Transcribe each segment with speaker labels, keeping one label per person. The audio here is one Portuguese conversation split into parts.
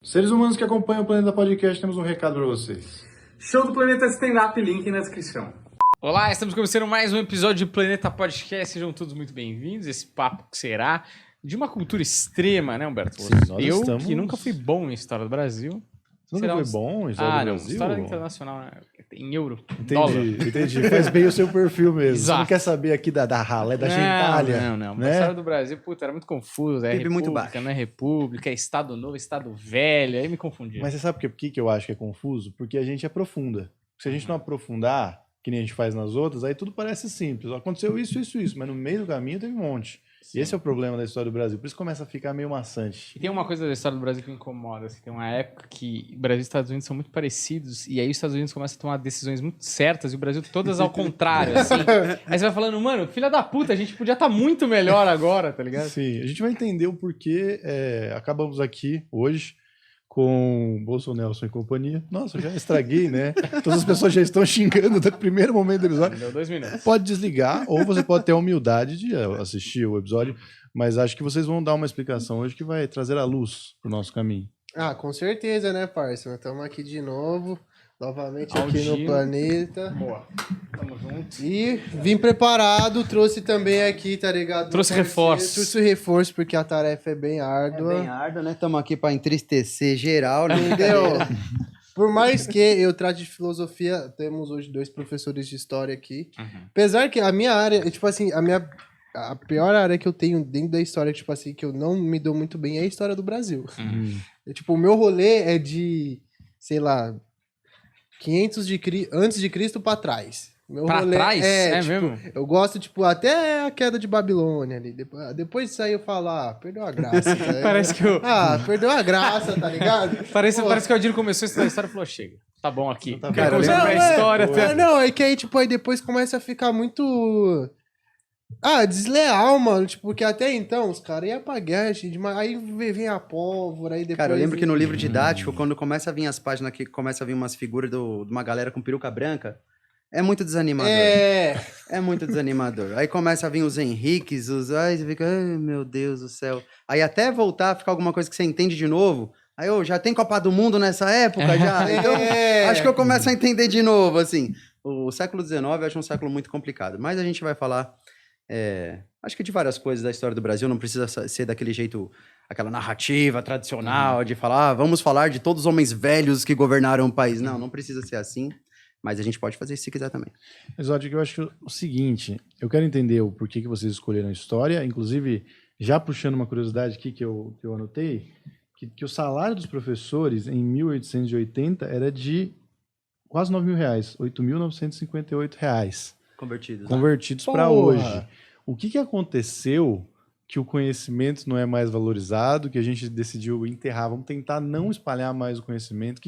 Speaker 1: Seres humanos que acompanham o Planeta Podcast, temos um recado para vocês.
Speaker 2: Show do Planeta Stand-Up, link na descrição.
Speaker 3: Olá, estamos começando mais um episódio de Planeta Podcast. Sejam todos muito bem-vindos. Esse papo que será de uma cultura extrema, né, Humberto?
Speaker 1: Sim,
Speaker 3: eu, que nunca fui bom em História do Brasil.
Speaker 1: Você nunca foi bom em História do Brasil?
Speaker 3: História internacional, né? Em euro.
Speaker 1: Entendi. Faz bem o seu perfil mesmo.
Speaker 3: Exato.
Speaker 1: Você não quer saber aqui da ralé, da gentalha.
Speaker 3: Não.
Speaker 1: Né?
Speaker 3: A História do Brasil, puta, era muito confuso. É
Speaker 4: Sempre muito
Speaker 3: república,
Speaker 4: baixo.
Speaker 3: não é república, é Estado novo, Estado velho. Aí me confundi.
Speaker 1: Mas você sabe por que eu acho que é confuso? Porque a gente aprofunda. Se a gente não aprofundar, que nem a gente faz nas outras, aí tudo parece simples. Aconteceu isso, mas no meio do caminho teve um monte. E esse é o problema da história do Brasil. Por isso começa a ficar meio maçante.
Speaker 3: E tem uma coisa da história do Brasil que me incomoda. Assim, tem uma época que o Brasil e os Estados Unidos são muito parecidos, e aí os Estados Unidos começam a tomar decisões muito certas, e o Brasil todas ao contrário, assim. Aí você vai falando, mano, filha da puta, a gente podia estar muito melhor agora, tá ligado?
Speaker 1: Sim, a gente vai entender o porquê. Acabamos aqui hoje com Bolsonaro e companhia. Nossa, eu já estraguei, né? Todas as pessoas já estão xingando do primeiro momento do episódio.
Speaker 3: Deu 2 minutos.
Speaker 1: Pode desligar, ou você pode ter a humildade de assistir o episódio, mas acho que vocês vão dar uma explicação hoje que vai trazer a luz pro nosso caminho.
Speaker 5: Ah, com certeza, né, parça? Estamos aqui de novo, novamente aqui
Speaker 3: Aldino.
Speaker 5: no Planeta.
Speaker 3: Boa. Tamo junto.
Speaker 5: E vim preparado, trouxe também aqui, tá ligado?
Speaker 3: Trouxe
Speaker 5: meu parceiro?
Speaker 3: reforço.
Speaker 5: Trouxe reforço, porque a tarefa é bem
Speaker 4: É
Speaker 5: árdua.
Speaker 4: bem árduo, né? Estamos aqui para entristecer geral, né?
Speaker 5: Entendeu? Por mais que eu trate de filosofia, temos hoje 2 professores de história aqui.
Speaker 3: Uhum.
Speaker 5: Apesar que a minha área, tipo assim, a pior área que eu tenho dentro da história, tipo assim, que eu não me dou muito bem é a história do Brasil. Tipo, o meu rolê é de, sei lá, 500 antes de Cristo pra trás. Meu
Speaker 3: Pra
Speaker 5: rolê
Speaker 3: trás? É
Speaker 5: tipo,
Speaker 3: mesmo?
Speaker 5: eu gosto, tipo, até a queda de Babilônia ali. Depois disso aí eu falo, perdeu a graça. tá ligado?
Speaker 3: Parece que eu...
Speaker 5: Perdeu a graça, tá ligado?
Speaker 3: Parece
Speaker 5: Pô.
Speaker 3: que o Aldino começou a estudar a história e falou, chega, tá bom aqui.
Speaker 1: Então tá
Speaker 3: Quero
Speaker 1: bom.
Speaker 3: começar
Speaker 1: Não,
Speaker 3: pra história.
Speaker 5: É que aí, tipo, aí depois começa a ficar muito... desleal, mano. Tipo, porque até então os caras iam pra guerra, gente, mas aí vem a pólvora, aí depois...
Speaker 4: Cara, eu lembro que no livro didático, quando começa a vir as páginas que começa a vir umas figuras de uma galera com peruca branca, é muito desanimador. É muito desanimador. Aí começa a vir os Henriques, aí você fica, ai meu Deus do céu. Aí até voltar a ficar alguma coisa que você entende de novo, aí já tem Copa do Mundo nessa época já? Então, acho que eu começo a entender de novo, assim. O século XIX eu acho um século muito complicado, mas a gente vai falar... acho que de várias coisas da história do Brasil, não precisa ser daquele jeito, aquela narrativa tradicional de falar, vamos falar de todos os homens velhos que governaram o país. Não precisa ser assim, mas a gente pode fazer isso se quiser também.
Speaker 1: Exótico, eu acho o seguinte, eu quero entender o porquê que vocês escolheram a história, inclusive, já puxando uma curiosidade aqui que eu anotei, que o salário dos professores em 1880 era de quase R$9.000, R$8.958. Convertidos para hoje. O que aconteceu que o conhecimento não é mais valorizado, que a gente decidiu enterrar, vamos tentar não espalhar mais o conhecimento?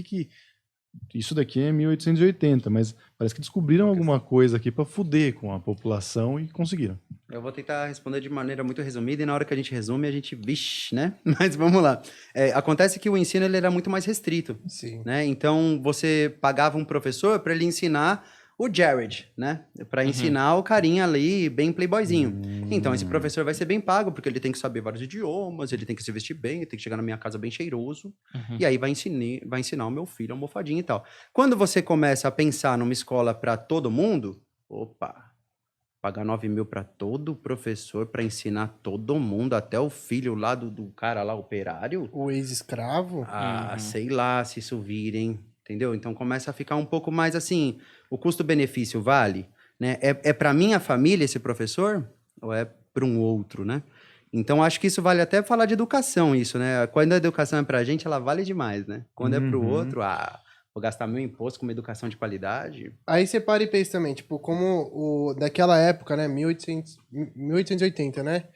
Speaker 1: Isso daqui é 1880, mas parece que descobriram alguma coisa aqui para fuder com a população e conseguiram.
Speaker 4: Eu vou tentar responder de maneira muito resumida e na hora que a gente resume, a gente... Vixe, né? Mas vamos lá. Acontece que o ensino ele era muito mais restrito.
Speaker 5: Sim.
Speaker 4: Né? Então, você pagava um professor para ele ensinar o Jared, né? Para ensinar o carinha ali, bem playboyzinho. Então, esse professor vai ser bem pago, porque ele tem que saber vários idiomas, ele tem que se vestir bem, ele tem que chegar na minha casa bem cheiroso, e aí vai ensinar o meu filho almofadinho e tal. Quando você começa a pensar numa escola para todo mundo, pagar 9 mil para todo professor para ensinar todo mundo, até o filho lá do cara lá, operário?
Speaker 5: O ex-escravo?
Speaker 4: Sei lá se isso virem, entendeu? Então começa a ficar um pouco mais assim, o custo-benefício vale, né? É para minha família esse professor ou é para um outro, né? Então acho que isso vale até falar de educação, isso, né? Quando a educação é pra gente, ela vale demais, né? Quando é pro outro, vou gastar meu imposto com uma educação de qualidade.
Speaker 5: Aí você para e pensa também, tipo, como daquela época, né, 1880, né?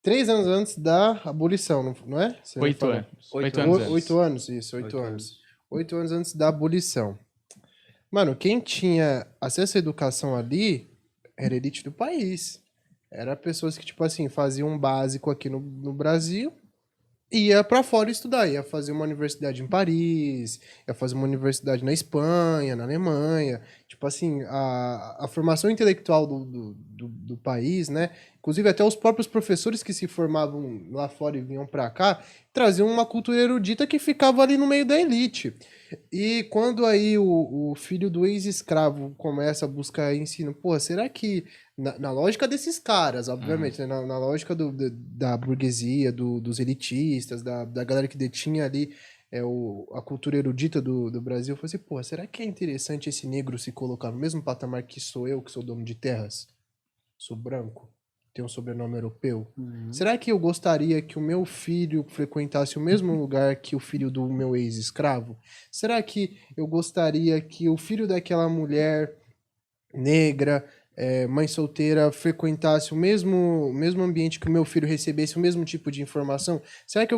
Speaker 5: 3 anos antes da abolição, não é? Você
Speaker 3: 8
Speaker 5: falou?
Speaker 3: anos.
Speaker 4: 8
Speaker 3: anos antes.
Speaker 5: 8 anos, isso, 8 anos. 8 anos antes da abolição. Mano, quem tinha acesso à educação ali era a elite do país. Era pessoas que, tipo assim, faziam um básico aqui no Brasil, ia pra fora estudar, ia fazer uma universidade em Paris, ia fazer uma universidade na Espanha, na Alemanha, Tipo assim, a formação intelectual do país, né? Inclusive até os próprios professores que se formavam lá fora e vinham pra cá, traziam uma cultura erudita que ficava ali no meio da elite. E quando aí o filho do ex-escravo começa a buscar ensino, pô, será que, na lógica desses caras, obviamente, né, na lógica da burguesia, dos elitistas, da galera que detinha ali a cultura erudita do Brasil, eu falei assim, pô, será que é interessante esse negro se colocar no mesmo patamar que sou eu, que sou dono de terras? Sou branco, tenho um sobrenome europeu. Será que eu gostaria que o meu filho frequentasse o mesmo lugar que o filho do meu ex-escravo? Será que eu gostaria que o filho daquela mulher negra, mãe solteira, frequentasse o mesmo ambiente que o meu filho recebesse o mesmo tipo de informação? Será que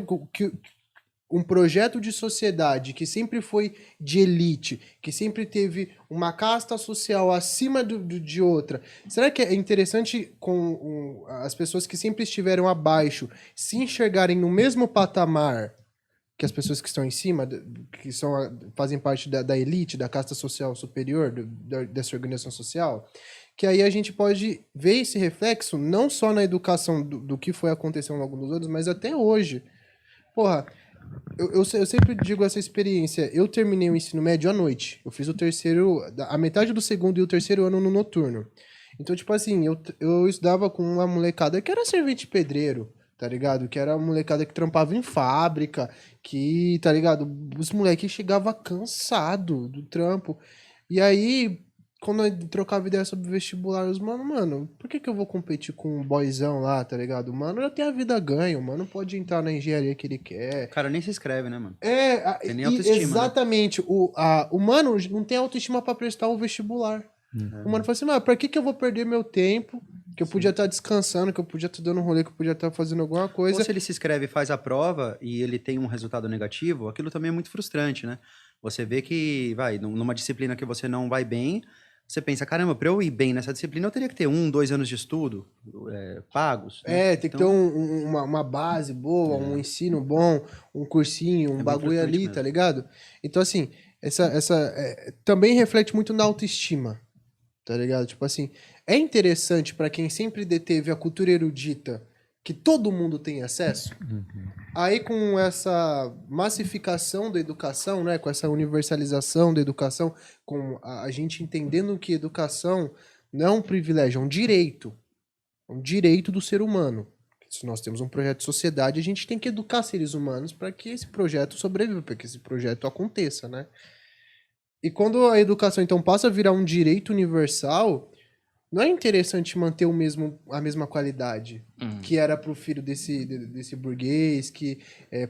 Speaker 5: um projeto de sociedade que sempre foi de elite, que sempre teve uma casta social acima de outra, será que é interessante com as pessoas que sempre estiveram abaixo se enxergarem no mesmo patamar que as pessoas que estão em cima, que fazem parte da elite, da casta social superior, dessa organização social? Que aí a gente pode ver esse reflexo não só na educação do que foi acontecendo ao longo dos anos, mas até hoje. Porra, eu sempre digo essa experiência. Eu terminei o ensino médio à noite. Eu fiz a metade do segundo e o terceiro ano no noturno. Então, tipo assim, eu estudava com uma molecada que era servente pedreiro, tá ligado? Que era uma molecada que trampava em fábrica, que, tá ligado? Os moleques chegavam cansados do trampo. E aí, quando eu trocava ideia sobre vestibular, mano, por que eu vou competir com um boyzão lá, tá ligado? Mano, já tem a vida ganha, o mano pode entrar na engenharia que ele quer.
Speaker 4: O cara nem se inscreve, né, mano?
Speaker 5: Tem
Speaker 4: nem autoestima,
Speaker 5: exatamente. Né? O mano não tem autoestima pra prestar o vestibular. O mano fala assim, mano, pra que eu vou perder meu tempo? Que eu podia estar descansando, que eu podia estar dando um rolê, que eu podia estar fazendo alguma coisa.
Speaker 4: Ou se ele se inscreve e faz a prova e ele tem um resultado negativo, aquilo também é muito frustrante, né? Você vê que, numa disciplina que você não vai bem, você pensa, caramba, pra eu ir bem nessa disciplina, eu teria que ter 2 anos de estudo pagos. Né?
Speaker 5: Tem que ter uma base boa, um ensino bom, um cursinho, um bagulho ali, mesmo. Tá ligado? Então, assim, também reflete muito na autoestima, tá ligado? Tipo assim, é interessante pra quem sempre deteve a cultura erudita que todo mundo tem acesso. Aí com essa massificação da educação, né, com essa universalização da educação, com a gente entendendo que educação não é um privilégio, é um direito. É um direito do ser humano. Se nós temos um projeto de sociedade, a gente tem que educar seres humanos para que esse projeto sobreviva, para que esse projeto aconteça, né? E quando a educação, então, passa a virar um direito universal, não é interessante manter a mesma qualidade que era pro filho desse burguês que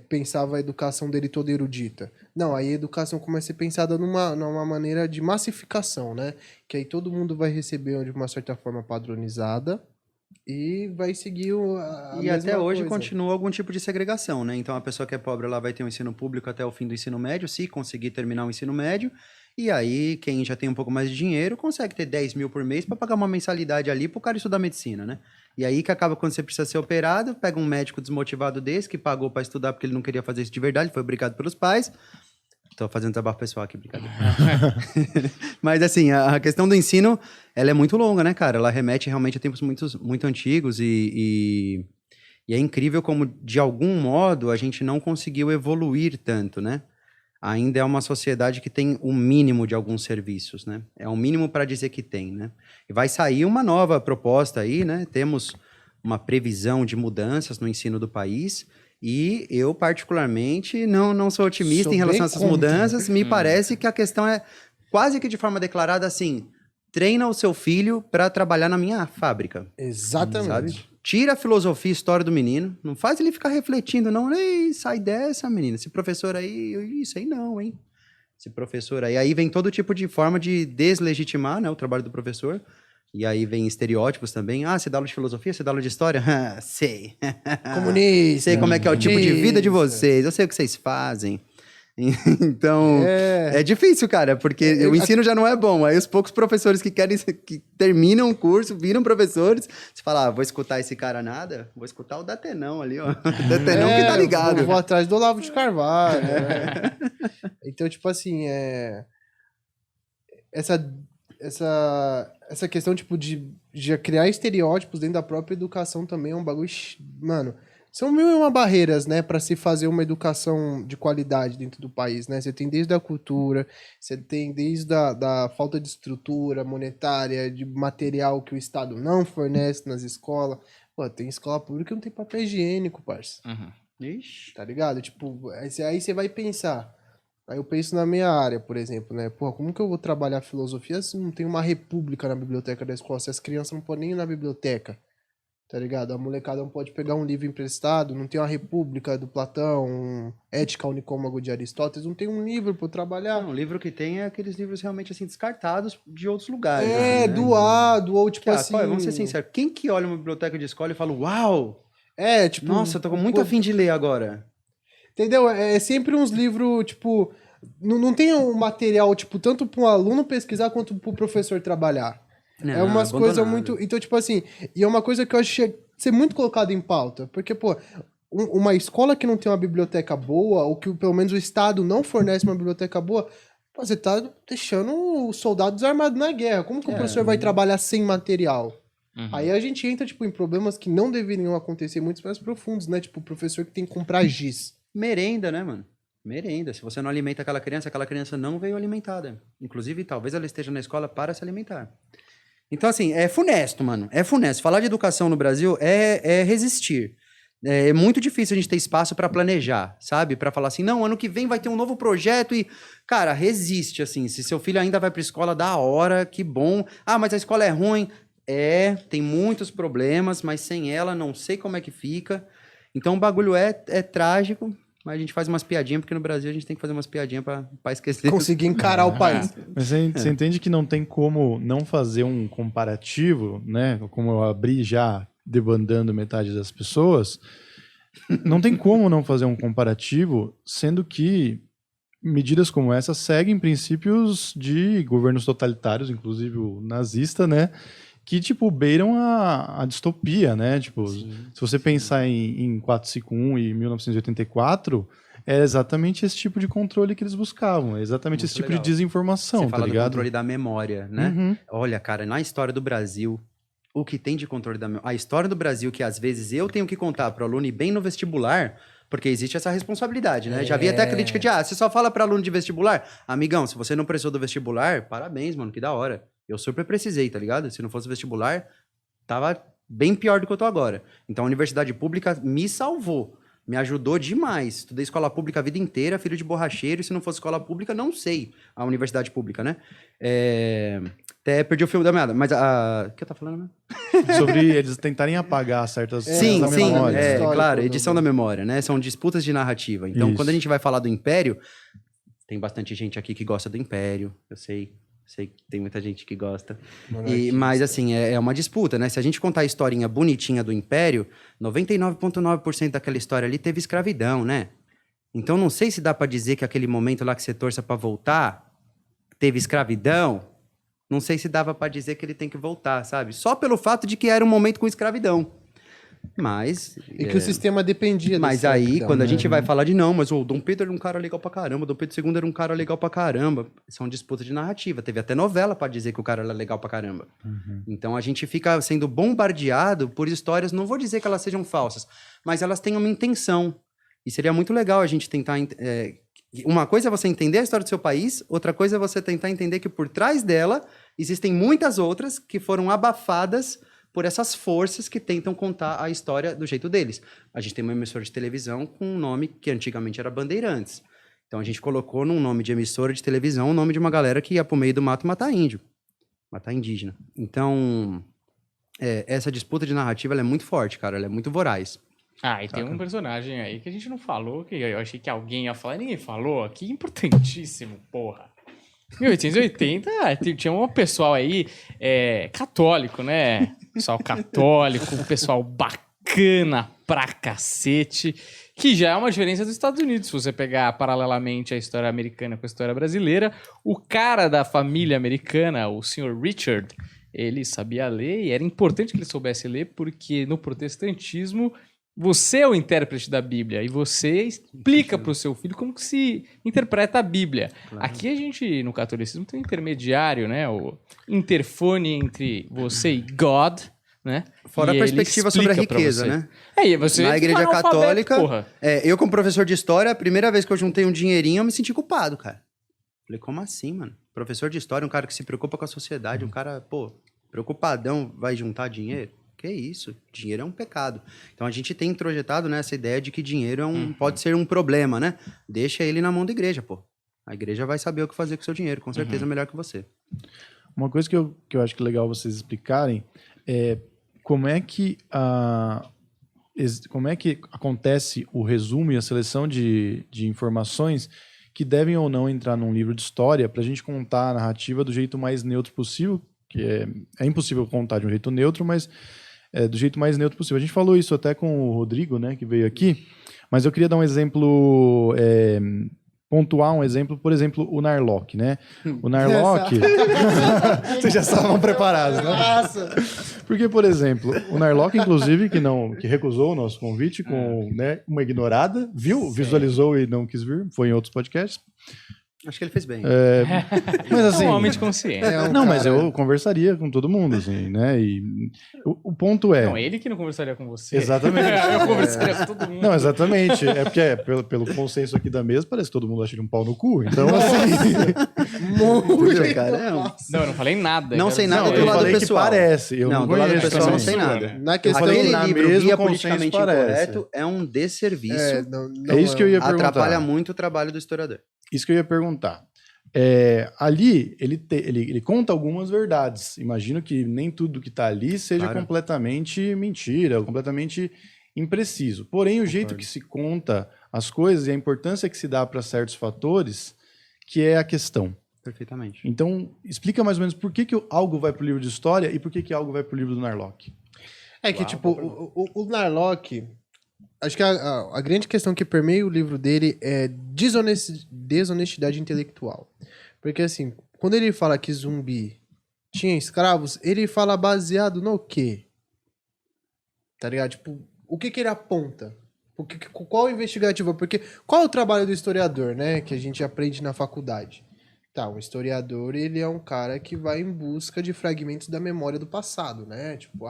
Speaker 5: pensava a educação dele toda erudita. Não, aí a educação começa a ser pensada numa maneira de massificação, né? Que aí todo mundo vai receber de uma certa forma padronizada e vai seguir a
Speaker 4: E até hoje
Speaker 5: coisa.
Speaker 4: Continua algum tipo de segregação, né? Então a pessoa que é pobre ela vai ter um ensino público até o fim do ensino médio, se conseguir terminar o ensino médio. E aí, quem já tem um pouco mais de dinheiro, consegue ter 10 mil por mês para pagar uma mensalidade ali pro cara estudar medicina, né? E aí que acaba quando você precisa ser operado, pega um médico desmotivado desse, que pagou para estudar porque ele não queria fazer isso de verdade, foi obrigado pelos pais. Tô fazendo trabalho pessoal aqui, brincadeira. Mas assim, a questão do ensino, ela é muito longa, né, cara? Ela remete realmente a tempos muito antigos e é incrível como, de algum modo, a gente não conseguiu evoluir tanto, né? Ainda é uma sociedade que tem o mínimo de alguns serviços, né? É o mínimo para dizer que tem, né? E vai sair uma nova proposta aí, né? Temos uma previsão de mudanças no ensino do país e eu, particularmente, não sou otimista em relação a essas mudanças. Me parece que a questão é quase que de forma declarada assim, treina o seu filho para trabalhar na minha fábrica.
Speaker 5: Exatamente.
Speaker 4: Sabe? Tira a filosofia e história do menino. Não faz ele ficar refletindo, não. Ei, sai dessa, menina. Esse professor aí... Isso aí não, hein? Esse professor aí... Aí vem todo tipo de forma de deslegitimar, né, o trabalho do professor. E aí vem estereótipos também. Ah, você dá aula de filosofia? Você dá aula de história? Sei.
Speaker 5: Comunista.
Speaker 4: Sei como é que é o tipo de vida de vocês. Eu sei o que vocês fazem. Então, é difícil, cara, porque o ensino já não é bom. Aí os poucos professores que terminam o curso, viram professores, você fala, vou escutar esse cara nada? Vou escutar o Datenão ali, ó. Datenão que tá ligado.
Speaker 5: Vou atrás do Olavo de Carvalho, né? Então, tipo assim, essa essa questão, tipo, de criar estereótipos dentro da própria educação também é um bagulho... Mano, são 1001 barreiras, né, para se fazer uma educação de qualidade dentro do país, né? Você tem desde a cultura, você tem desde da falta de estrutura monetária, de material que o Estado não fornece nas escolas. Pô, tem escola pública que não tem papel higiênico, parça.
Speaker 4: Ixi.
Speaker 5: Tá ligado? Tipo, aí você vai pensar. Aí eu penso na minha área, por exemplo, né? Pô, como que eu vou trabalhar filosofia se não tem uma república na biblioteca da escola? Se as crianças não podem nem ir na biblioteca, tá ligado? A molecada não pode pegar um livro emprestado, não tem uma república do Platão, Ética ao Nicômago de Aristóteles, não tem um livro pra eu trabalhar.
Speaker 4: Não, o livro que tem é aqueles livros realmente, assim, descartados de outros lugares.
Speaker 5: É,
Speaker 4: assim, né?
Speaker 5: doado, ou tipo assim...
Speaker 4: Vamos ser sinceros, quem que olha uma biblioteca de escola e fala, uau,
Speaker 5: É, tipo...
Speaker 4: nossa, eu tô muito
Speaker 5: pô,
Speaker 4: afim de ler agora.
Speaker 5: Entendeu? É sempre uns livros, tipo... Não tem um material, tipo, tanto para um aluno pesquisar quanto para o professor trabalhar.
Speaker 4: Não,
Speaker 5: É umas coisas
Speaker 4: abandonado.
Speaker 5: muito... Então, tipo assim... E é uma coisa que eu acho que é ser muito colocado em pauta. Porque, pô... Uma escola que não tem uma biblioteca boa, ou que pelo menos o Estado não fornece uma biblioteca boa... Pô, você tá deixando os soldados armados na guerra. Como que o professor vai trabalhar sem material? Aí a gente entra, tipo, em problemas que não deveriam acontecer muito mais profundos, né? Tipo, o professor que tem que comprar giz.
Speaker 4: Merenda, né, mano? Merenda. Se você não alimenta aquela criança não veio alimentada. Inclusive, talvez ela esteja na escola para se alimentar. Então, assim, é funesto, mano. É funesto. Falar de educação no Brasil é resistir. É muito difícil a gente ter espaço para planejar, sabe? Para falar assim, não, ano que vem vai ter um novo projeto e... Cara, resiste, assim. Se seu filho ainda vai pra escola, da hora, que bom. Ah, mas a escola é ruim. Tem muitos problemas, mas sem ela não sei como é que fica. Então o bagulho é trágico, mas a gente faz umas piadinhas, porque no Brasil a gente tem que fazer umas piadinhas pra esquecer.
Speaker 5: Conseguir encarar o país.
Speaker 1: Mas você entende que não tem como não fazer um comparativo, né? Como eu abri já debandando metade das pessoas, não tem como não fazer um comparativo, sendo que medidas como essa seguem princípios de governos totalitários, inclusive o nazista, né? Que, tipo, beiram a distopia, né? Tipo, se você pensar em 451 e 1984, é exatamente esse tipo de controle que eles buscavam. É exatamente
Speaker 4: Muito
Speaker 1: esse tipo
Speaker 4: legal.
Speaker 1: de desinformação,
Speaker 4: Você fala
Speaker 1: tá
Speaker 4: do
Speaker 1: ligado?
Speaker 4: controle da memória, né?
Speaker 1: Uhum.
Speaker 4: Olha, cara, na história do Brasil, o que tem de controle da memória... A história do Brasil, que às vezes eu tenho que contar para o aluno ir bem no vestibular, porque existe essa responsabilidade, né? Já vi até a crítica de, você só fala para aluno de vestibular? Amigão, se você não precisou do vestibular, parabéns, mano, que da hora. Eu super precisei, tá ligado? Se não fosse vestibular, tava bem pior do que eu tô agora. Então a universidade pública me salvou. Me ajudou demais. Estudei escola pública a vida inteira, filho de borracheiro, e se não fosse escola pública, não sei. A universidade pública, né? Até perdi o fio da meada, mas o que eu tava falando mesmo?
Speaker 1: Sobre eles tentarem apagar certas
Speaker 4: Sim,
Speaker 1: da
Speaker 4: sim,
Speaker 1: memória.
Speaker 4: claro, edição da memória, né? São disputas de narrativa. Então,
Speaker 1: Isso.
Speaker 4: quando a gente vai falar do Império, tem bastante gente aqui que gosta do Império, eu sei que tem muita gente que gosta. Mas, assim, é uma disputa, né? Se a gente contar a historinha bonitinha do Império, 99,9% daquela história ali teve escravidão, né? Então, não sei se dá pra dizer que aquele momento lá que você torça pra voltar, teve escravidão. Não sei se dava pra dizer que ele tem que voltar, sabe? Só pelo fato de que era um momento com escravidão. Mas...
Speaker 5: E que o sistema dependia
Speaker 4: Mas
Speaker 5: dessa
Speaker 4: aí,
Speaker 5: escravidão,
Speaker 4: quando a
Speaker 5: né?
Speaker 4: gente vai falar de não, mas o Dom Pedro era um cara legal pra caramba, o Dom Pedro II era um cara legal pra caramba. São disputas de narrativa. Teve até novela pra dizer que o cara era legal pra caramba. Então a gente fica sendo bombardeado por histórias, não vou dizer que elas sejam falsas, mas elas têm uma intenção. E seria muito legal a gente tentar... uma coisa é você entender a história do seu país, outra coisa é você tentar entender que por trás dela existem muitas outras que foram abafadas por essas forças que tentam contar a história do jeito deles. A gente tem uma emissora de televisão com um nome que antigamente era Bandeirantes. Então a gente colocou num nome de emissora de televisão o nome de uma galera que ia pro meio do mato matar índio, matar indígena. Então, essa disputa de narrativa ela é muito forte, cara, ela é muito voraz.
Speaker 3: Ah, e tem um personagem aí que a gente não falou, que eu achei que alguém ia falar, e ninguém falou, que importantíssimo, porra. 1880, tinha um pessoal aí católico, né? Pessoal católico, pessoal bacana pra cacete, que já é uma diferença dos Estados Unidos. Se você pegar paralelamente a história americana com a história brasileira, o cara da família americana, o Sr. Richard, ele sabia ler e era importante que ele soubesse ler, porque no protestantismo Você é o intérprete da Bíblia e você explica para o seu filho como que se interpreta a Bíblia.
Speaker 4: Claro.
Speaker 3: Aqui a gente, no catolicismo, tem um intermediário, né? O interfone entre você e God, né?
Speaker 4: Fora
Speaker 3: E
Speaker 4: a
Speaker 3: ele
Speaker 4: perspectiva sobre a
Speaker 3: explica pra
Speaker 4: riqueza,
Speaker 3: você.
Speaker 4: né?
Speaker 3: E você
Speaker 4: Na
Speaker 3: fica
Speaker 4: igreja
Speaker 3: analfabeto,
Speaker 4: católica,
Speaker 3: porra.
Speaker 4: eu como professor de história, a primeira vez que eu juntei um dinheirinho, eu me senti culpado, cara. Falei, como assim, mano? Professor de história, um cara que se preocupa com a sociedade, um cara, preocupadão, vai juntar dinheiro? Que isso? Dinheiro é um pecado. Então a gente tem introjetado nessa ideia de que dinheiro pode ser um problema, né? Deixa ele na mão da igreja, pô. A igreja vai saber o que fazer com o seu dinheiro, com certeza melhor que você.
Speaker 1: Uma coisa que eu acho que é legal vocês explicarem é como é que acontece o resumo e a seleção de informações que devem ou não entrar num livro de história para a gente contar a narrativa do jeito mais neutro possível, que é impossível contar de um jeito neutro, mas do jeito mais neutro possível. A gente falou isso até com o Rodrigo, né, que veio aqui, mas eu queria dar um exemplo, pontuar um exemplo, por exemplo, o Narlock, né? O Narlock... Vocês já estavam preparados, né?
Speaker 5: Nossa!
Speaker 1: Porque, por exemplo, o Narlock, inclusive, que recusou o nosso convite com uma ignorada, visualizou e não quis vir, foi em outros podcasts.
Speaker 4: Acho que ele fez bem.
Speaker 1: Mas assim...
Speaker 3: É um homem de consciência.
Speaker 1: Não, mas eu conversaria com todo mundo, assim, né? E o ponto é...
Speaker 3: Não, ele que não conversaria com você.
Speaker 1: Exatamente.
Speaker 3: Eu conversaria com todo mundo.
Speaker 1: Não, exatamente. É porque, pelo consenso aqui da mesa, parece que todo mundo acha ele um pau no cu. Então, assim...
Speaker 4: Muito, cara.
Speaker 3: Não, eu não falei nada.
Speaker 4: Não
Speaker 3: cara.
Speaker 4: sei nada
Speaker 1: Não,
Speaker 4: do
Speaker 1: eu
Speaker 4: lado
Speaker 1: falei que
Speaker 4: pessoal.
Speaker 1: parece. Eu não
Speaker 4: do lado
Speaker 1: conheço
Speaker 4: pessoal não
Speaker 1: também.
Speaker 4: sei nada.
Speaker 5: Na questão
Speaker 4: Aquele
Speaker 1: na
Speaker 4: livro,
Speaker 1: mesmo
Speaker 4: Guia
Speaker 1: consenso
Speaker 4: Politicamente
Speaker 1: parece.
Speaker 4: Incorreto, é um desserviço.
Speaker 1: É isso que eu ia perguntar.
Speaker 4: Atrapalha muito o trabalho do historiador.
Speaker 1: Isso que eu ia perguntar. Ali, ele conta algumas verdades. Imagino que nem tudo que está ali seja
Speaker 4: Claro.
Speaker 1: completamente mentira, completamente impreciso. Porém, o jeito que se conta as coisas e a importância que se dá para certos fatores, que é a questão.
Speaker 4: Perfeitamente.
Speaker 1: Então, explica mais ou menos por que algo vai para o livro de história e por que algo vai para o livro do Narlock.
Speaker 5: É que, tipo, o Narlock... Acho que a grande questão que permeia o livro dele é desonestidade intelectual. Porque, assim, quando ele fala que zumbi tinha escravos, ele fala baseado no quê? Tá ligado? Tipo, o que ele aponta? Qual a investigativa? Porque qual é o trabalho do historiador, né? Que a gente aprende na faculdade. Tá, um historiador, ele é um cara que vai em busca de fragmentos da memória do passado, né? Tipo,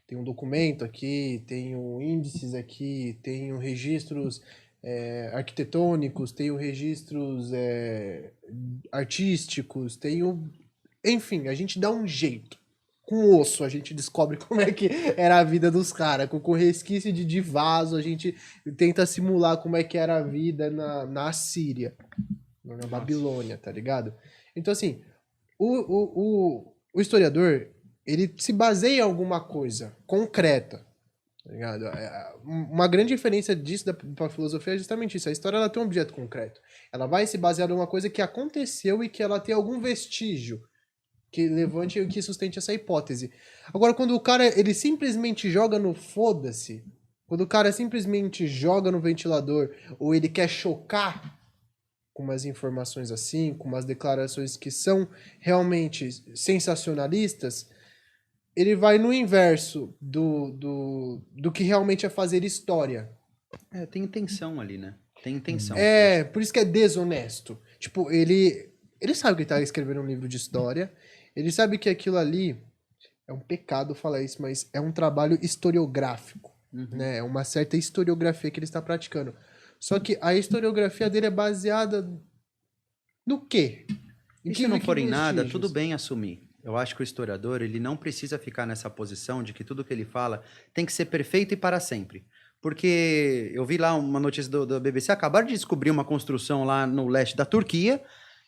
Speaker 5: tem um documento aqui, tenho índices aqui, tenho registros arquitetônicos, tenho registros artísticos, tenho... Enfim, a gente dá um jeito. Com osso, a gente descobre como é que era a vida dos caras. Com resquício de vaso, a gente tenta simular como é que era a vida na Assíria, na Babilônia, tá ligado? Então, assim, o historiador... ele se baseia em alguma coisa concreta, tá ligado? Uma grande diferença disso para a filosofia é justamente isso. A história ela tem um objeto concreto. Ela vai se basear em uma coisa que aconteceu e que ela tem algum vestígio que levante e que sustente essa hipótese. Agora, quando o cara ele simplesmente joga no foda-se, quando o cara simplesmente joga no ventilador ou ele quer chocar com umas informações assim, com umas declarações que são realmente sensacionalistas, ele vai no inverso do que realmente é fazer história.
Speaker 4: Tem intenção ali, né? Tem intenção.
Speaker 5: Por isso que é desonesto. Tipo, ele sabe que ele tá escrevendo um livro de história, ele sabe que aquilo ali é um pecado falar isso, mas é um trabalho historiográfico, né? É uma certa historiografia que ele está praticando. Só que a historiografia dele é baseada no quê?
Speaker 4: E se não for em nada, tudo bem assumir. Eu acho que o historiador, ele não precisa ficar nessa posição de que tudo que ele fala tem que ser perfeito e para sempre. Porque eu vi lá uma notícia da BBC, acabaram de descobrir uma construção lá no leste da Turquia,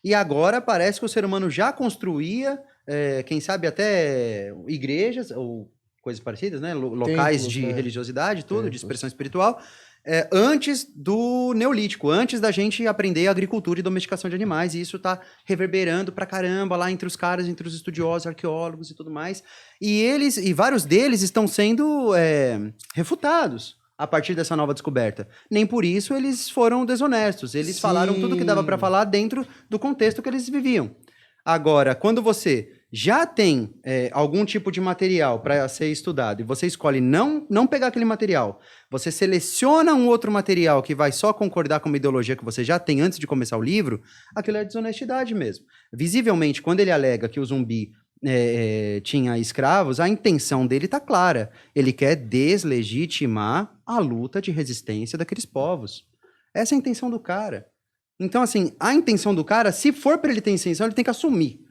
Speaker 4: e agora parece que o ser humano já construía, quem sabe até igrejas, ou coisas parecidas, né? Locais
Speaker 5: Templos,
Speaker 4: de
Speaker 5: né?
Speaker 4: religiosidade, tudo, de
Speaker 5: Templos.
Speaker 4: expressão espiritual, antes do Neolítico, antes da gente aprender agricultura e domesticação de animais, e isso tá reverberando pra caramba lá entre os caras, entre os estudiosos, arqueólogos e tudo mais, e vários deles estão sendo refutados a partir dessa nova descoberta. Nem por isso eles foram desonestos, eles falaram tudo que dava pra falar dentro do contexto que eles viviam. Agora, quando você já tem algum tipo de material para ser estudado e você escolhe não pegar aquele material, você seleciona um outro material que vai só concordar com uma ideologia que você já tem antes de começar o livro, aquilo é desonestidade mesmo. Visivelmente, quando ele alega que o zumbi tinha escravos, a intenção dele está clara. Ele quer deslegitimar a luta de resistência daqueles povos. Essa é a intenção do cara. Então, assim, a intenção do cara, se for para ele ter intenção, ele tem que assumir.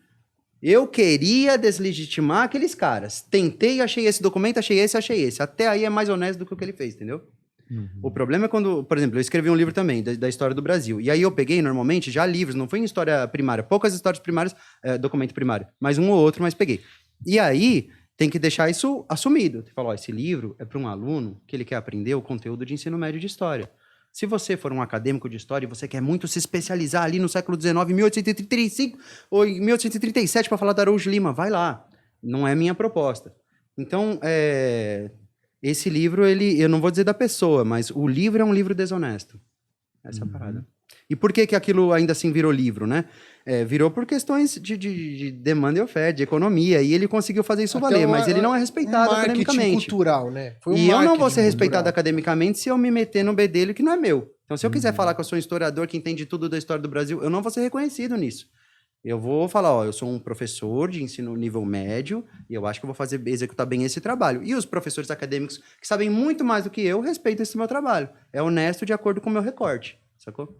Speaker 4: Eu queria deslegitimar aqueles caras. Tentei, achei esse documento, achei esse. Até aí é mais honesto do que o que ele fez, entendeu? Uhum. O problema é quando, por exemplo, eu escrevi um livro também da história do Brasil. E aí eu peguei, normalmente, já livros, não foi em história primária, poucas histórias primárias, documento primário, mas um ou outro, mas peguei. E aí tem que deixar isso assumido. Você fala, ó, esse livro é para um aluno que ele quer aprender o conteúdo de ensino médio de história. Se você for um acadêmico de história e você quer muito se especializar ali no século XIX, 1835 ou 1837 para falar da Araújo Lima, vai lá. Não é minha proposta. Então, esse livro, eu não vou dizer da pessoa, mas o livro é um livro desonesto. Essa é a parada. E por que aquilo ainda assim virou livro, né? Virou por questões de demanda e oferta, de economia, e ele conseguiu fazer isso valer, mas ele não é respeitado academicamente.
Speaker 5: Cultural, né?
Speaker 4: E eu não vou ser respeitado academicamente se eu me meter no bedelho que não é meu. Então, se eu quiser falar que eu sou um historiador que entende tudo da história do Brasil, eu não vou ser reconhecido nisso. Eu vou falar, ó, eu sou um professor de ensino nível médio e eu acho que eu vou executar bem esse trabalho. E os professores acadêmicos que sabem muito mais do que eu respeitam esse meu trabalho. É honesto de acordo com o meu recorte, sacou?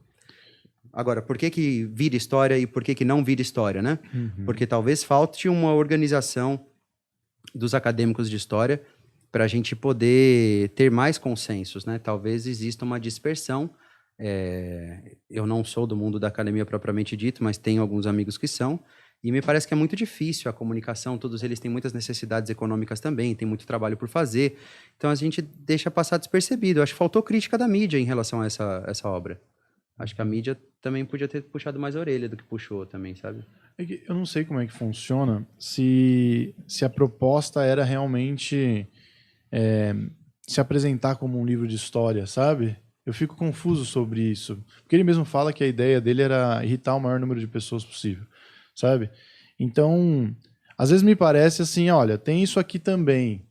Speaker 4: Agora, por que vira história e por que não vira história, né? Porque talvez falte uma organização dos acadêmicos de história para a gente poder ter mais consensos, né? Talvez exista uma dispersão. Eu não sou do mundo da academia propriamente dito, mas tenho alguns amigos que são, e me parece que é muito difícil a comunicação, todos eles têm muitas necessidades econômicas também, tem muito trabalho por fazer, então a gente deixa passar despercebido. Acho que faltou crítica da mídia em relação a essa obra. Acho que a mídia também podia ter puxado mais a orelha do que puxou também, sabe?
Speaker 1: Eu não sei como é que funciona, se a proposta era realmente se apresentar como um livro de história, sabe? Eu fico confuso sobre isso. Porque ele mesmo fala que a ideia dele era irritar o maior número de pessoas possível, sabe? Então, às vezes me parece assim, olha, tem isso aqui também,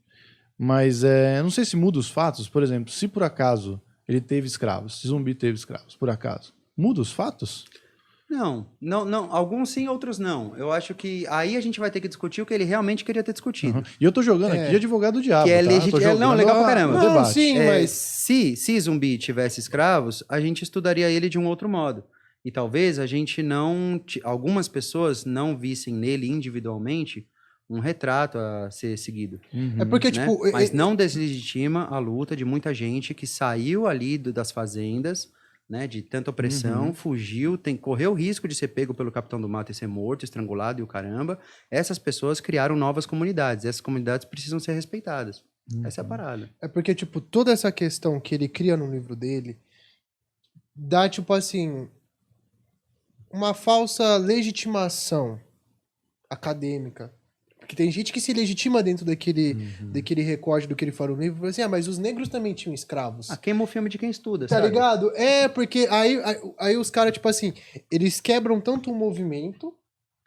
Speaker 1: mas eu não sei se muda os fatos. Por exemplo, se por acaso ele teve escravos, se Zumbi teve escravos, por acaso, muda os fatos?
Speaker 4: Não. Alguns sim, outros não. Eu acho que aí a gente vai ter que discutir o que ele realmente queria ter discutido.
Speaker 1: Uhum. E eu tô jogando aqui de advogado do diabo,
Speaker 4: que é legítimo. Não, legal pra caramba.
Speaker 5: Não,
Speaker 1: debate.
Speaker 5: sim, mas...
Speaker 4: Se Zumbi tivesse escravos, a gente estudaria ele de um outro modo. E talvez a gente não... Algumas pessoas não vissem nele individualmente um retrato a ser seguido.
Speaker 5: É porque,
Speaker 4: né?
Speaker 5: tipo...
Speaker 4: Mas não deslegitima a luta de muita gente que saiu ali das fazendas, né, de tanta opressão, fugiu, correu o risco de ser pego pelo Capitão do Mato e ser morto, estrangulado e o caramba. Essas pessoas criaram novas comunidades. Essas comunidades precisam ser respeitadas. Essa é a parada.
Speaker 5: É porque, tipo, toda essa questão que ele cria no livro dele dá, tipo assim, uma falsa legitimação acadêmica. Porque tem gente que se legitima dentro daquele recorte do que ele fala no livro, assim, mas os negros também tinham escravos.
Speaker 4: Queima o filme de quem estuda,
Speaker 5: tá
Speaker 4: sabe?
Speaker 5: Ligado? Porque aí os caras, tipo assim, eles quebram tanto o movimento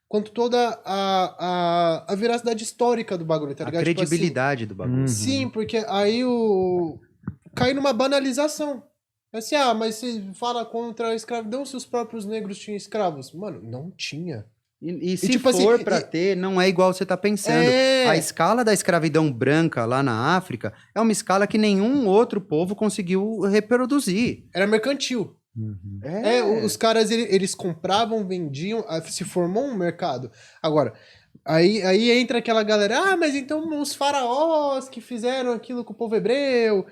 Speaker 5: quanto toda a veracidade histórica do bagulho, tá ligado?
Speaker 4: A credibilidade tipo assim, do bagulho.
Speaker 5: Sim, porque aí cai numa banalização. Assim, mas você fala contra a escravidão se os próprios negros tinham escravos. Mano, não tinha.
Speaker 4: E se tipo for assim, pra ter, não é igual você tá pensando. A escala da escravidão branca lá na África é uma escala que nenhum outro povo conseguiu reproduzir.
Speaker 5: Era mercantil. Os caras, eles compravam, vendiam, se formou um mercado. Agora, aí entra aquela galera, mas então os faraós que fizeram aquilo com o povo hebreu,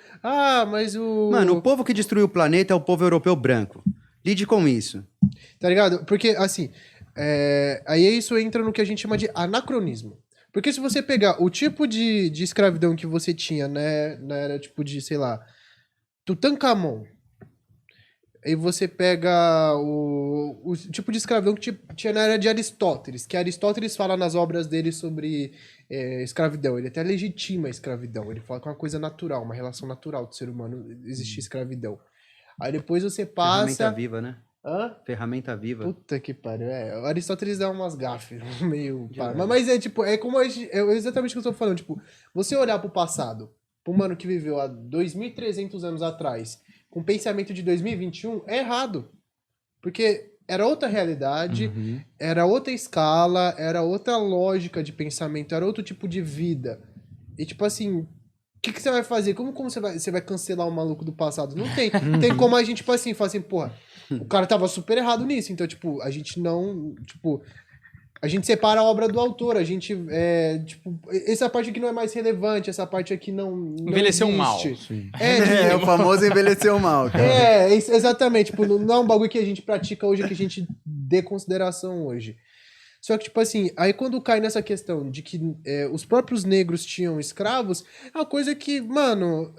Speaker 5: mas
Speaker 4: Mano, o povo que destruiu o planeta é o povo europeu branco. Lide com isso.
Speaker 5: Tá ligado? Porque, assim... aí isso entra no que a gente chama de anacronismo. Porque se você pegar o tipo de escravidão que você tinha, né, na era tipo de, sei lá, Tutankhamon, aí você pega o tipo de escravidão que tinha na era de Aristóteles, que Aristóteles fala nas obras dele sobre escravidão. Ele até legitima a escravidão. Ele fala que é uma coisa natural, uma relação natural do ser humano existir escravidão. Aí depois você passa...
Speaker 4: Ferramenta viva, né?
Speaker 5: Hã?
Speaker 4: Ferramenta viva.
Speaker 5: Puta que pariu. O Aristóteles dá umas gafes, meio...
Speaker 4: Demais.
Speaker 5: Mas é tipo, é como é exatamente o que eu tô falando. Tipo, você olhar pro passado, pro mano que viveu há 2.300 anos atrás, com pensamento de 2021, é errado. Porque era outra realidade, era outra escala, era outra lógica de pensamento, era outro tipo de vida. E tipo assim, o que você vai fazer? Como você vai cancelar o maluco do passado? Não tem. Tem como a gente, tipo assim, falar assim, porra, o cara tava super errado nisso. Então, tipo, a gente não, tipo... A gente separa a obra do autor, a gente, tipo, essa parte aqui não é mais relevante, essa parte aqui não
Speaker 3: Envelheceu
Speaker 5: existe.
Speaker 3: mal.
Speaker 1: Sim.
Speaker 4: É, o famoso envelheceu mal, cara.
Speaker 5: Exatamente, tipo, não é um bagulho que a gente pratica hoje, que a gente dê consideração hoje. Só que, tipo assim, aí quando cai nessa questão de que os próprios negros tinham escravos, é uma coisa que, mano,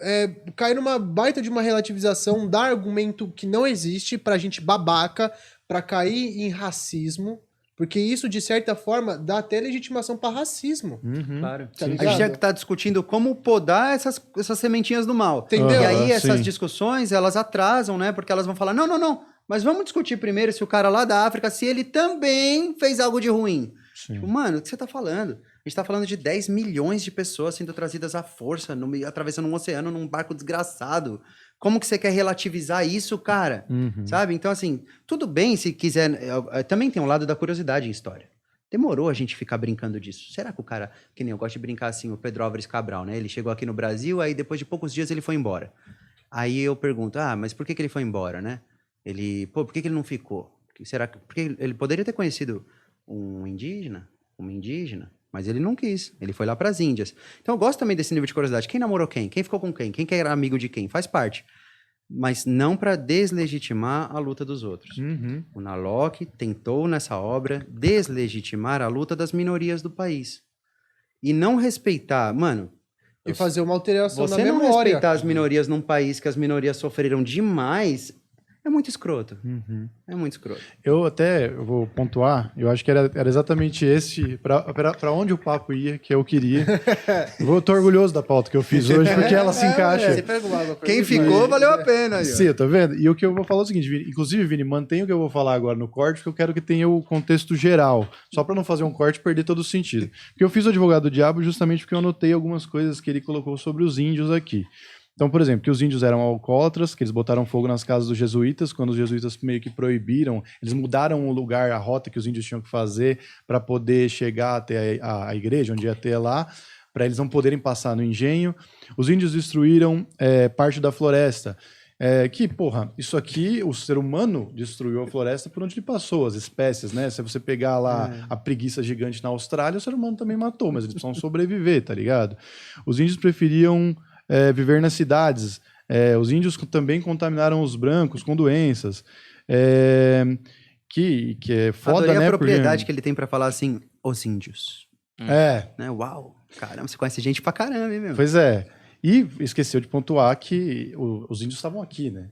Speaker 5: cai numa baita de uma relativização, dá argumento que não existe pra gente babaca, pra cair em racismo, porque isso, de certa forma, dá até legitimação pra racismo.
Speaker 4: Claro.
Speaker 5: Tá
Speaker 4: A
Speaker 5: ligado?
Speaker 4: gente tinha que estar discutindo como podar essas sementinhas do mal.
Speaker 5: Entendeu?
Speaker 4: E aí essas
Speaker 1: Sim.
Speaker 4: discussões, elas atrasam, né? Porque elas vão falar, não, mas vamos discutir primeiro se o cara lá da África, se ele também fez algo de ruim.
Speaker 1: Sim.
Speaker 4: Tipo, mano, o que você tá falando? A gente tá falando de 10 milhões de pessoas sendo trazidas à força, atravessando um oceano num barco desgraçado. Como que você quer relativizar isso, cara? Sabe? Então, assim, tudo bem se quiser... Também tem um lado da curiosidade em história. Demorou a gente ficar brincando disso. Será que o cara... Que nem eu gosto de brincar assim, o Pedro Álvares Cabral, né? Ele chegou aqui no Brasil, aí depois de poucos dias ele foi embora. Aí eu pergunto, mas por que ele foi embora, né? Por que ele não ficou? Porque ele poderia ter conhecido uma indígena, mas ele não quis. Ele foi lá para as Índias. Então eu gosto também desse nível de curiosidade. Quem namorou quem? Quem ficou com quem? Quem que era amigo de quem? Faz parte. Mas não para deslegitimar a luta dos outros. O Nalock tentou, nessa obra, deslegitimar a luta das minorias do país. E não respeitar... Mano...
Speaker 5: E fazer uma alteração na
Speaker 4: Você não
Speaker 5: memória.
Speaker 4: respeitar as minorias num país que as minorias sofreram demais... É muito escroto. É muito escroto.
Speaker 1: Eu vou pontuar, eu acho que era exatamente esse, pra onde o papo ia, que eu queria. Eu tô orgulhoso da pauta que eu fiz hoje, porque ela se encaixa.
Speaker 5: Você pega uma coisa
Speaker 4: Quem ficou, valeu a pena. Aí, ó.
Speaker 1: Sim, tá vendo? E o que eu vou falar é o seguinte, Vini, inclusive, Vini, mantenha o que eu vou falar agora no corte, porque eu quero que tenha o contexto geral, só pra não fazer um corte e perder todo o sentido. Porque eu fiz o Advogado do Diabo justamente porque eu anotei algumas coisas que ele colocou sobre os índios aqui. Então, por exemplo, que os índios eram alcoólatras, que eles botaram fogo nas casas dos jesuítas, quando os jesuítas meio que proibiram, eles mudaram o lugar, a rota que os índios tinham que fazer para poder chegar até a igreja, onde ia ter lá, para eles não poderem passar no engenho. Os índios destruíram parte da floresta. Isso aqui, o ser humano destruiu a floresta por onde ele passou, as espécies, né? Se você pegar lá a preguiça gigante na Austrália, o ser humano também matou, mas eles precisam sobreviver, tá ligado? Os índios preferiam viver nas cidades. Os índios também contaminaram os brancos com doenças. Que é foda,
Speaker 4: Adorei
Speaker 1: né?
Speaker 4: a propriedade que ele tem pra falar assim, os índios.
Speaker 1: É,
Speaker 4: Né? Uau, caramba, você conhece gente pra caramba, hein, meu?
Speaker 1: pois é. E esqueceu de pontuar que os índios estavam aqui, né?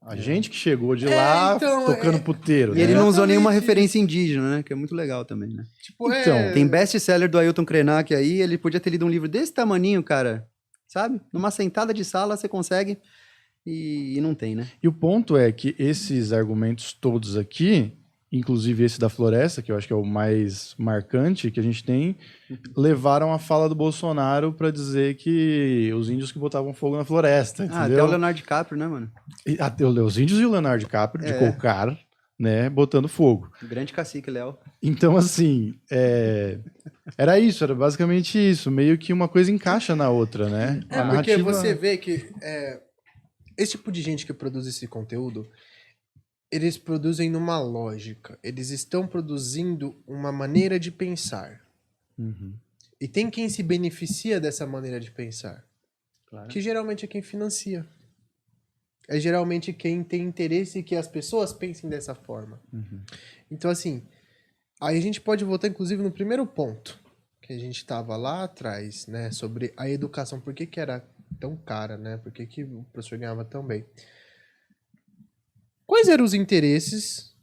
Speaker 1: A gente que chegou de lá
Speaker 5: então,
Speaker 1: tocando puteiro.
Speaker 4: E
Speaker 1: né?
Speaker 4: ele não usou nenhuma
Speaker 5: Exatamente
Speaker 4: referência indígena, né? Que é muito legal também, né?
Speaker 5: Tipo,
Speaker 1: Então,
Speaker 4: Tem best-seller do Ailton Krenak aí, ele podia ter lido um livro desse tamaninho, cara. Sabe? Numa sentada de sala você consegue e não tem, né?
Speaker 1: E o ponto é que esses argumentos todos aqui, inclusive esse da floresta, que eu acho que é o mais marcante que a gente tem, levaram a fala do Bolsonaro para dizer que os índios que botavam fogo na floresta,
Speaker 4: Até
Speaker 1: entendeu?
Speaker 4: o Leonardo DiCaprio, né, mano?
Speaker 1: Até os índios e o Leonardo DiCaprio, de Cocar, né, botando fogo.
Speaker 4: O grande cacique, Léo.
Speaker 1: Então, assim, era isso, era basicamente isso. Meio que uma coisa encaixa na outra, né? A
Speaker 5: porque
Speaker 1: narrativa-
Speaker 5: você vê que esse tipo de gente que produz esse conteúdo, eles produzem numa lógica. Eles estão produzindo uma maneira de pensar. E tem quem se beneficia dessa maneira de pensar.
Speaker 4: Claro.
Speaker 5: Que geralmente é quem financia. É geralmente quem tem interesse que as pessoas pensem dessa forma. Então, assim, aí a gente pode voltar, inclusive, no primeiro ponto que a gente estava lá atrás, né? Sobre a educação. Por que era tão cara, né? Por que o professor ganhava tão bem? Quais eram os interesses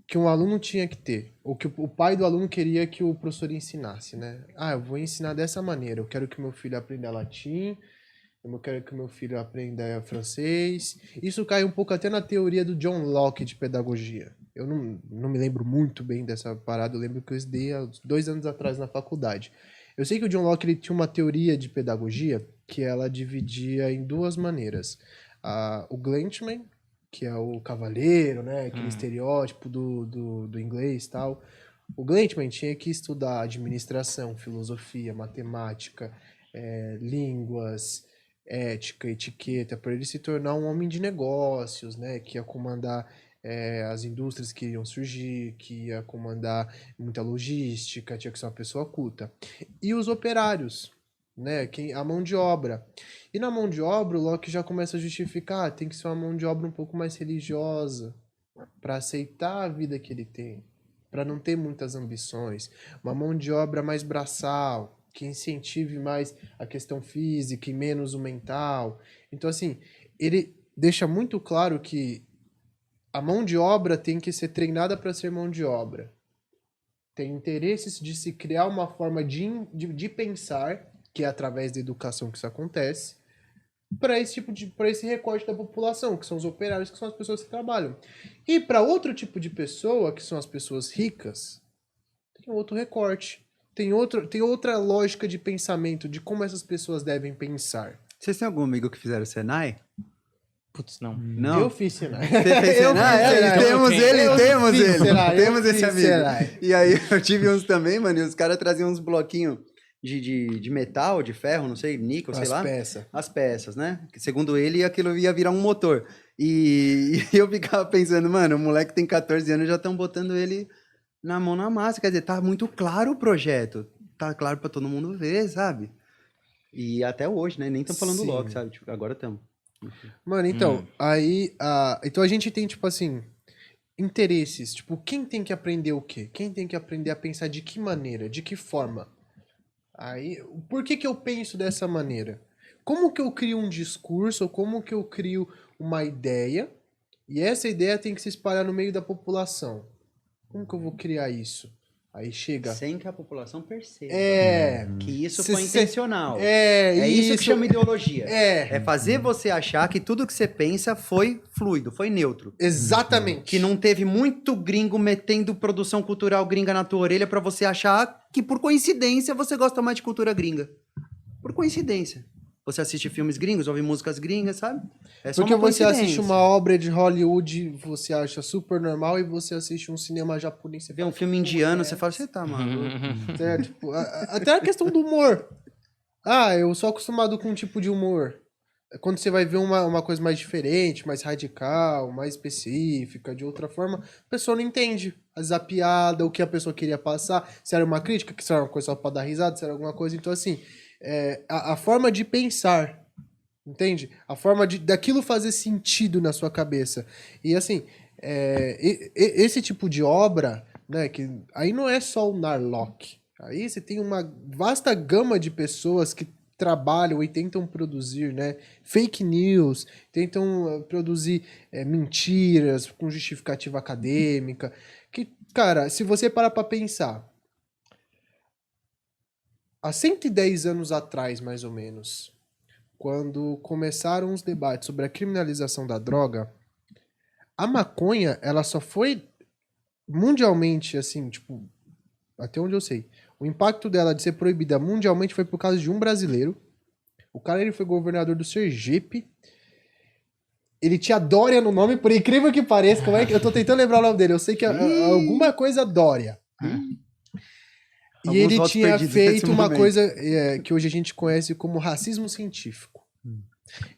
Speaker 5: que um aluno tinha que ter? Ou que o pai do aluno queria que o professor ensinasse, né? Eu vou ensinar dessa maneira. Eu quero que meu filho aprenda latim eu quero que meu filho aprenda francês. Isso cai um pouco até na teoria do John Locke de pedagogia. Eu não me lembro muito bem dessa parada, eu lembro que eu estudei há 2 anos atrás na faculdade. Eu sei que o John Locke ele tinha uma teoria de pedagogia que ela dividia em 2 maneiras. O Glenchman, que é o cavaleiro, né? Aquele estereótipo do inglês e tal. O Glenchman tinha que estudar administração, filosofia, matemática, línguas, ética, etiqueta, para ele se tornar um homem de negócios, né? Que ia comandar as indústrias que iriam surgir, que ia comandar muita logística, tinha que ser uma pessoa culta. E os operários, né? A mão de obra. E na mão de obra, o Locke já começa a justificar, tem que ser uma mão de obra um pouco mais religiosa, para aceitar a vida que ele tem, para não ter muitas ambições. Uma mão de obra mais braçal, que incentive mais a questão física e menos o mental. Então, assim, ele deixa muito claro que a mão de obra tem que ser treinada para ser mão de obra. Tem interesses de se criar uma forma de pensar, que é através da educação que isso acontece, para esse recorte da população, que são os operários, que são as pessoas que trabalham. E para outro tipo de pessoa, que são as pessoas ricas, tem outro recorte. Tem outra lógica de pensamento, de como essas pessoas devem pensar.
Speaker 4: Vocês têm algum amigo que fizeram Senai?
Speaker 3: Putz, não.
Speaker 4: Não?
Speaker 5: Eu fiz Senai.
Speaker 4: Você fez Senai? Temos esse amigo.
Speaker 5: Senai.
Speaker 4: E aí eu tive uns também, mano, e os caras traziam uns bloquinhos de metal, de ferro, não sei, níquel, sei lá. As peças, né? Que, segundo ele, aquilo ia virar um motor. E eu ficava pensando, mano, o moleque tem 14 anos e já estão botando ele na mão na massa. Quer dizer, tá muito claro o projeto. Tá claro pra todo mundo ver, sabe? E até hoje, né? Nem estão falando do Locke, sabe? Tipo, agora estamos.
Speaker 5: Mano, então, então a gente tem, tipo assim, interesses. Tipo, quem tem que aprender o quê? Quem tem que aprender a pensar de que maneira? De que forma? Aí, por que eu penso dessa maneira? Como que eu crio um discurso, ou como que eu crio uma ideia, e essa ideia tem que se espalhar no meio da população? Como que eu vou criar isso? Aí chega...
Speaker 4: Sem que a população perceba. Que isso
Speaker 5: Cê-
Speaker 4: foi intencional.
Speaker 5: É
Speaker 4: isso que chama ideologia.
Speaker 5: É,
Speaker 4: É fazer você achar que tudo que você pensa foi fluido, foi neutro.
Speaker 5: exatamente.
Speaker 4: Que não teve muito gringo metendo produção cultural gringa na tua orelha pra você achar que, por coincidência, você gosta mais de cultura gringa. Por coincidência. Você assiste filmes gringos, ouve músicas gringas, sabe? É só
Speaker 5: Porque
Speaker 4: uma
Speaker 5: você
Speaker 4: coincidência.
Speaker 5: assiste uma obra de Hollywood, você acha super normal, e você assiste um cinema japonês, você
Speaker 4: Vê um
Speaker 5: fala,
Speaker 4: filme
Speaker 5: "Pô,
Speaker 4: indiano, você fala, você tá maluco.
Speaker 5: Tipo, até a questão do humor. Eu sou acostumado com um tipo de humor. Quando você vai ver uma coisa mais diferente, mais radical, mais específica, de outra forma, a pessoa não entende. Às vezes a piada, o que a pessoa queria passar, se era uma crítica, se era uma coisa só pra dar risada, se era alguma coisa. Então, assim, a forma de pensar, entende? A forma daquilo fazer sentido na sua cabeça. E, assim, esse tipo de obra, né, que aí não é só o Narlock. Aí você tem uma vasta gama de pessoas que trabalham e tentam produzir, né, fake news, tentam produzir mentiras com justificativa acadêmica, que, cara, se você parar pra pensar, há 110 anos atrás, mais ou menos, quando começaram os debates sobre a criminalização da droga, a maconha, ela só foi mundialmente, assim, tipo, até onde eu sei, o impacto dela de ser proibida mundialmente foi por causa de um brasileiro. O cara, ele foi governador do Sergipe. Ele tinha Dória no nome, por incrível que pareça. Como é que eu tô tentando lembrar o nome dele? Eu sei que é alguma coisa Dória. E
Speaker 4: Alguns
Speaker 5: ele
Speaker 4: votos
Speaker 5: tinha
Speaker 4: perdidos nesse
Speaker 5: feito uma
Speaker 4: momento.
Speaker 5: coisa que hoje a gente conhece como racismo científico.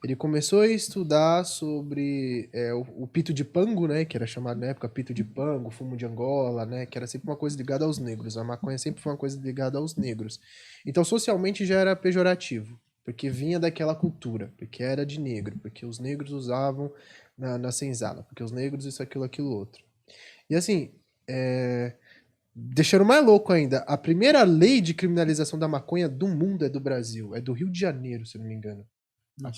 Speaker 5: Ele começou a estudar sobre o pito de pango, né, que era chamado na época pito de pango, fumo de Angola, né, que era sempre uma coisa ligada aos negros. A maconha sempre foi uma coisa ligada aos negros. Então, socialmente já era pejorativo, porque vinha daquela cultura, porque era de negro, porque os negros usavam na senzala, porque os negros isso, aquilo, outro. E assim, deixando mais louco ainda, a primeira lei de criminalização da maconha do mundo é do Brasil, é do Rio de Janeiro, se eu não me engano. A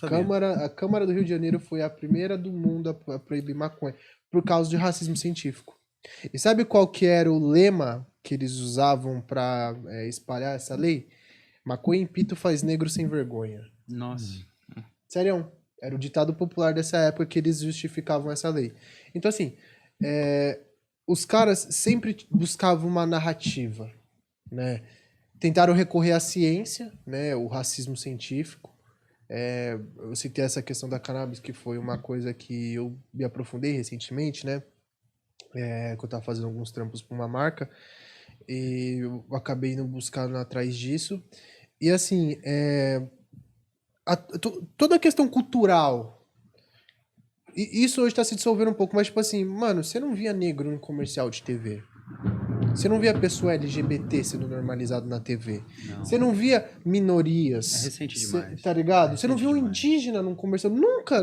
Speaker 5: Câmara do Rio de Janeiro foi a primeira do mundo a proibir maconha, por causa de racismo científico. E sabe qual que era o lema que eles usavam para espalhar essa lei? Maconha em pito faz negro sem vergonha.
Speaker 4: Nossa.
Speaker 5: Sério. Era o ditado popular dessa época que eles justificavam essa lei. Então, assim, os caras sempre buscavam uma narrativa, né? Tentaram recorrer à ciência, né? O racismo científico. Eu citei essa questão da cannabis, que foi uma coisa que eu me aprofundei recentemente, né? Que eu tava fazendo alguns trampos para uma marca. E eu acabei indo buscando atrás disso. E, assim, toda a questão cultural, e isso hoje tá se dissolvendo um pouco, mas tipo assim, mano, você não via negro em comercial de TV. Você não via pessoa LGBT sendo normalizado na TV.
Speaker 4: Não.
Speaker 5: Você não via minorias.
Speaker 4: É recente demais.
Speaker 5: Tá ligado? Você não viu um
Speaker 4: demais.
Speaker 5: indígena num comercial. Nunca.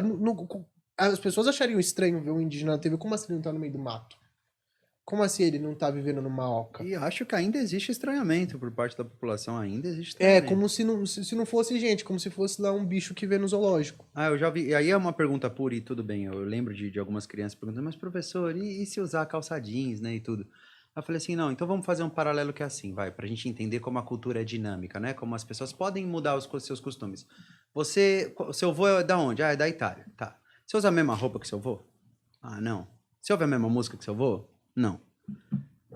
Speaker 5: As pessoas achariam estranho ver um indígena na TV. Como assim ele não tá no meio do mato? Como assim ele não tá vivendo numa oca?
Speaker 4: E acho que ainda existe estranhamento por parte da população, ainda existe
Speaker 5: É,
Speaker 4: estranhamento.
Speaker 5: como se não fosse gente, como se fosse lá um bicho que vê no zoológico.
Speaker 4: Eu já vi, e aí é uma pergunta pura e tudo bem, eu lembro de algumas crianças perguntando, mas professor, e se usar calça jeans, né, e tudo? Eu falei assim, não, então vamos fazer um paralelo que é assim, pra gente entender como a cultura é dinâmica, né, como as pessoas podem mudar os seus costumes. Seu avô é da onde? É da Itália, tá. Você usa a mesma roupa que seu avô? Não. Você ouve a mesma música que seu avô? Não.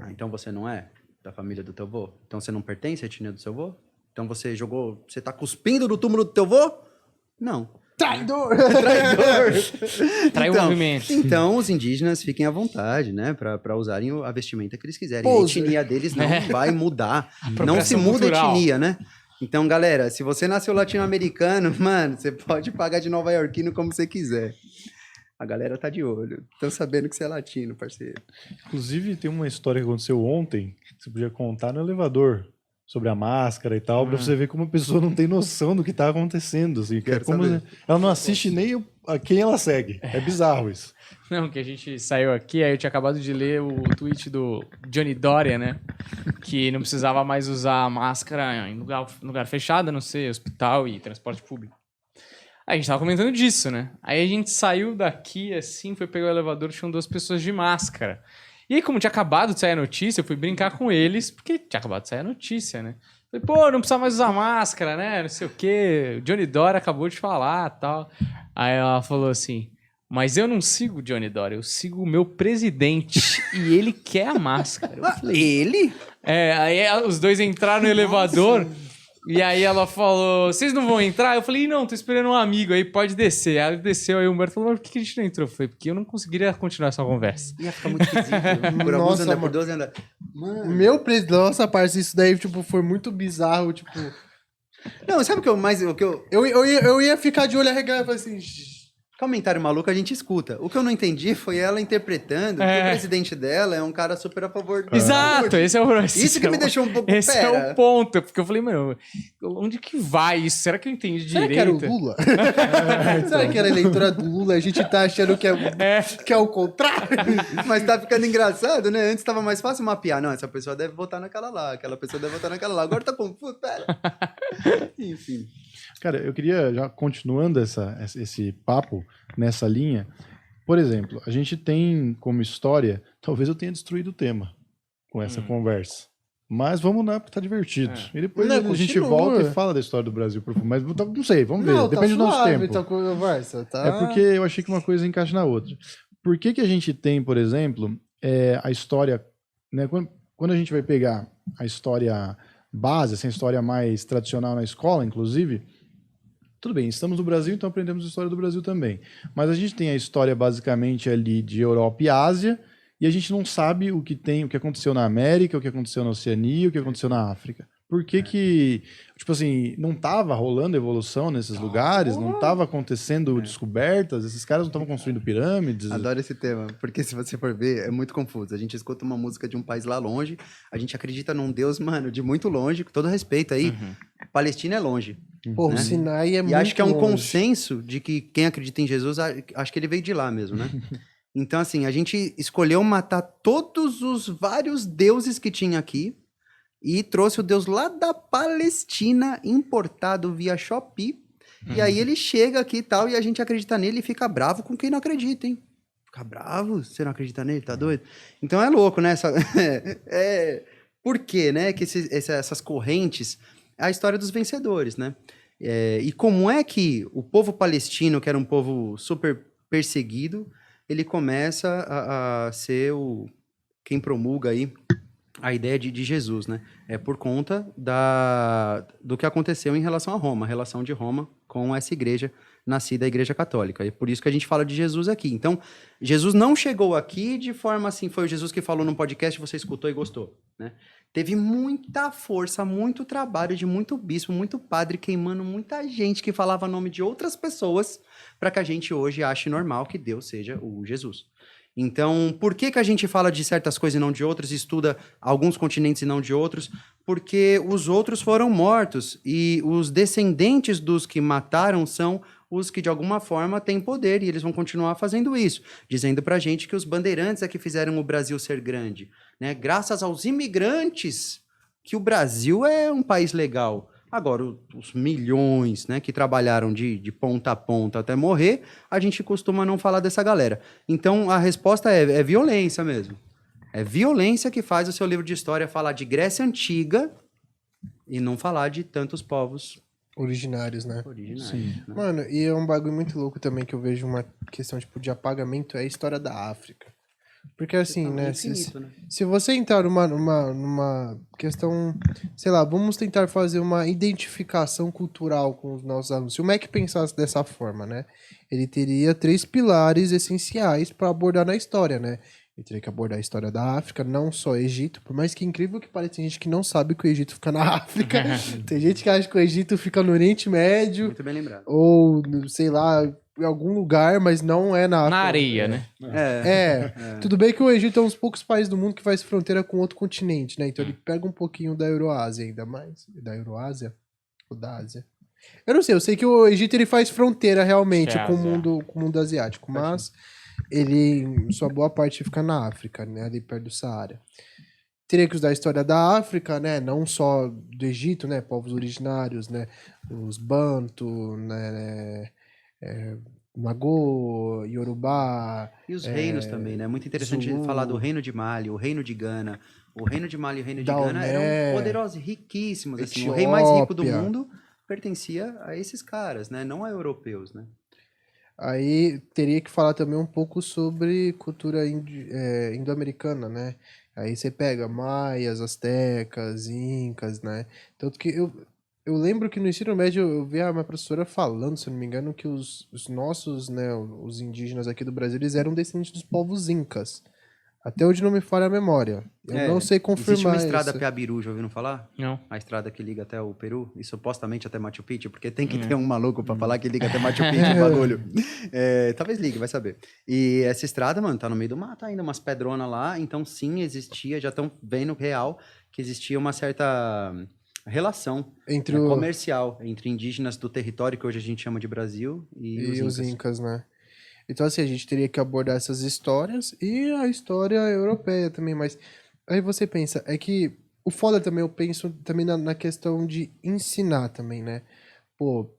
Speaker 4: Então você não é da família do teu avô? Então você não pertence à etnia do seu avô? Então você tá cuspindo no túmulo do teu avô? Não.
Speaker 5: Traidor!
Speaker 4: Traidor!
Speaker 3: Trai o movimento.
Speaker 4: Então os indígenas fiquem à vontade, né? Pra usarem a vestimenta que eles quiserem.
Speaker 5: Pose.
Speaker 4: A etnia deles não vai mudar. Não se
Speaker 3: Apropriação
Speaker 4: muda a
Speaker 3: cultural.
Speaker 4: etnia, né? Então, galera, se você nasceu latino-americano, mano, você pode pagar de nova-iorquino como você quiser. A galera tá de olho. Estão sabendo que você é latino, parceiro.
Speaker 1: Inclusive, tem uma história que aconteceu ontem, que você podia contar no elevador, sobre a máscara e tal, pra você ver como a pessoa não tem noção do que tá acontecendo. Assim, que é
Speaker 4: Quero
Speaker 1: como
Speaker 4: saber.
Speaker 1: ela não assiste nem a quem ela segue. É bizarro isso.
Speaker 3: Não, que a gente saiu aqui, aí eu tinha acabado de ler o tweet do Johnny Doria, né? Que não precisava mais usar máscara em lugar fechado, a não ser hospital e transporte público. Aí a gente tava comentando disso, né? Aí a gente saiu daqui, assim, foi pegar o elevador, tinham 2 pessoas de máscara. E aí, como tinha acabado de sair a notícia, eu fui brincar com eles, porque tinha acabado de sair a notícia, né? Falei, pô, não precisa mais usar máscara, né? Não sei o quê. O Johnny Doria acabou de falar e tal. Aí ela falou assim, mas eu não sigo o Johnny Doria, eu sigo o meu presidente e ele quer a máscara. Eu falei,
Speaker 4: Ele?
Speaker 3: aí os dois entraram no elevador e aí ela falou, vocês não vão entrar? Eu falei, não, tô esperando um amigo aí, pode descer. Aí ele desceu, aí o Humberto falou, mas por que a gente não entrou? Eu falei, porque eu não conseguiria continuar essa conversa.
Speaker 4: Ia ficar muito esquisito. Por alguns
Speaker 5: Nossa,
Speaker 4: andar, por
Speaker 5: mano.
Speaker 4: 12 andar. Mano.
Speaker 5: Meu presidente, nossa, parça, isso daí, tipo, foi muito bizarro, tipo...
Speaker 4: Não, sabe o que eu mais...
Speaker 5: Eu ia ficar de olho arregalado, falei assim...
Speaker 4: Comentário maluco a gente escuta. O que eu não entendi foi ela interpretando que o presidente dela é um cara super a favor do...
Speaker 3: Exato, esse é o...
Speaker 4: Isso que me deixou um pouco...
Speaker 3: Esse
Speaker 4: Pera.
Speaker 3: é o ponto, porque eu falei, mano, onde que vai isso? Será que eu entendi
Speaker 5: Será
Speaker 3: direito?
Speaker 5: que era o Lula? Será que era a eleitora do Lula? A gente tá achando que é o contrário?
Speaker 4: Mas tá ficando engraçado, né? Antes tava mais fácil mapear. Não, essa pessoa deve votar naquela lá, aquela pessoa deve votar naquela lá. Agora tá confuso, pera. Enfim.
Speaker 1: Cara, eu queria, já continuando esse papo nessa linha, por exemplo, a gente tem como história, talvez eu tenha destruído o tema com essa conversa, mas vamos lá porque tá divertido. E depois
Speaker 5: Não,
Speaker 1: a gente
Speaker 5: continua.
Speaker 1: volta e fala da história do Brasil profundo, mas não sei, vamos ver,
Speaker 5: Não,
Speaker 1: depende
Speaker 5: tá
Speaker 1: do nosso
Speaker 5: suave,
Speaker 1: tempo.
Speaker 5: tá conversa, tá...
Speaker 1: É porque eu achei que uma coisa encaixa na outra. Por que a gente tem, por exemplo, a história, né, quando a gente vai pegar a história base, essa história mais tradicional na escola, inclusive, tudo bem, estamos no Brasil, então aprendemos a história do Brasil também. Mas a gente tem a história basicamente ali de Europa e Ásia, e a gente não sabe o que aconteceu na América, o que aconteceu na Oceania, o que aconteceu na África. Por que tipo assim, não estava rolando evolução nesses lugares, não estava acontecendo descobertas, esses caras não estavam construindo pirâmides?
Speaker 4: Adoro esse tema, porque se você for ver, é muito confuso. A gente escuta uma música de um país lá longe, a gente acredita num Deus, mano, de muito longe, com todo respeito aí. Palestina é longe.
Speaker 5: Pô,
Speaker 4: né?
Speaker 5: o Sinai é muito
Speaker 4: E acho que é um
Speaker 5: longe.
Speaker 4: consenso de que quem acredita em Jesus, acho que ele veio de lá mesmo, né? Então, assim, a gente escolheu matar todos os vários deuses que tinha aqui e trouxe o Deus lá da Palestina, importado via Shopee. E aí ele chega aqui e tal, e a gente acredita nele e fica bravo com quem não acredita, hein? Fica bravo? Você não acredita nele? Tá doido? Então é louco, né? Por quê, né? Que essas correntes... É a história dos vencedores, né? E como é que o povo palestino, que era um povo super perseguido, ele começa a ser quem promulga aí a ideia de Jesus, né? É por conta do que aconteceu em relação a Roma, a relação de Roma com essa igreja, nascida a Igreja Católica. E por isso que a gente fala de Jesus aqui. Então, Jesus não chegou aqui de forma assim, foi o Jesus que falou num podcast, você escutou e gostou, né? Teve muita força, muito trabalho de muito bispo, muito padre queimando muita gente que falava nome de outras pessoas para que a gente hoje ache normal que Deus seja o Jesus. Então, por que a gente fala de certas coisas e não de outras, estuda alguns continentes e não de outros? Porque os outros foram mortos e os descendentes dos que mataram são os que de alguma forma têm poder e eles vão continuar fazendo isso, dizendo pra gente que os bandeirantes é que fizeram o Brasil ser grande, né? Graças aos imigrantes que o Brasil é um país legal. Agora, os milhões, né, que trabalharam de ponta a ponta até morrer, a gente costuma não falar dessa galera. Então, a resposta é violência mesmo. É violência que faz o seu livro de história falar de Grécia Antiga e não falar de tantos povos
Speaker 5: Originários, né?
Speaker 1: Sim.
Speaker 4: né?
Speaker 5: Mano, e é um bagulho muito louco também que eu vejo uma questão, tipo, de apagamento, é a história da África. Porque assim, né,
Speaker 4: Infinito, né?
Speaker 5: se você entrar numa questão, sei lá, vamos tentar fazer uma identificação cultural com os nossos alunos. Se o MEC pensasse dessa forma, né, ele teria 3 pilares essenciais para abordar na história, né? Ele teria que abordar a história da África, não só Egito, por mais que incrível que pareça, tem gente que não sabe que o Egito fica na África. Tem gente que acha que o Egito fica no Oriente Médio,
Speaker 4: Muito bem lembrado.
Speaker 5: ou, sei lá, em algum lugar, mas não é na África.
Speaker 3: Na areia, né?
Speaker 5: Tudo bem que o Egito é um dos poucos países do mundo que faz fronteira com outro continente, né? Então ele pega um pouquinho da Euroásia ainda mais. Da Euroásia? Ou da Ásia? Eu não sei, eu sei que o Egito ele faz fronteira realmente com o mundo asiático, mas ele, sua boa parte fica na África, né? Ali perto do Saara. Teria que usar a história da África, né? Não só do Egito, né? Povos originários, né? Os Bantu, né? Nagô, Yorubá.
Speaker 4: E os reinos também, né? Muito interessante
Speaker 5: Zulu.
Speaker 4: falar do reino de Mali, o reino de Gana. O reino de Mali e o reino de
Speaker 5: Daomé,
Speaker 4: Gana eram poderosos, riquíssimos. Assim. O rei mais rico do
Speaker 5: Etiópia.
Speaker 4: mundo pertencia a esses caras, né? Não a europeus, né?
Speaker 5: Aí teria que falar também um pouco sobre cultura indo-americana, né? Aí você pega maias, astecas, incas, né? Tanto que eu lembro que no ensino médio eu vi a minha professora falando, se eu não me engano, que os nossos, né, os indígenas aqui do Brasil, eles eram descendentes dos povos incas. Até hoje não me falha a memória. Eu não sei
Speaker 4: Existe
Speaker 5: confirmar
Speaker 4: uma estrada
Speaker 5: isso.
Speaker 4: Piabiru, já ouviram falar?
Speaker 3: Não.
Speaker 4: A estrada que liga até o Peru e supostamente até Machu Picchu, porque tem que ter um maluco pra falar que liga até Machu Picchu o bagulho. Talvez ligue, vai saber. E essa estrada, mano, tá no meio do mato ainda, umas pedronas lá, então sim, existia, já estão vendo real que existia uma certa relação
Speaker 5: Entre
Speaker 4: comercial entre indígenas do território que hoje a gente chama de Brasil e
Speaker 5: os
Speaker 4: incas.
Speaker 5: incas, né? Então, assim, a gente teria que abordar essas histórias e a história europeia também, mas aí você pensa, é que o foda também, eu penso também na questão de ensinar também, né? Pô,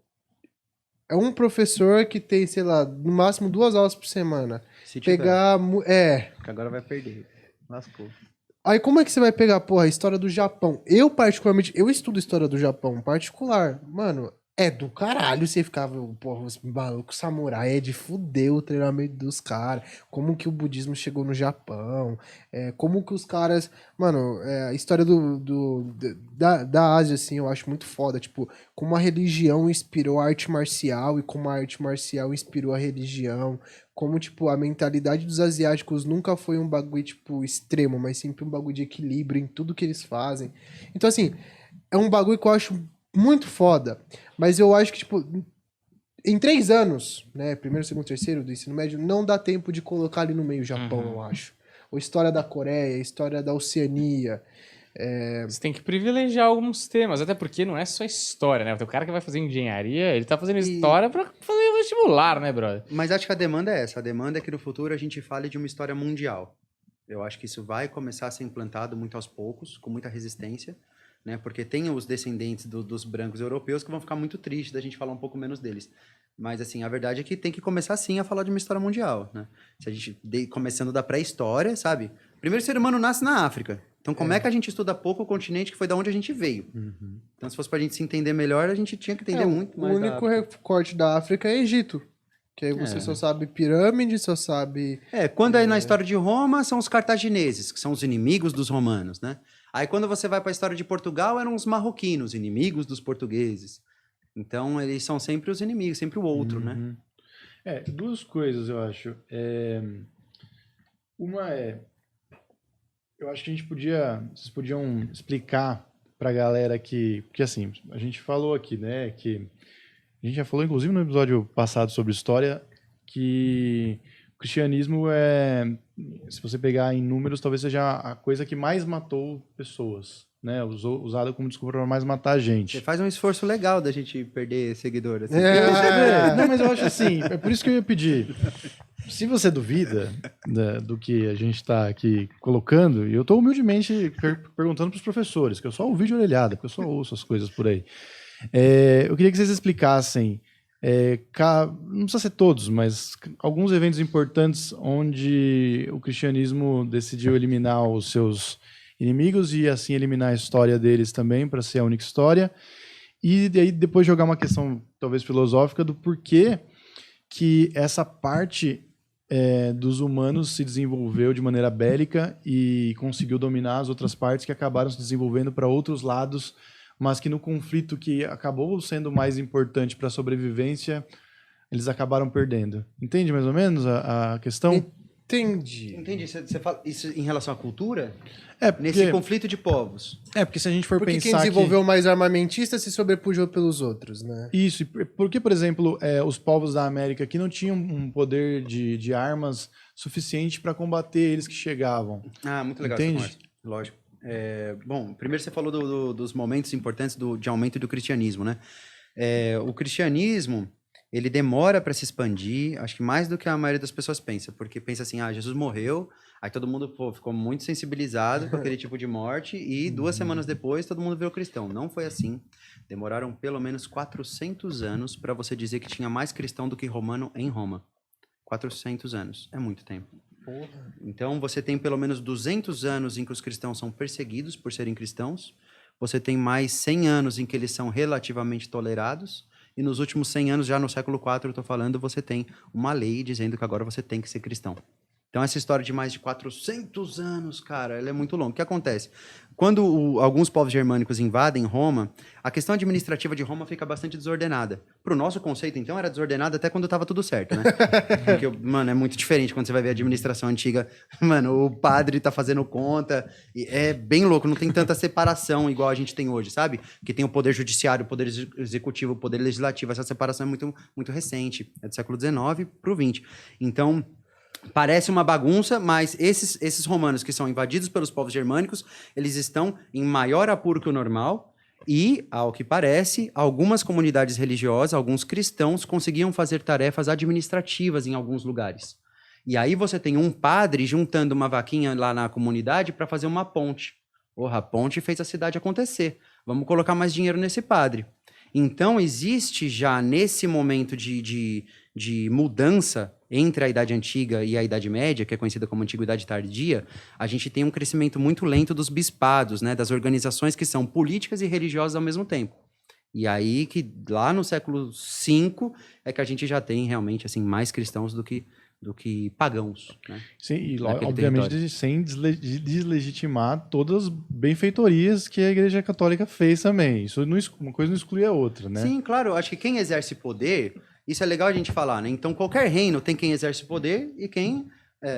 Speaker 5: é um professor que tem, sei lá, no máximo 2 aulas por semana.
Speaker 4: Se tiver,
Speaker 5: Que
Speaker 4: agora vai perder. Lascou.
Speaker 5: Aí como é que você vai pegar, porra, a história do Japão? Eu, particularmente, eu estudo história do Japão particular. Mano, é do caralho você ficava, porra, os malucos samurai, é de fuder o treinamento dos caras. Como que o budismo chegou no Japão. Como que os caras... Mano, a história da Ásia, assim, eu acho muito foda. Tipo, como a religião inspirou a arte marcial e como a arte marcial inspirou a religião. Como, tipo, a mentalidade dos asiáticos nunca foi um bagulho, tipo, extremo, mas sempre um bagulho de equilíbrio em tudo que eles fazem. Então, assim, é um bagulho que eu acho muito foda. Mas eu acho que, tipo, em 3 anos, né, primeiro, segundo, terceiro do ensino médio, não dá tempo de colocar ali no meio o Japão, eu acho. Ou história da Coreia, história da Oceania.
Speaker 3: Você tem que privilegiar alguns temas, até porque não é só história, né? O cara que vai fazer engenharia, ele tá fazendo história pra fazer vestibular, né, brother?
Speaker 4: Mas acho que a demanda é essa. A demanda é que no futuro a gente fale de uma história mundial. Eu acho que isso vai começar a ser implantado muito aos poucos, com muita resistência, né? Porque tem os descendentes dos brancos europeus que vão ficar muito tristes da gente falar um pouco menos deles. Mas, assim, a verdade é que tem que começar, sim, a falar de uma história mundial, né? Se a gente, começando da pré-história, sabe? O primeiro ser humano nasce na África. Então, como é que a gente estuda pouco o continente que foi da onde a gente veio? Então, se fosse pra gente se entender melhor, a gente tinha que entender muito
Speaker 5: O
Speaker 4: mais.
Speaker 5: único recorte da África é Egito. Que aí você só sabe pirâmide, só sabe...
Speaker 4: Quando é na história de Roma, são os cartagineses, que são os inimigos dos romanos, né? Aí, quando você vai pra história de Portugal, eram os marroquinos, inimigos dos portugueses. Então, eles são sempre os inimigos, sempre o outro, né?
Speaker 1: Duas coisas, eu acho. Uma eu acho que vocês podiam explicar pra galera porque assim, a gente falou aqui, né, que a gente já falou, inclusive, no episódio passado sobre história, que o cristianismo se você pegar em números, talvez seja a coisa que mais matou pessoas, né, usada como desculpa para mais matar a gente.
Speaker 4: Você faz um esforço legal da gente perder seguidor. Assim.
Speaker 1: Não, mas eu acho assim, é por isso que eu ia pedir. Se você duvida do que a gente está aqui colocando, e eu estou humildemente perguntando para os professores, que eu só ouvi de orelhada, porque eu só ouço as coisas por aí. Eu queria que vocês explicassem, não precisa ser todos, mas alguns eventos importantes onde o cristianismo decidiu eliminar os seus inimigos e assim eliminar a história deles também, para ser a única história. E daí depois jogar uma questão talvez filosófica do porquê que essa parte dos humanos se desenvolveu de maneira bélica e conseguiu dominar as outras partes que acabaram se desenvolvendo para outros lados, mas que no conflito que acabou sendo mais importante para a sobrevivência, eles acabaram perdendo. Entende mais ou menos a questão?
Speaker 5: Entendi.
Speaker 4: Entendi. Você fala isso em relação à cultura?
Speaker 1: Porque,
Speaker 4: Nesse conflito de povos.
Speaker 1: porque se a gente for
Speaker 5: Porque
Speaker 1: pensar
Speaker 5: quem desenvolveu mais armamentista se sobrepujou pelos outros, né?
Speaker 1: Isso, porque, por exemplo, os povos da América aqui não tinham um poder de armas suficiente para combater eles que chegavam.
Speaker 4: Muito legal
Speaker 1: Entende?
Speaker 4: essa conversa. Lógico. Bom, primeiro você falou dos momentos importantes de aumento do cristianismo, né? O cristianismo, ele demora para se expandir, acho que mais do que a maioria das pessoas pensa, porque pensa assim, Jesus morreu, aí todo mundo ficou muito sensibilizado com aquele tipo de morte, e 2 semanas depois todo mundo virou cristão. Não foi assim. Demoraram pelo menos 400 anos para você dizer que tinha mais cristão do que romano em Roma. 400 anos. É muito tempo.
Speaker 5: Porra.
Speaker 4: Então, você tem pelo menos 200 anos em que os cristãos são perseguidos por serem cristãos. Você tem mais 100 anos em que eles são relativamente tolerados. E nos últimos 100 anos, já no século IV, eu estou falando, você tem uma lei dizendo que agora você tem que ser cristão. Então, essa história de mais de 400 anos, cara, ela é muito longa. O que acontece? Quando alguns povos germânicos invadem Roma, a questão administrativa de Roma fica bastante desordenada. Para o nosso conceito, então, era desordenada até quando estava tudo certo, né? Porque, mano, é muito diferente quando você vai ver a administração antiga. Mano, o padre tá fazendo conta. É bem louco, não tem tanta separação igual a gente tem hoje, sabe? Que tem o poder judiciário, o poder executivo, o poder legislativo. Essa separação é muito, muito recente. É do século XIX para o XX. Então, parece uma bagunça, mas esses romanos que são invadidos pelos povos germânicos, eles estão em maior apuro que o normal e, ao que parece, algumas comunidades religiosas, alguns cristãos, conseguiam fazer tarefas administrativas em alguns lugares. E aí você tem um padre juntando uma vaquinha lá na comunidade para fazer uma ponte. Porra, a ponte fez a cidade acontecer. Vamos colocar mais dinheiro nesse padre. Então, existe já nesse momento de mudança entre a Idade Antiga e a Idade Média, que é conhecida como Antiguidade Tardia, a gente tem um crescimento muito lento dos bispados, né, das organizações que são políticas e religiosas ao mesmo tempo. E aí que lá no século V é que a gente já tem realmente assim mais cristãos do que pagãos, né?
Speaker 1: Sim, e
Speaker 4: Naquele
Speaker 1: obviamente sem deslegitimar todas as benfeitorias que a Igreja Católica fez também. Isso uma coisa não exclui a outra, né?
Speaker 4: Sim, claro. Acho que quem exerce poder, isso é legal a gente falar, né? Então, qualquer reino tem quem exerce poder e quem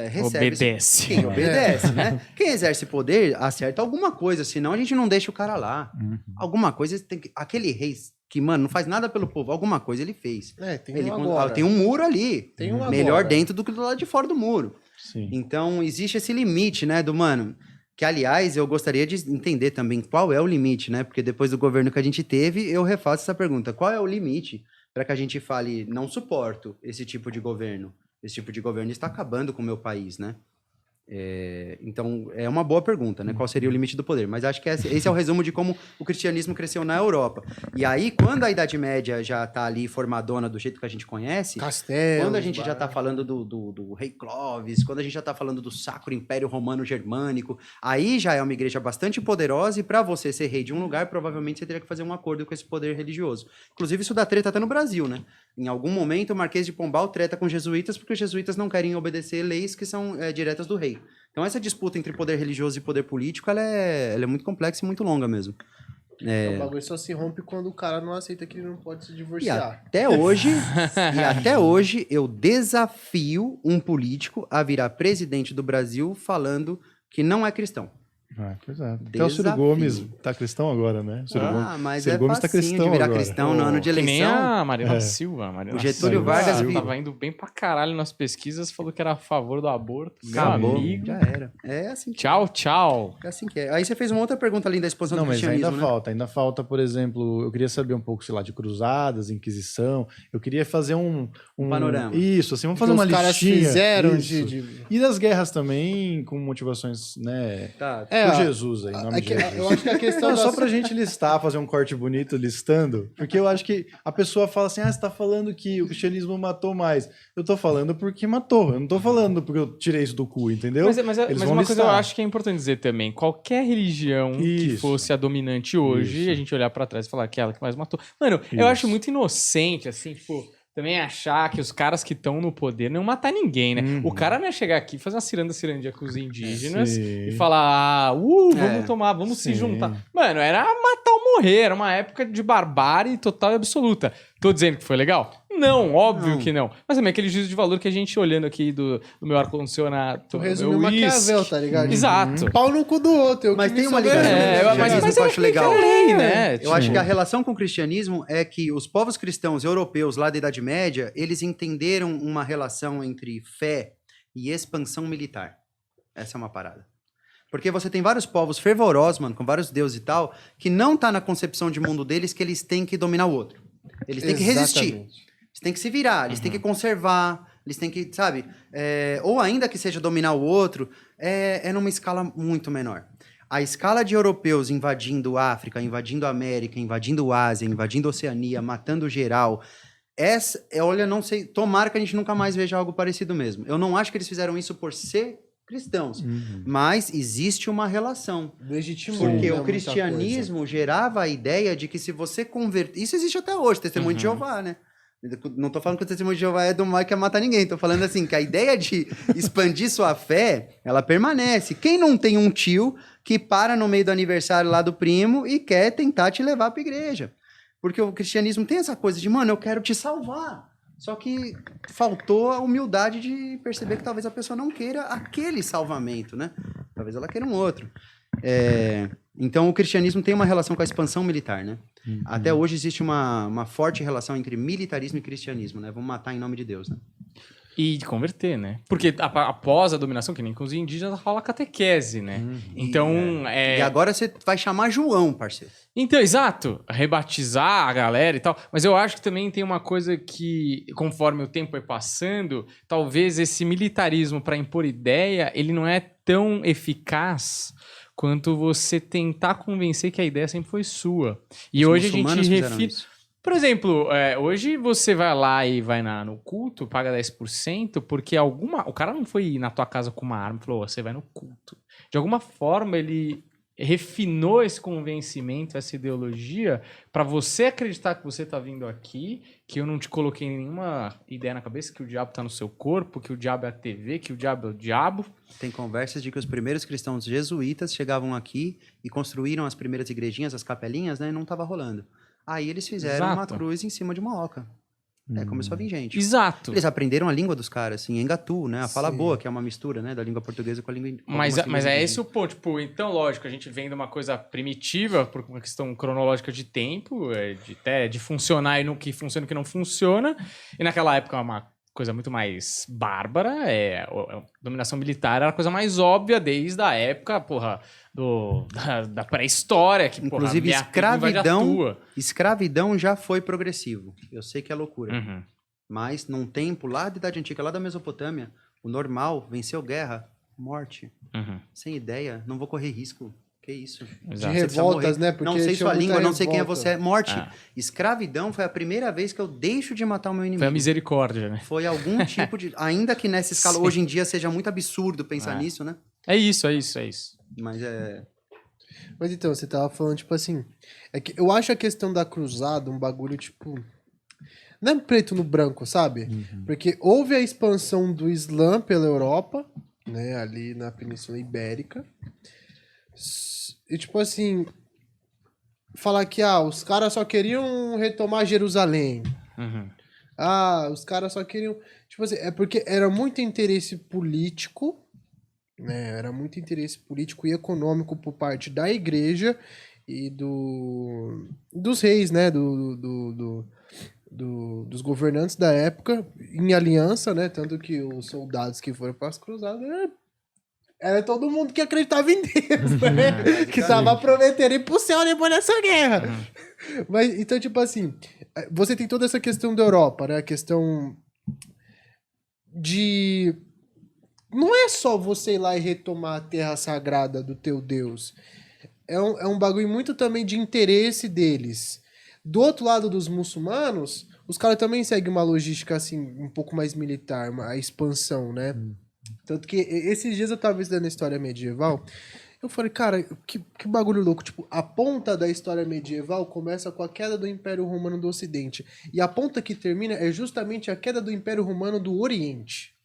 Speaker 4: recebe...
Speaker 3: Obedece.
Speaker 4: Quem obedece, né? Quem exerce poder acerta alguma coisa, senão a gente não deixa o cara lá. Alguma coisa tem que... Aquele rei que, mano, não faz nada pelo povo, alguma coisa ele fez. Tem um muro ali.
Speaker 5: Tem um
Speaker 4: melhor
Speaker 5: agora.
Speaker 4: dentro do que do lado de fora do muro.
Speaker 1: Sim.
Speaker 4: Então, existe esse limite, né, do mano... Que, aliás, eu gostaria de entender também qual é o limite, né? Porque depois do governo que a gente teve, eu refaço essa pergunta. Qual é o limite para que a gente fale, não suporto esse tipo de governo? Esse tipo de governo está acabando com o meu país, né? Então, é uma boa pergunta, né? Qual seria o limite do poder? Mas acho que esse é o resumo de como o cristianismo cresceu na Europa. E aí, quando a Idade Média já está ali formadona do jeito que a gente conhece,
Speaker 5: Castelo.
Speaker 4: quando a gente já está falando do rei Clovis, quando a gente já está falando do Sacro Império Romano Germânico, aí já é uma igreja bastante poderosa e para você ser rei de um lugar, provavelmente você teria que fazer um acordo com esse poder religioso. Inclusive, isso dá treta até no Brasil, né? Em algum momento, o Marquês de Pombal treta com os jesuítas porque os jesuítas não querem obedecer leis que são diretas do rei. Então, essa disputa entre poder religioso e poder político, ela é muito complexa e muito longa mesmo.
Speaker 5: O bagulho só se rompe quando o cara não aceita que ele não pode se
Speaker 4: E
Speaker 5: divorciar.
Speaker 4: até hoje, eu desafio um político a virar presidente do Brasil falando que não é cristão.
Speaker 1: Pois é. Até o Ciro
Speaker 4: Desafio.
Speaker 1: Gomes tá cristão agora, né?
Speaker 4: Mas
Speaker 1: Ciro
Speaker 4: é
Speaker 1: Gomes tá
Speaker 4: facinho
Speaker 1: cristão
Speaker 4: de virar
Speaker 1: agora.
Speaker 4: cristão no ano de
Speaker 3: Que nem
Speaker 4: eleição.
Speaker 3: a Mariana Silva. A Mariana
Speaker 4: O Getúlio
Speaker 3: Silva
Speaker 4: Vargas
Speaker 3: tava indo bem pra caralho nas pesquisas, falou que era a favor do aborto. Meu
Speaker 4: Acabou,
Speaker 3: amigo.
Speaker 4: já era. É assim que
Speaker 3: Tchau, tchau.
Speaker 4: é. Assim que é. Aí você fez uma outra pergunta além da exposição
Speaker 1: Não,
Speaker 4: do
Speaker 1: mas
Speaker 4: cristianismo,
Speaker 1: ainda falta, por exemplo, eu queria saber um pouco, sei lá, de cruzadas, Inquisição. Eu queria fazer um
Speaker 4: panorama.
Speaker 1: Isso, assim, vamos
Speaker 5: Que
Speaker 1: fazer uma
Speaker 5: os caras
Speaker 1: listinha.
Speaker 5: fizeram
Speaker 1: Isso. E das guerras também, com motivações, né?
Speaker 4: Tá.
Speaker 1: Por Jesus aí, em nome de Jesus.
Speaker 5: Eu acho que a questão
Speaker 1: Não,
Speaker 5: da...
Speaker 1: só pra gente listar, fazer um corte bonito listando, porque eu acho que a pessoa fala assim, você tá falando que o cristianismo matou mais. Eu tô falando porque matou, eu não tô falando porque eu tirei isso do cu, entendeu?
Speaker 3: Mas
Speaker 1: Eles vão
Speaker 3: uma coisa eu
Speaker 1: listar.
Speaker 3: acho que é importante dizer também. Qualquer religião que
Speaker 1: Isso.
Speaker 3: fosse a dominante hoje,
Speaker 1: Isso.
Speaker 3: a gente olhar pra trás e falar que é ela que mais matou. Mano, eu
Speaker 1: Isso.
Speaker 3: acho muito inocente, assim, tipo... Também achar que os caras que estão no poder não iam matar ninguém, né? O cara não ia chegar aqui, fazer uma cirandia com os indígenas
Speaker 1: Sim.
Speaker 3: e falar, vamos tomar, vamos se
Speaker 1: Sim.
Speaker 3: juntar. Mano, era matar ou morrer, era uma época de barbárie total e absoluta. Tô dizendo que foi legal? Não, óbvio que não. Mas também aquele juízo de valor que a gente olhando aqui do meu ar-condicionado.
Speaker 5: Tu
Speaker 3: do
Speaker 5: resumiu
Speaker 3: meu
Speaker 5: Maquiavel,
Speaker 3: whisky.
Speaker 5: tá ligado?
Speaker 3: Exato.
Speaker 5: Pau no cu do outro.
Speaker 4: Mas tem uma ligação.
Speaker 3: Mas
Speaker 4: eu acho legal.
Speaker 3: lei, né?
Speaker 4: Eu acho que a relação com o cristianismo é que os povos cristãos europeus lá da Idade Média, eles entenderam uma relação entre fé e expansão militar. Essa é uma parada. Porque você tem vários povos fervorosos, mano, com vários deuses e tal, que não tá na concepção de mundo deles que eles têm que dominar o outro. Eles têm que resistir. Eles têm que se virar, eles têm que conservar, eles têm que, sabe? Ou ainda que seja dominar o outro, é numa escala muito menor. A escala de europeus invadindo África, invadindo América, invadindo Ásia, invadindo Oceania, matando geral. Olha, não sei, tomara que a gente nunca mais veja algo parecido mesmo. Eu não acho que eles fizeram isso por ser cristãos, mas existe uma relação.
Speaker 5: Legitimou.
Speaker 4: Porque
Speaker 5: né,
Speaker 4: o
Speaker 5: muita
Speaker 4: cristianismo gerava a ideia de que se você converter... Isso existe até hoje, testemunho de Jeová, né? Não tô falando que o testemunho de Jeová é do mal que quer matar ninguém. Tô falando assim, que a ideia de expandir sua fé, ela permanece. Quem não tem um tio que para no meio do aniversário lá do primo e quer tentar te levar pra igreja? Porque o cristianismo tem essa coisa de, mano, eu quero te salvar. Só que faltou a humildade de perceber que talvez a pessoa não queira aquele salvamento, né? Talvez ela queira um outro. Então, o cristianismo tem uma relação com a expansão militar, né? Até hoje existe uma forte relação entre militarismo e cristianismo, né? Vamos matar em nome de Deus, né?
Speaker 3: E de converter, né? Porque após a dominação, que nem com os indígenas, rola catequese, né? Então,
Speaker 4: E agora você vai chamar João, parceiro.
Speaker 3: Então, exato. Rebatizar a galera e tal. Mas eu acho que também tem uma coisa que, conforme o tempo vai passando, talvez esse militarismo para impor ideia, ele não é tão eficaz quanto você tentar convencer que a ideia sempre foi sua. E
Speaker 4: Os
Speaker 3: hoje a gente
Speaker 4: muçulmanos fizeram
Speaker 3: refina...
Speaker 4: isso.
Speaker 3: Por exemplo, hoje você vai lá e vai no culto, paga 10%, porque o cara não foi na tua casa com uma arma e falou, você vai no culto. De alguma forma, ele refinou esse convencimento, essa ideologia, para você acreditar que você tá vindo aqui, que eu não te coloquei nenhuma ideia na cabeça, que o diabo tá no seu corpo, que o diabo é a TV, que o diabo é o diabo.
Speaker 4: Tem conversas de que os primeiros cristãos jesuítas chegavam aqui e construíram as primeiras igrejinhas, as capelinhas, né? E não tava rolando. Aí eles fizeram uma
Speaker 3: Exato.
Speaker 4: cruz em cima de uma oca. Começou a vir gente.
Speaker 3: Exato.
Speaker 4: Eles aprenderam a língua dos caras, assim, em Engatu, né? A fala
Speaker 5: Sim.
Speaker 4: boa, que é uma mistura, né? Da língua portuguesa com a língua... com
Speaker 3: Mas
Speaker 4: algumas línguas
Speaker 3: é esse o
Speaker 4: indígenas.
Speaker 3: ponto. Tipo, então, lógico, a gente vem de uma coisa primitiva, por uma questão cronológica de tempo, de funcionar e no que funciona e o que não funciona. E naquela época uma coisa muito mais bárbara. A dominação militar era a coisa mais óbvia desde a época, porra, da pré-história. Que,
Speaker 4: Inclusive,
Speaker 3: porra, minha tribo invade a tua.
Speaker 4: escravidão já foi progressivo. Eu sei que é loucura.
Speaker 3: Uhum.
Speaker 4: Mas num tempo lá da Idade Antiga, lá da Mesopotâmia, o normal venceu guerra morte.
Speaker 3: Uhum.
Speaker 4: Sem ideia, não vou correr risco. Que isso?
Speaker 5: De
Speaker 3: Exato.
Speaker 5: revoltas, né? Porque
Speaker 4: Não sei
Speaker 5: tinha
Speaker 4: sua
Speaker 5: muita
Speaker 4: língua, não sei quem é
Speaker 5: revolta.
Speaker 4: você. É morte.
Speaker 3: Ah.
Speaker 4: Escravidão foi a primeira vez que eu deixo de matar o meu inimigo.
Speaker 3: Foi a misericórdia, né?
Speaker 4: Foi algum tipo de... Ainda que nessa escala,
Speaker 3: Sim.
Speaker 4: hoje em dia, seja muito absurdo pensar nisso, né?
Speaker 3: É isso, é isso, é isso.
Speaker 4: Mas é...
Speaker 5: Mas então, você tava falando, tipo assim... É que eu acho a questão da cruzada um bagulho, tipo... Não é preto no branco, sabe? Porque houve a expansão do Islã pela Europa, né? Ali na Península Ibérica. E, tipo assim... Falar que, os caras só queriam retomar Jerusalém.
Speaker 3: Uhum.
Speaker 5: Os caras só queriam... Tipo assim, é porque era muito interesse político, né? Era muito interesse político e econômico por parte da igreja e dos reis, né? Dos governantes da época, em aliança, né? Tanto que os soldados que foram para as cruzadas era todo mundo que acreditava em Deus, né? Que tava prometendo ir pro céu depois dessa guerra. Mas, então, tipo assim, você tem toda essa questão da Europa, né? A questão de... Não é só você ir lá e retomar a terra sagrada do teu Deus. É um bagulho muito também de interesse deles. Do outro lado dos muçulmanos, os caras também seguem uma logística, assim, um pouco mais militar, a expansão, né? Tanto que esses dias eu tava estudando a história medieval, eu falei, cara, que bagulho louco. Tipo, a ponta da história medieval começa com a queda do Império Romano do Ocidente. E a ponta que termina é justamente a queda do Império Romano do Oriente.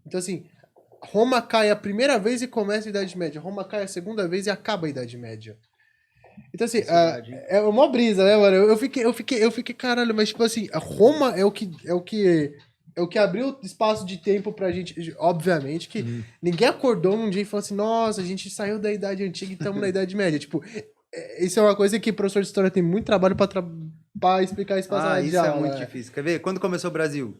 Speaker 5: Então, assim, Roma cai a primeira vez e começa a Idade Média. Roma cai a segunda vez e acaba a Idade Média. Então, assim, é uma brisa, né, mano? Eu fiquei, caralho, mas, tipo assim, a Roma é o que abriu espaço de tempo pra gente. Obviamente que ninguém acordou num dia e falou assim, nossa, a gente saiu da Idade Antiga e estamos na Idade Média. Tipo, isso é uma coisa que o professor de história tem muito trabalho pra explicar isso pra sala de
Speaker 4: isso
Speaker 5: aula.
Speaker 4: é muito difícil. Quer ver? Quando começou o Brasil?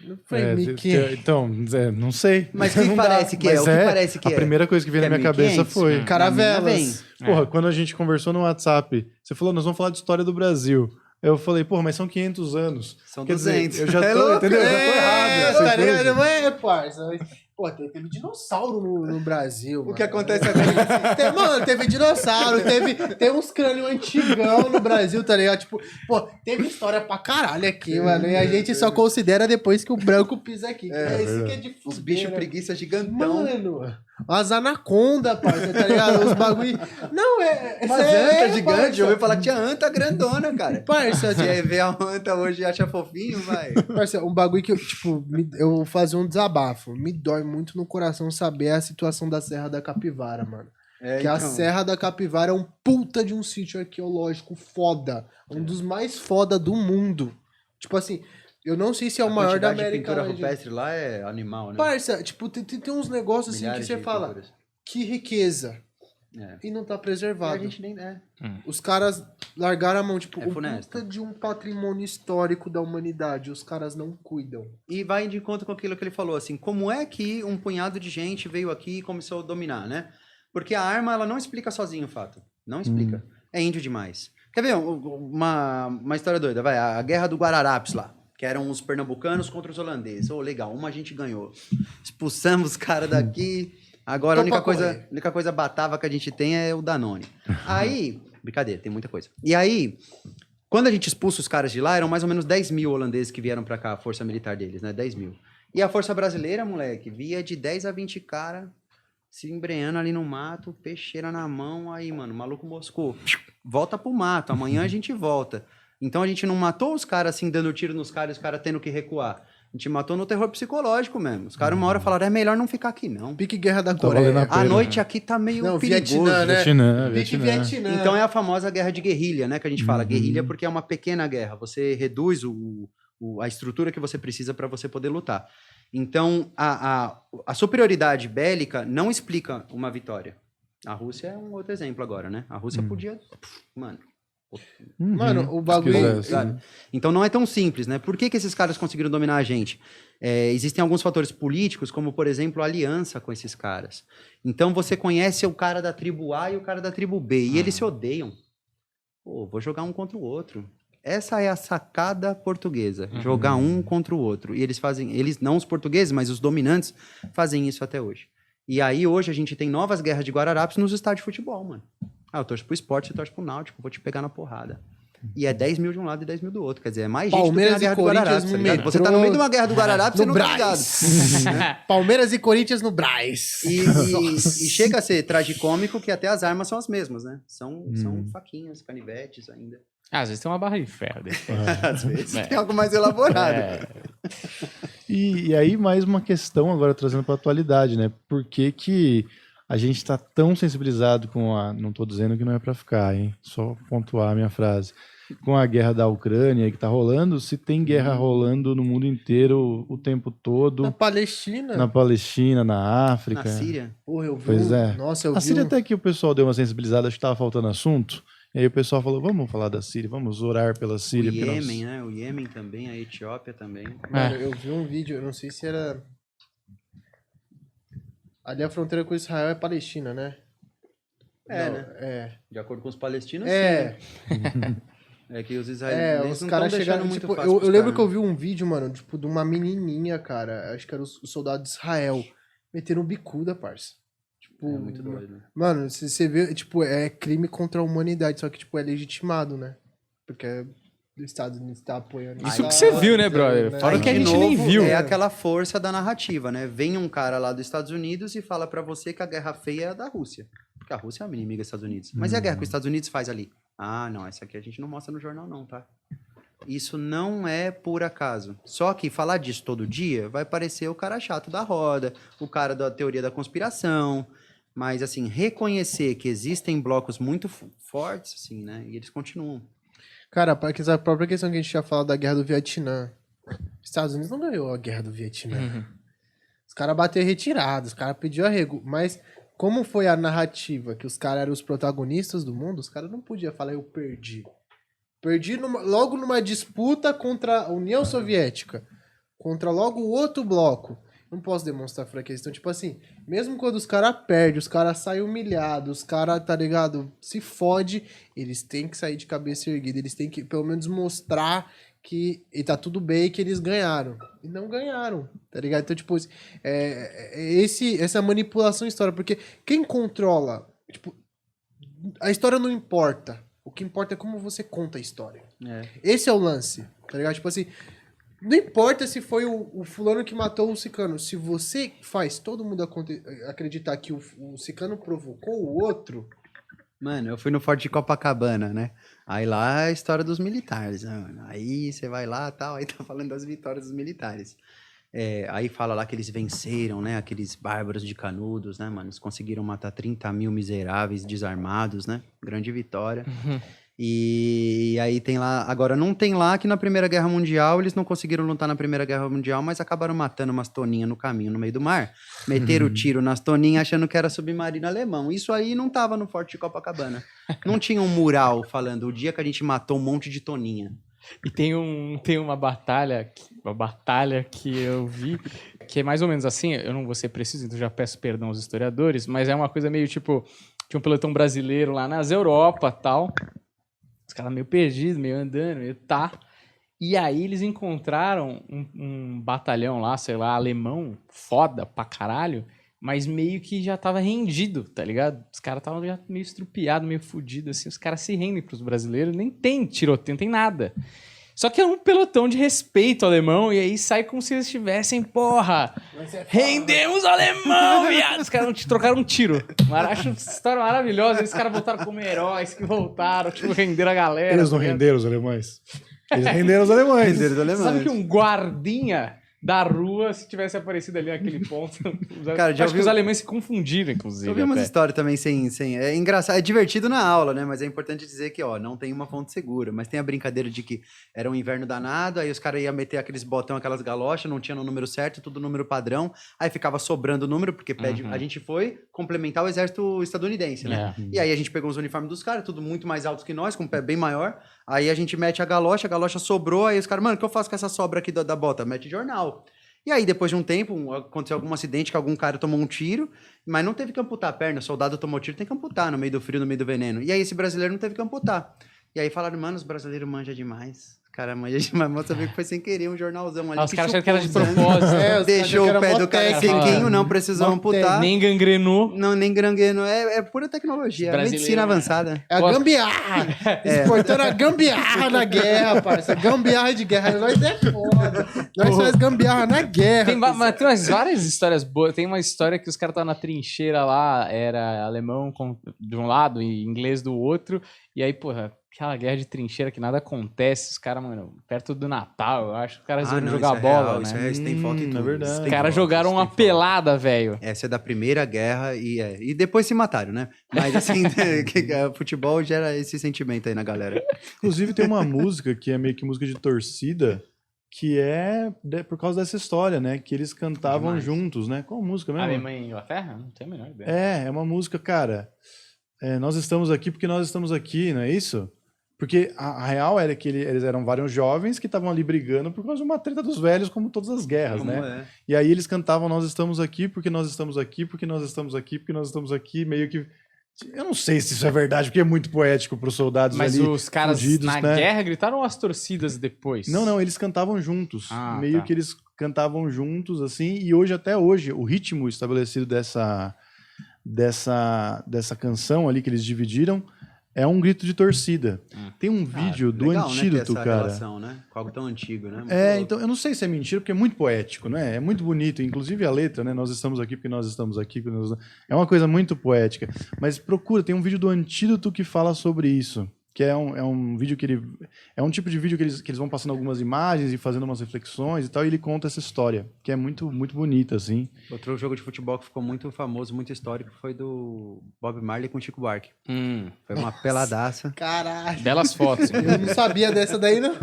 Speaker 5: Não foi Mickey.
Speaker 1: Então, não sei.
Speaker 4: Mas o que
Speaker 1: Não
Speaker 4: parece
Speaker 1: dá.
Speaker 4: que é?
Speaker 1: Mas
Speaker 4: O que parece que
Speaker 1: a
Speaker 4: é?
Speaker 1: primeira coisa que veio
Speaker 4: Que
Speaker 1: na
Speaker 4: é
Speaker 1: minha cabeça
Speaker 4: 1500?
Speaker 1: foi...
Speaker 5: Caravelas.
Speaker 1: Porra, quando a gente conversou no WhatsApp, você falou, nós vamos falar de história do Brasil. Eu falei, porra, mas são 500 anos.
Speaker 4: São
Speaker 1: Quer
Speaker 4: 200.
Speaker 1: dizer, eu já
Speaker 4: É
Speaker 1: tô,
Speaker 4: louco?
Speaker 1: entendeu? Eu já tô errado. você
Speaker 5: Tá
Speaker 1: entende?
Speaker 5: ligado? Não é, parça. Mas, pô, teve dinossauro no Brasil,
Speaker 4: O que acontece agora?
Speaker 5: Mano, teve dinossauro, tem uns crânios antigão no Brasil, tá ligado? Tipo, pô, teve história pra caralho aqui, mano. E a gente só considera depois que o branco pisa aqui. Isso que é de
Speaker 4: Os
Speaker 5: fuder,
Speaker 4: bichos
Speaker 5: né?
Speaker 4: preguiça gigantão.
Speaker 5: Mano, as anaconda, parça, tá ligado? Os bagulho... Não,
Speaker 4: Umas anta gigante. Eu ouvi falar que tinha anta grandona, cara.
Speaker 5: Parça,
Speaker 4: Você vê a anta hoje e acha fofinho, vai.
Speaker 5: Parça, um bagulho que eu, tipo, eu vou fazer um desabafo. Me dói muito no coração saber a situação da Serra da Capivara, mano. Que a Serra da Capivara é um puta de um sítio arqueológico foda. Um dos mais foda do mundo. Tipo assim, eu não sei se é o maior da América.
Speaker 4: A pintura
Speaker 5: Latina.
Speaker 4: rupestre lá é animal, né?
Speaker 5: Parça, tipo, tem uns negócios assim
Speaker 4: Milhares
Speaker 5: que você
Speaker 4: de
Speaker 5: fala,
Speaker 4: pinturas.
Speaker 5: que riqueza.
Speaker 4: É.
Speaker 5: E não tá
Speaker 4: E a
Speaker 5: preservado.
Speaker 4: gente nem...
Speaker 5: Os caras largaram a mão, tipo,
Speaker 4: É
Speaker 5: um
Speaker 4: funesto.
Speaker 5: puta de um patrimônio histórico da humanidade. Os caras não cuidam.
Speaker 4: E vai de encontro com aquilo que ele falou, assim, como é que um punhado de gente veio aqui e começou a dominar, né? Porque a arma, ela não explica sozinho o fato. Não explica. É índio demais. Quer ver uma história doida? Vai, a Guerra do Guararapes lá, que eram os pernambucanos contra os holandeses. Oh, legal, uma a gente ganhou. Expulsamos os caras daqui. Agora a única coisa batava que a gente tem é o Danone. Aí, brincadeira, tem muita coisa. E aí, quando a gente expulsa os caras de lá, eram mais ou menos 10 mil holandeses que vieram pra cá, a força militar deles, né? 10 mil. E a força brasileira, moleque, via de 10 a 20 caras se embreando ali no mato, peixeira na mão. Aí, mano, o maluco moscou. Volta pro mato, amanhã a gente volta. Então a gente não matou os caras assim, dando tiro nos caras e os caras tendo que recuar. A gente matou no terror psicológico mesmo. Os caras uma hora falaram, é melhor não ficar aqui, não.
Speaker 5: Pique Guerra da
Speaker 1: Tá valendo
Speaker 5: Coreia.
Speaker 1: a pena.
Speaker 4: A noite aqui tá meio
Speaker 5: Não,
Speaker 4: perigoso.
Speaker 5: Vietnã, né? Pique
Speaker 1: Vietnã.
Speaker 5: Vietnã.
Speaker 4: Então é a famosa guerra de guerrilha, né? Que a gente fala. Guerrilha porque é uma pequena guerra. Você reduz a estrutura que você precisa para você poder lutar. Então, a superioridade bélica não explica uma vitória. A Rússia é um outro exemplo agora, né? A Rússia podia... Mano...
Speaker 5: Mano, o bagulho...
Speaker 4: Sabe? Então não é tão simples, né? Por que esses caras conseguiram dominar a gente? Existem alguns fatores políticos, como, por exemplo, a aliança com esses caras. Então você conhece o cara da tribo A e o cara da tribo B, e eles se odeiam. Pô, vou jogar um contra o outro. Essa é a sacada portuguesa, jogar um contra o outro. E eles não os portugueses, mas os dominantes fazem isso até hoje. E aí, hoje, a gente tem novas guerras de Guararapes nos estádios de futebol, mano. Eu torço pro Sport, você torce pro Náutico, vou te pegar na porrada. E é 10 mil de um lado e 10 mil do outro. Quer dizer, é mais gente
Speaker 5: Palmeiras
Speaker 4: do que na
Speaker 5: e
Speaker 4: guerra do
Speaker 5: Corinthians
Speaker 4: Guararapes,
Speaker 5: no
Speaker 4: tá ligado?
Speaker 5: metrô,
Speaker 4: Você tá no meio de uma guerra do Guararapes, você
Speaker 5: no
Speaker 4: não tá ligado.
Speaker 5: Brás. Palmeiras e Corinthians no Brás.
Speaker 4: E chega a ser tragicômico que até as armas são as mesmas, né? São faquinhas, canivetes ainda.
Speaker 3: Às vezes tem uma barra de ferro.
Speaker 4: Às vezes tem algo mais elaborado.
Speaker 1: E aí, mais uma questão agora trazendo para a atualidade, né? Por que a gente está tão sensibilizado com a... Não estou dizendo que não é para ficar, hein? Só pontuar a minha frase. Com a guerra da Ucrânia que está rolando, se tem guerra rolando no mundo inteiro o tempo todo.
Speaker 5: Na Palestina.
Speaker 1: Na Palestina, na África.
Speaker 4: Na Síria.
Speaker 5: Porra, eu vi.
Speaker 1: Pois é.
Speaker 5: Nossa, eu
Speaker 1: A
Speaker 5: vi.
Speaker 1: Síria até que o pessoal deu uma sensibilizada, acho que estava faltando assunto. E aí o pessoal falou, vamos falar da Síria, vamos orar pela Síria.
Speaker 4: O
Speaker 1: porque
Speaker 4: Iêmen, né? O Iêmen também, a Etiópia também.
Speaker 5: Mano, eu vi um vídeo, eu não sei se era. Ali a fronteira com Israel é Palestina, né?
Speaker 4: É,
Speaker 5: Não,
Speaker 4: né?
Speaker 5: É.
Speaker 4: De acordo com os palestinos,
Speaker 5: É.
Speaker 4: sim. É que os israelenses
Speaker 5: Os
Speaker 4: não
Speaker 5: caras
Speaker 4: estão deixando
Speaker 5: chegaram.
Speaker 4: muito
Speaker 5: Tipo,
Speaker 4: fácil
Speaker 5: eu
Speaker 4: pros
Speaker 5: lembro
Speaker 4: caras,
Speaker 5: que eu vi um vídeo, mano, tipo, de uma menininha, cara. Acho que era os soldados de Israel. Meteram bicuda, parça. Tipo,
Speaker 4: É muito doido.
Speaker 5: mano, você vê, tipo, é crime contra a humanidade, só que, tipo, é legitimado, né? Porque os Estados Unidos tá apoiando.
Speaker 3: Isso que você viu, né, brother? Fora
Speaker 4: Aí,
Speaker 3: que a
Speaker 4: de
Speaker 3: gente nem
Speaker 4: novo,
Speaker 3: viu.
Speaker 4: É aquela força da narrativa, né? Vem um cara lá dos Estados Unidos e fala pra você que a guerra feia é a da Rússia. Porque a Rússia é uma inimiga dos Estados Unidos. Mas e a guerra que os Estados Unidos faz ali? Ah, não, essa aqui a gente não mostra no jornal não, tá? Isso não é por acaso. Só que falar disso todo dia vai parecer o cara chato da roda, o cara da teoria da conspiração. Mas, assim, reconhecer que existem blocos muito fortes, assim, né? E eles continuam.
Speaker 5: Cara, a própria questão que a gente tinha falado da guerra do Vietnã. Os Estados Unidos não ganhou a guerra do Vietnã. Os caras bateram retirada, os caras pediram arrego. Mas como foi a narrativa que os caras eram os protagonistas do mundo, os caras não podiam falar, eu perdi. Perdi logo numa disputa contra a União Soviética. Contra logo o outro bloco. Não posso demonstrar fraqueza. Então, tipo assim, mesmo quando os caras perdem, os caras saem humilhados, os caras, tá ligado, se fode, eles têm que sair de cabeça erguida, eles têm que, pelo menos, mostrar que e tá tudo bem, que eles ganharam. E não ganharam, tá ligado? Então, tipo, essa manipulação histórica, porque quem controla, tipo, a história não importa. O que importa é como você conta a história.
Speaker 4: É.
Speaker 5: Esse é o lance, tá ligado? Tipo assim, não importa se foi o fulano que matou o ciclano. Se você faz todo mundo acreditar que o ciclano provocou o outro...
Speaker 4: Mano, eu fui no Forte de Copacabana, né? Aí lá é a história dos militares, né, mano? Aí você vai lá e tal, aí tá falando das vitórias dos militares. Aí fala lá que eles venceram, né? Aqueles bárbaros de Canudos, né, mano? Eles conseguiram matar 30 mil miseráveis desarmados, né? Grande vitória. E aí tem lá... Agora, não tem lá que na Primeira Guerra Mundial eles não conseguiram lutar na Primeira Guerra Mundial, mas acabaram matando umas toninhas no caminho, no meio do mar. Meteram o tiro nas toninhas achando que era submarino alemão. Isso aí não tava no Forte de Copacabana. Não tinha um mural falando o dia que a gente matou um monte de toninha.
Speaker 3: E tem uma batalha que eu vi, que é mais ou menos assim, eu não vou ser preciso, então já peço perdão aos historiadores, mas é uma coisa meio tipo, tinha um pelotão brasileiro lá nas Europa e tal, os caras meio perdidos, meio andando, meio tá. E aí eles encontraram um batalhão lá, sei lá, alemão, foda pra caralho, mas meio que já tava rendido, tá ligado? Os caras estavam já meio estrupiados, meio fudidos, assim. Os caras se rendem pros brasileiros, nem tem tiroteio, não tem nada. Só que é um pelotão de respeito alemão, e aí sai como se eles estivessem, porra, rendemos o alemão, viado! Os caras não te trocaram um tiro. Mas acho uma história maravilhosa, eles caras voltaram como heróis que voltaram, tipo, renderam a galera.
Speaker 1: Eles não
Speaker 3: tá ligado?
Speaker 1: renderam os alemães. Eles renderam os alemães.
Speaker 4: Renderam os alemães.
Speaker 3: Sabe que um guardinha da rua, se tivesse aparecido ali naquele ponto...
Speaker 4: Cara, já
Speaker 3: acho que
Speaker 4: ouviu-
Speaker 3: os alemães se confundiram, inclusive.
Speaker 4: Eu vi umas
Speaker 3: até.
Speaker 4: histórias também sem... É engraçado, é divertido na aula, né? Mas é importante dizer que, ó, não tem uma fonte segura. Mas tem a brincadeira de que era um inverno danado, aí os caras iam meter aqueles botão, aquelas galochas, não tinha no número certo, tudo número padrão. Aí ficava sobrando o número, porque a gente foi complementar o exército estadunidense, né?
Speaker 3: É.
Speaker 4: E aí a gente pegou os uniformes dos caras, tudo muito mais altos que nós, com um pé bem maior. Aí a gente mete a galocha sobrou, aí os caras, mano, o que eu faço com essa sobra aqui da bota? Mete jornal. E aí, depois de um tempo, aconteceu algum acidente que algum cara tomou um tiro, mas não teve que amputar a perna. O soldado tomou tiro, tem que amputar no meio do frio, no meio do veneno. E aí, esse brasileiro não teve que amputar. E aí falaram, mano, os brasileiros manjam demais. cara, mas mostra ver que foi sem querer um jornalzão ali.
Speaker 3: Ah, os caras acharam
Speaker 4: chupou
Speaker 3: que era de
Speaker 4: o sangue,
Speaker 3: propósito.
Speaker 5: É, os
Speaker 4: deixou
Speaker 5: caras
Speaker 4: o pé
Speaker 5: acharam
Speaker 4: do
Speaker 5: que era
Speaker 4: cara
Speaker 5: mó
Speaker 3: técnico.
Speaker 4: sequinho, não precisou
Speaker 5: Mó
Speaker 4: amputar.
Speaker 3: Nem gangrenou.
Speaker 4: Não, nem grangueno. É pura tecnologia, é
Speaker 3: Brasileiro,
Speaker 4: medicina
Speaker 3: né?
Speaker 4: avançada.
Speaker 5: É a
Speaker 3: Gosto.
Speaker 5: gambiarra! Exportando a gambiarra na guerra, parça. Gambiarra de guerra. Nós é foda. Nós faz gambiarra na guerra.
Speaker 3: Mas tem várias histórias boas. Tem uma história que os caras estavam na trincheira lá, era alemão de um lado e inglês do outro. E aí, porra, aquela guerra de trincheira que nada acontece. Os caras, mano, perto do Natal, eu acho que os caras iam
Speaker 4: não,
Speaker 3: jogar
Speaker 4: isso é
Speaker 3: bola,
Speaker 4: real,
Speaker 3: né?
Speaker 4: Isso tem foto e tudo.
Speaker 1: é verdade.
Speaker 4: isso
Speaker 3: Os
Speaker 4: tem
Speaker 3: caras
Speaker 4: foto,
Speaker 3: jogaram
Speaker 4: isso
Speaker 3: uma
Speaker 4: tem foto.
Speaker 3: pelada, velho.
Speaker 4: Essa é da Primeira Guerra e depois se mataram, né? Mas assim, futebol gera esse sentimento aí na galera.
Speaker 1: Inclusive tem uma música que é meio que música de torcida, que é por causa dessa história, né? Que eles cantavam
Speaker 4: Demais.
Speaker 1: juntos, né? Qual música mesmo?
Speaker 3: Alemanha e Inglaterra? Não tenho a menor ideia.
Speaker 1: É uma música, cara. Nós estamos aqui porque nós estamos aqui, não é isso? Porque a real era que eles eram vários jovens que estavam ali brigando por causa de uma treta dos velhos, como todas as guerras,
Speaker 4: Como
Speaker 1: né?
Speaker 4: é?
Speaker 1: E aí eles cantavam nós estamos aqui porque nós estamos aqui, porque nós estamos aqui, porque nós estamos aqui, meio que... Eu não sei se isso é verdade, porque é muito poético para os soldados
Speaker 3: Mas
Speaker 1: ali
Speaker 3: os caras
Speaker 1: fugidos,
Speaker 3: na
Speaker 1: né?
Speaker 3: guerra gritaram ou as torcidas depois?
Speaker 1: Não, eles cantavam juntos.
Speaker 3: Ah,
Speaker 1: meio
Speaker 3: tá.
Speaker 1: que eles cantavam juntos, assim, e hoje, até hoje, o ritmo estabelecido dessa canção ali que eles dividiram é um grito de torcida. Tem um vídeo do
Speaker 4: Legal,
Speaker 1: Antídoto,
Speaker 4: né, ter essa
Speaker 1: cara.
Speaker 4: relação, né? Com algo tão antigo, né? Muito
Speaker 1: É,
Speaker 4: louco.
Speaker 1: então, eu não sei se é mentira, porque é muito poético, né? É muito bonito. Inclusive a letra, né? Nós estamos aqui porque nós estamos aqui. É uma coisa muito poética. Mas procura, tem um vídeo do Antídoto que fala sobre isso. Que é um vídeo que ele... É um tipo de vídeo que eles vão passando algumas imagens e fazendo umas reflexões e tal, e ele conta essa história, que é muito, muito bonita, assim.
Speaker 4: Outro jogo de futebol que ficou muito famoso, muito histórico, foi do Bob Marley com Chico Buarque. Foi uma peladaça.
Speaker 5: Caralho.
Speaker 3: Belas fotos.
Speaker 5: Eu não sabia dessa daí, não.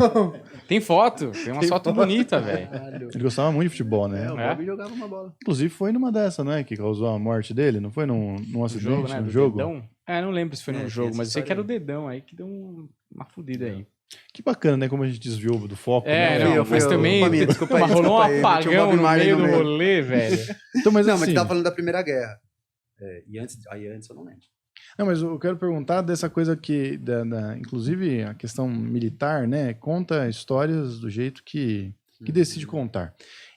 Speaker 3: Tem foto. Tem uma foto bonita, velho.
Speaker 5: Caralho.
Speaker 1: Ele gostava muito de futebol, né?
Speaker 4: O
Speaker 3: É?
Speaker 4: Bob jogava uma bola.
Speaker 1: Inclusive foi numa dessa, né? Que causou a morte dele, não foi num acidente,
Speaker 3: Jogo, né?
Speaker 1: no
Speaker 3: Do
Speaker 1: jogo?
Speaker 3: dedão. Não lembro se foi
Speaker 4: É,
Speaker 3: no
Speaker 4: tem
Speaker 3: jogo,
Speaker 4: essa
Speaker 3: mas eu sei que era o
Speaker 4: história
Speaker 3: dedão aí que deu uma fudida aí.
Speaker 1: Que bacana, né? Como a gente desviou do foco,
Speaker 3: É,
Speaker 1: né?
Speaker 3: não,
Speaker 4: eu
Speaker 3: mas
Speaker 4: fui-
Speaker 3: também
Speaker 4: opa, minha, desculpa aí,
Speaker 3: mas rolou um
Speaker 4: desculpa aí, meti o
Speaker 3: apagão
Speaker 4: Bob
Speaker 3: no
Speaker 4: Marley
Speaker 3: meio
Speaker 4: no
Speaker 3: do
Speaker 4: meio.
Speaker 3: rolê, velho.
Speaker 1: Então, mas
Speaker 4: Não,
Speaker 1: assim...
Speaker 4: mas você tava falando da Primeira Guerra. E antes eu não lembro.
Speaker 1: Não, mas eu quero perguntar dessa coisa que, inclusive a questão militar, né? Conta histórias do jeito que decide contar.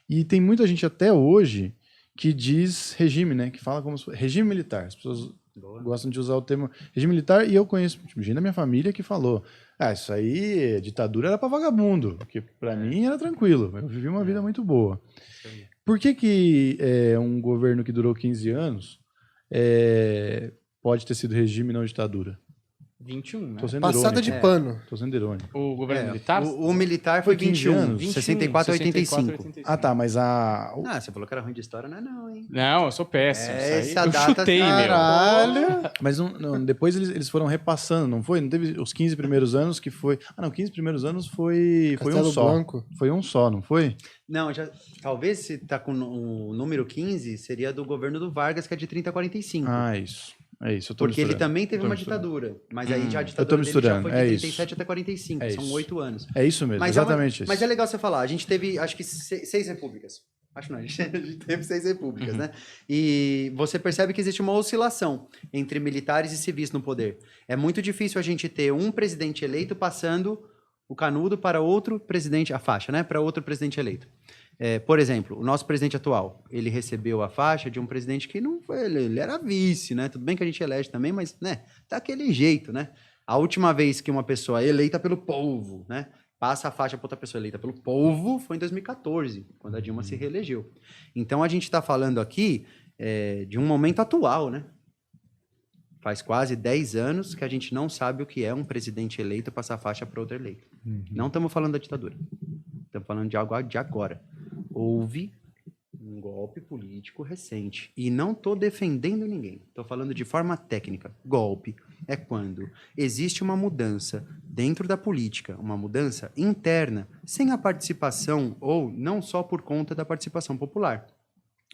Speaker 1: E tem muita gente até hoje que diz regime, né? Que fala como se fosse regime militar. As pessoas
Speaker 4: Boa.
Speaker 1: gostam de usar o termo regime militar, e eu conheço gente da minha família que falou: isso aí, ditadura era pra vagabundo, porque pra mim era tranquilo, eu vivi uma vida muito boa. Por que um governo que durou 15 anos pode ter sido regime e não ditadura?
Speaker 3: 21, né?
Speaker 1: Tô sendo
Speaker 5: Passada
Speaker 1: irônico.
Speaker 5: de pano.
Speaker 1: Tô sendo irônico.
Speaker 3: O governo militar?
Speaker 4: O militar foi
Speaker 1: Foi 15
Speaker 4: 21,
Speaker 1: anos?
Speaker 4: 64 a 85.
Speaker 1: Ah, tá, mas a...
Speaker 4: Você falou que era ruim de história, não, hein?
Speaker 3: Não, eu sou péssimo.
Speaker 4: É,
Speaker 3: Isso
Speaker 4: essa
Speaker 3: aí eu
Speaker 4: data-
Speaker 3: chutei, meu.
Speaker 5: Caralho.
Speaker 1: Mas depois eles foram repassando, não foi? Não teve os 15 primeiros anos que foi... 15 primeiros anos foi um
Speaker 5: Castelo
Speaker 1: só.
Speaker 5: Branco.
Speaker 1: Foi um só, não foi?
Speaker 4: Não, talvez se tá com o número 15, seria do governo do Vargas, que é de 30 a 45.
Speaker 1: Isso. É isso, eu tô
Speaker 4: Porque ele
Speaker 1: misturando.
Speaker 4: também teve
Speaker 1: Tô
Speaker 4: uma
Speaker 1: misturando.
Speaker 4: ditadura. Mas aí já a
Speaker 1: Eu tô
Speaker 4: ditadura dele já
Speaker 1: misturando,
Speaker 4: foi de
Speaker 1: é
Speaker 4: 37
Speaker 1: isso.
Speaker 4: até 45.
Speaker 1: É
Speaker 4: São
Speaker 1: isso.
Speaker 4: 8 anos.
Speaker 1: É isso mesmo,
Speaker 4: Mas
Speaker 1: exatamente isso.
Speaker 4: Mas é legal você falar. A gente teve, acho que, 6 repúblicas. Acho não, a gente teve 6 repúblicas, né? E você percebe que existe uma oscilação entre militares e civis no poder. É muito difícil a gente ter um presidente eleito passando o canudo para outro presidente, a faixa, né? Para outro presidente eleito. Por exemplo, o nosso presidente atual, ele recebeu a faixa de um presidente que não foi, ele era vice, né? Tudo bem que a gente elege também, mas, né? Daquele jeito, né? A última vez que uma pessoa eleita pelo povo, né? Passa a faixa para outra pessoa eleita pelo povo foi em 2014, quando a Dilma se reelegeu. Então, a gente está falando aqui de um momento atual, né? Faz quase 10 anos que a gente não sabe o que é um presidente eleito passar a faixa para outro eleito. Não estamos falando da ditadura. Estamos falando de algo de agora. Houve um golpe político recente. E não estou defendendo ninguém. Estou falando de forma técnica. Golpe é quando existe uma mudança dentro da política, uma mudança interna, sem a participação ou não só por conta da participação popular.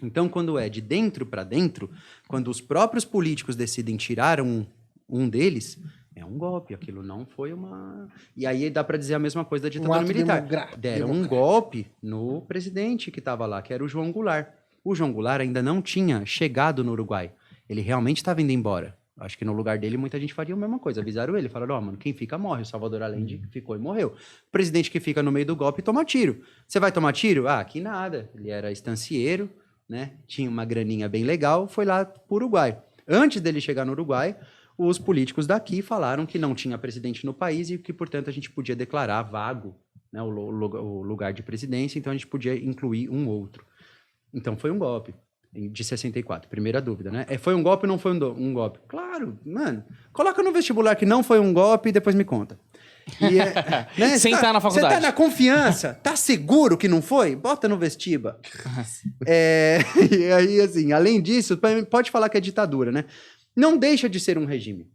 Speaker 4: Então, quando é de dentro para dentro, quando os próprios políticos decidem tirar um deles, é um golpe. Aquilo não foi uma... E aí dá para dizer a mesma coisa da ditadura
Speaker 5: ato
Speaker 4: militar.
Speaker 5: democrático.
Speaker 4: Deram um golpe no presidente que estava lá, que era o João Goulart. O João Goulart ainda não tinha chegado no Uruguai. Ele realmente estava indo embora. Acho que no lugar dele muita gente faria a mesma coisa. Avisaram ele, falaram, ó, mano, quem fica morre. O Salvador Allende ficou e morreu. O presidente que fica no meio do golpe toma tiro. Você vai tomar tiro? Ah, que nada. Ele era estancieiro, né? Tinha uma graninha bem legal, foi lá pro Uruguai. Antes dele chegar no Uruguai, os políticos daqui falaram que não tinha presidente no país e que, portanto, a gente podia declarar vago, né, o lugar de presidência, então a gente podia incluir um outro. Então foi um golpe de 64, primeira dúvida, né? Foi um golpe ou não foi um golpe? Claro, mano. Coloca no vestibular que não foi um golpe e depois me conta. E né,
Speaker 3: Sem estar na faculdade.
Speaker 4: Você tá na confiança? Tá seguro que não foi? Bota no vestiba. E aí, assim, além disso, pode falar que é ditadura, né? Não deixa de ser um regime.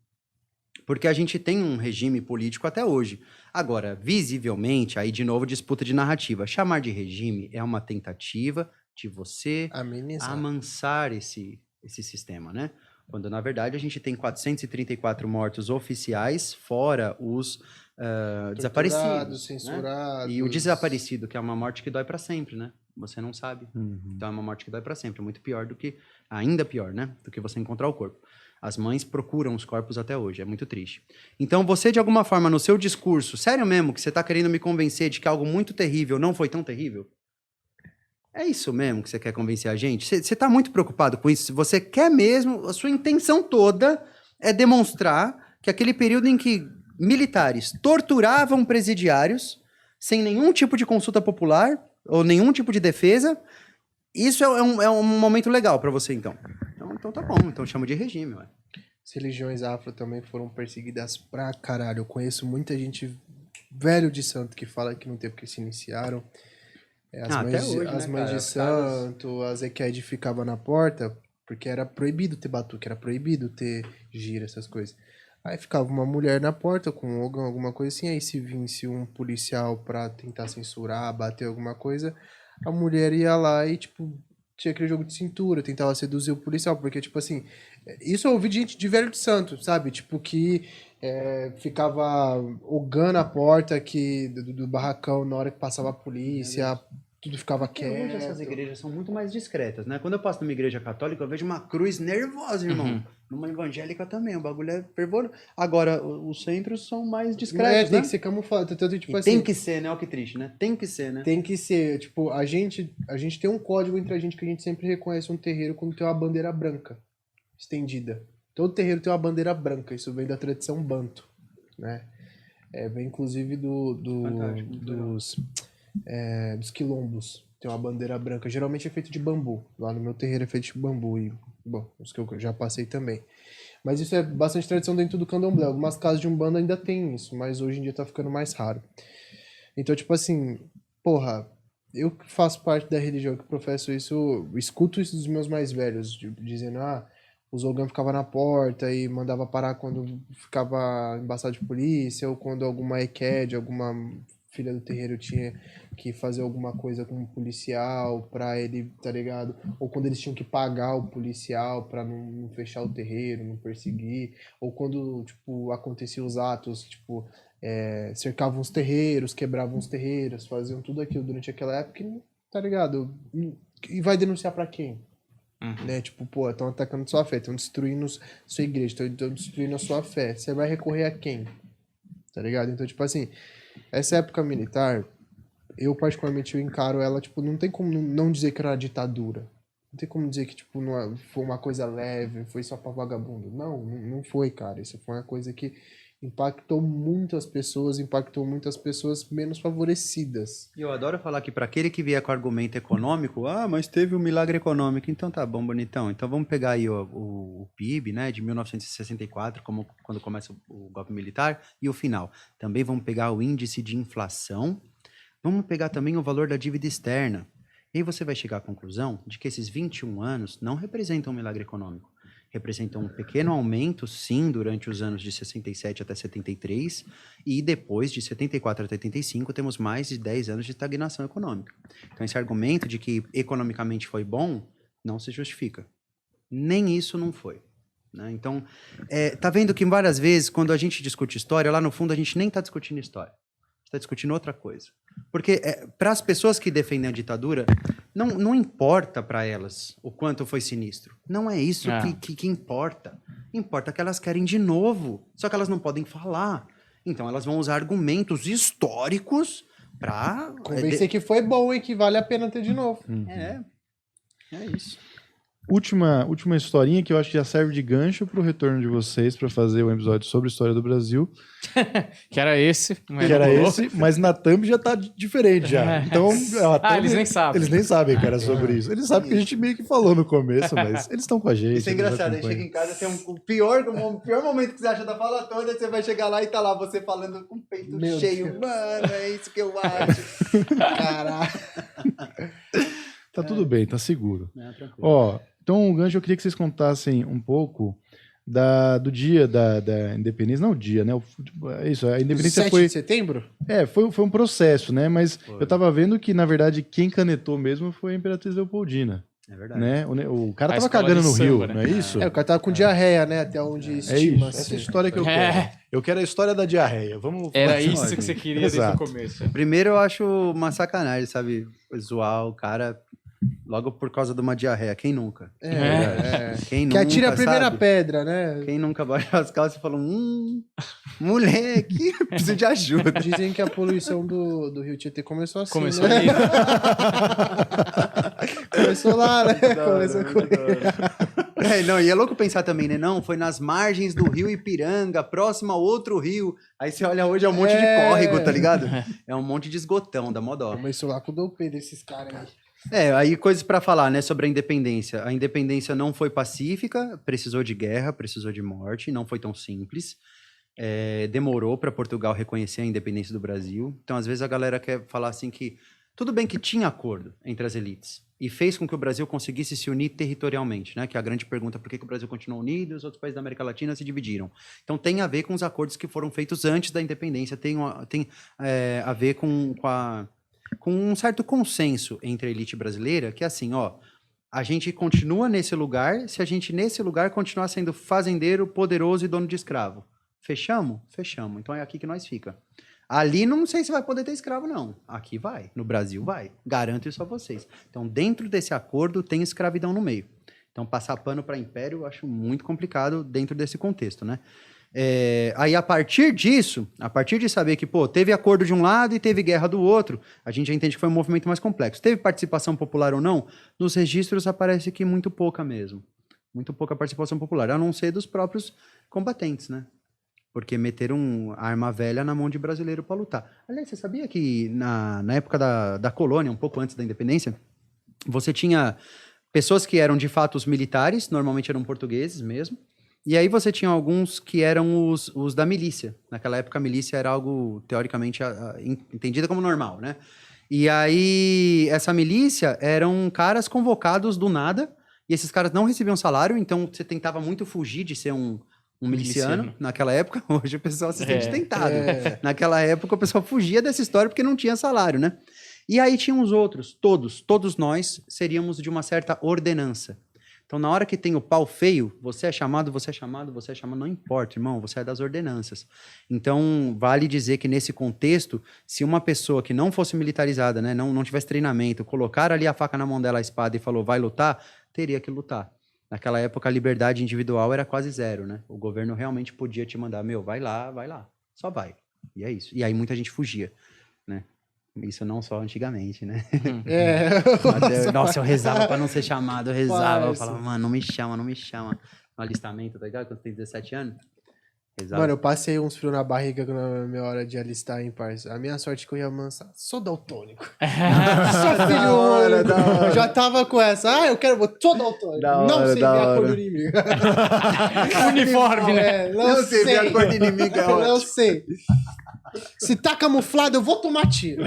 Speaker 4: Porque a gente tem um regime político até hoje. Agora, visivelmente, aí de novo disputa de narrativa. Chamar de regime é uma tentativa de você amansar esse sistema, né? Quando, na verdade, a gente tem 434 mortos oficiais, fora os desaparecidos.
Speaker 5: Censurados.
Speaker 4: Né? E o desaparecido, que é uma morte que dói para sempre, né? Você não sabe. Então é uma morte que dói para sempre. É muito pior do que... Ainda pior, né? Do que você encontrar o corpo. As mães procuram os corpos até hoje. É muito triste. Então você, de alguma forma, no seu discurso, sério mesmo, que você tá querendo me convencer de que algo muito terrível não foi tão terrível? É isso mesmo que você quer convencer a gente? Você tá muito preocupado com isso? Você quer mesmo... A sua intenção toda é demonstrar que aquele período em que militares torturavam presidiários sem nenhum tipo de consulta popular ou nenhum tipo de defesa, isso é um momento legal pra você, então. Então tá bom, então chama de regime, ué.
Speaker 5: As religiões afro também foram perseguidas pra caralho. Eu conheço muita gente velho de santo que fala que não tem porque se iniciaram. As mães de santo, a Zequed ficava na porta, porque era proibido ter batuque, era proibido ter gira, essas coisas. Aí ficava uma mulher na porta com alguma coisa assim, aí se vinsse um policial pra tentar censurar, bater alguma coisa, a mulher ia lá e, tipo, tinha aquele jogo de cintura, tentava seduzir o policial, porque, tipo assim, isso eu ouvi de gente de velho de santo, sabe? Tipo, que ficava ogando a porta do barracão na hora que passava a polícia, tudo ficava quieto.
Speaker 4: Hoje essas igrejas são muito mais discretas, né? Quando eu passo numa igreja católica, eu vejo uma cruz nervosa, irmão. Numa evangélica também, o bagulho é fervoroso. Agora, os centros são mais discretos,
Speaker 5: tem
Speaker 4: né?
Speaker 5: que ser camuflado. Tanto, tipo,
Speaker 4: assim, tem que ser, né? Olha que triste, né? Tem que ser, né?
Speaker 5: Tem que ser. Tipo, a gente tem um código entre a gente que a gente sempre reconhece um terreiro quando tem uma bandeira branca estendida. Todo terreiro tem uma bandeira branca. Isso vem da tradição banto, né? Vem, inclusive, dos quilombos. Tem uma bandeira branca. Geralmente é feito de bambu. Lá no meu terreiro é feito de bambu. E, bom, os que eu já passei também. Mas isso é bastante tradição dentro do candomblé. Algumas casas de umbanda ainda tem isso, mas hoje em dia tá ficando mais raro. Então, tipo assim, porra, eu que faço parte da religião que professo isso, escuto isso dos meus mais velhos, dizendo, o Zogan ficava na porta e mandava parar quando ficava embaçado de polícia, ou quando alguma EQED, alguma filha do terreiro tinha que fazer alguma coisa com um policial pra ele, tá ligado? Ou quando eles tinham que pagar o policial pra não fechar o terreiro, não perseguir. Ou quando, tipo, aconteciam os atos, tipo, cercavam os terreiros, quebravam os terreiros, faziam tudo aquilo durante aquela época, tá ligado? E vai denunciar pra quem? Né? Tipo, pô, estão atacando sua fé, estão destruindo sua igreja, estão destruindo a sua fé. Você vai recorrer a quem? Tá ligado? Então, tipo assim, essa época militar, eu particularmente eu encaro ela, tipo, não tem como não dizer que era uma ditadura. Não tem como dizer que, tipo, não foi uma coisa leve, foi só pra vagabundo. Não foi, cara. Isso foi uma coisa que impactou muitas pessoas menos favorecidas.
Speaker 4: E eu adoro falar que para aquele que vier com argumento econômico, mas teve um milagre econômico, então tá bom, bonitão. Então vamos pegar aí o PIB, né, de 1964, quando começa o golpe militar, e o final. Também vamos pegar o índice de inflação, vamos pegar também o valor da dívida externa. E aí você vai chegar à conclusão de que esses 21 anos não representam um milagre econômico. Representam um pequeno aumento, sim, durante os anos de 67 até 73, e depois, de 74 até 85, temos mais de 10 anos de estagnação econômica. Então, esse argumento de que economicamente foi bom, não se justifica. Nem isso não foi. Né? Então, tá vendo que várias vezes, quando a gente discute história, lá no fundo a gente nem está discutindo história. está discutindo outra coisa. Porque para as pessoas que defendem a ditadura, não importa para elas o quanto foi sinistro. Não é isso que importa. Importa que elas querem de novo, só que elas não podem falar. Então elas vão usar argumentos históricos para
Speaker 5: convencer que foi bom e que vale a pena ter de novo.
Speaker 4: É isso.
Speaker 1: Última historinha que eu acho que já serve de gancho pro retorno de vocês para fazer um episódio sobre a história do Brasil.
Speaker 3: Que era esse.
Speaker 1: Mas na thumb já tá diferente já. Então,
Speaker 3: eles nem sabem.
Speaker 1: Eles nem sabem, cara, sobre isso. Eles sabem que a gente meio que falou no começo, mas eles estão com a gente.
Speaker 4: Isso é engraçado, aí chega em casa, tem o pior momento que você acha da fala toda, você vai chegar lá e tá lá você falando com o peito cheio. Mano, é isso que eu acho. Caralho.
Speaker 1: Tá tudo bem, tá seguro.
Speaker 4: Tranquilo.
Speaker 1: Ó, então, o Gancho, eu queria que vocês contassem um pouco do dia da independência. Não o dia, né? Isso, a independência
Speaker 5: 7
Speaker 1: foi...
Speaker 5: de setembro?
Speaker 1: Foi um processo, né? Mas eu tava vendo que, na verdade, quem canetou mesmo foi a Imperatriz Leopoldina.
Speaker 4: É verdade.
Speaker 1: Né? O cara
Speaker 3: A
Speaker 1: tava
Speaker 3: escola
Speaker 1: cagando
Speaker 3: de
Speaker 1: no
Speaker 3: samba,
Speaker 1: Rio,
Speaker 3: né?
Speaker 1: não é isso?
Speaker 5: O cara tava com diarreia, né? Até onde
Speaker 1: É
Speaker 5: estima.
Speaker 1: isso, essa história que eu quero. Eu quero a história da diarreia. Vamos
Speaker 3: Era
Speaker 1: falar
Speaker 3: isso
Speaker 1: assim.
Speaker 3: que você queria desde o
Speaker 1: Exato.
Speaker 3: começo.
Speaker 4: Primeiro eu acho uma sacanagem, sabe? Zoar o cara logo por causa de uma diarreia. Quem nunca? Quem
Speaker 5: Que
Speaker 4: nunca,
Speaker 5: atira a primeira
Speaker 4: sabe?
Speaker 5: pedra, né?
Speaker 4: Quem nunca baixa as calças e fala, moleque, preciso de ajuda.
Speaker 5: Dizem que a poluição do Rio Tietê começou assim,
Speaker 3: Começou
Speaker 5: né?
Speaker 3: ali.
Speaker 5: Começou lá, né? Começou com
Speaker 4: Não, e é louco pensar também, né? Não, foi nas margens do rio Ipiranga, próximo a outro rio. Aí você olha hoje, é um monte de córrego, tá ligado? É um monte de esgotão, dá mó dó.
Speaker 5: Começou lá com o dopê desses caras aí.
Speaker 4: Aí coisas pra falar, né, sobre a independência. A independência não foi pacífica, precisou de guerra, precisou de morte, não foi tão simples. Demorou para Portugal reconhecer a independência do Brasil. Então, às vezes, a galera quer falar assim que tudo bem que tinha acordo entre as elites e fez com que o Brasil conseguisse se unir territorialmente, né? Que é a grande pergunta, por que o Brasil continuou unido e os outros países da América Latina se dividiram? Então, tem a ver com os acordos que foram feitos antes da independência, tem a ver com um certo consenso entre a elite brasileira, que é assim, ó, a gente continua nesse lugar se a gente nesse lugar continuar sendo fazendeiro, poderoso e dono de escravo. Fechamos? Fechamos. Então é aqui que nós fica. Ali não sei se vai poder ter escravo, não. Aqui vai. No Brasil vai. Garanto isso a vocês. Então, dentro desse acordo, tem escravidão no meio. Então, passar pano para império eu acho muito complicado dentro desse contexto, né? Aí, a partir disso, a partir de saber que, teve acordo de um lado e teve guerra do outro, a gente já entende que foi um movimento mais complexo. Teve participação popular ou não? Nos registros aparece que muito pouca mesmo. Muito pouca participação popular, a não ser dos próprios combatentes, né? Porque meteram arma velha na mão de brasileiro para lutar. Aliás, você sabia que na época da colônia, um pouco antes da independência, você tinha pessoas que eram de fato os militares, normalmente eram portugueses mesmo, e aí você tinha alguns que eram os da milícia. Naquela época a milícia era algo, teoricamente, entendida como normal, né? E aí essa milícia eram caras convocados do nada, e esses caras não recebiam salário, então você tentava muito fugir de ser um miliciano naquela época. Hoje o pessoal se sente tentado. Naquela época o pessoal fugia dessa história porque não tinha salário, né? E aí tinham os outros, todos nós seríamos de uma certa ordenança. Então, na hora que tem o pau feio, você é chamado, não importa, irmão, você é das ordenanças. Então, vale dizer que nesse contexto, se uma pessoa que não fosse militarizada, né, não tivesse treinamento, colocar ali a faca na mão dela, a espada, e falou, vai lutar, teria que lutar. Naquela época, a liberdade individual era quase zero, né? O governo realmente podia te mandar, vai lá, só vai. E é isso. E aí muita gente fugia, né? Isso não só antigamente, né? Nossa, eu rezava pra não ser chamado, eu rezava, eu falava, mano, não me chama. No alistamento, tá ligado? Quando você tem 17 anos. Rezava.
Speaker 5: Mano, eu passei uns frios na barriga na minha hora de alistar, hein, parça. A minha sorte é que eu ia amansar. Sou daltônico. Sou filho único. Eu já tava com essa. Sou daltônico. Não sei ver a cor do inimigo.
Speaker 3: Uniforme, né?
Speaker 5: Não sei
Speaker 4: ver a cor do inimigo, é
Speaker 5: Não
Speaker 4: ótimo.
Speaker 5: sei. Se tá camuflado, eu vou tomar tiro.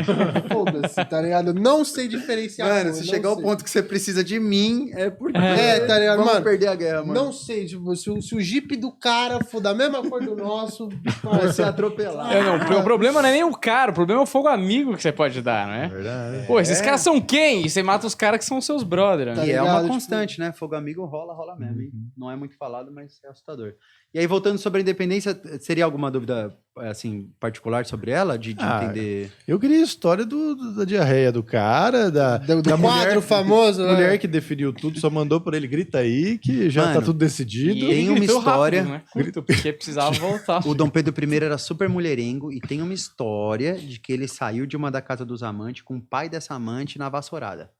Speaker 5: Foda-se, tá ligado? Não sei diferenciar.
Speaker 4: Mano, se chegar ao ponto que você precisa de mim, é porque
Speaker 5: tá ligado,
Speaker 4: vamos
Speaker 5: mano?
Speaker 4: perder a guerra, mano.
Speaker 5: Não sei, tipo, se o jipe do cara for da mesma cor do nosso,
Speaker 4: Vai ser atropelado.
Speaker 3: O problema não é nem o cara, o problema é o fogo amigo que você pode dar, né?
Speaker 1: Verdade.
Speaker 3: Pô, esses caras são quem? E você mata os caras que são seus brothers, né?
Speaker 4: E é
Speaker 5: ligado?
Speaker 4: uma
Speaker 5: Tipo-
Speaker 4: constante, né? Fogo amigo rola mesmo, hein? Não é muito falado, mas é assustador. E aí, voltando sobre a independência, seria alguma dúvida assim, particular sobre ela? De entender...
Speaker 1: Eu queria a história da diarreia do cara,
Speaker 5: Do
Speaker 1: da
Speaker 5: quadro famoso, né?
Speaker 1: mulher que definiu tudo, só mandou por ele, grita aí, que já
Speaker 4: Mano,
Speaker 1: tá tudo decidido.
Speaker 3: E
Speaker 4: Tem
Speaker 3: ele
Speaker 4: uma
Speaker 3: gritou
Speaker 4: história-
Speaker 3: rápido, né? Curto, porque precisava voltar.
Speaker 4: O Dom Pedro I era super mulherengo e tem uma história de que ele saiu de uma da casa dos amantes com o pai dessa amante na vassourada.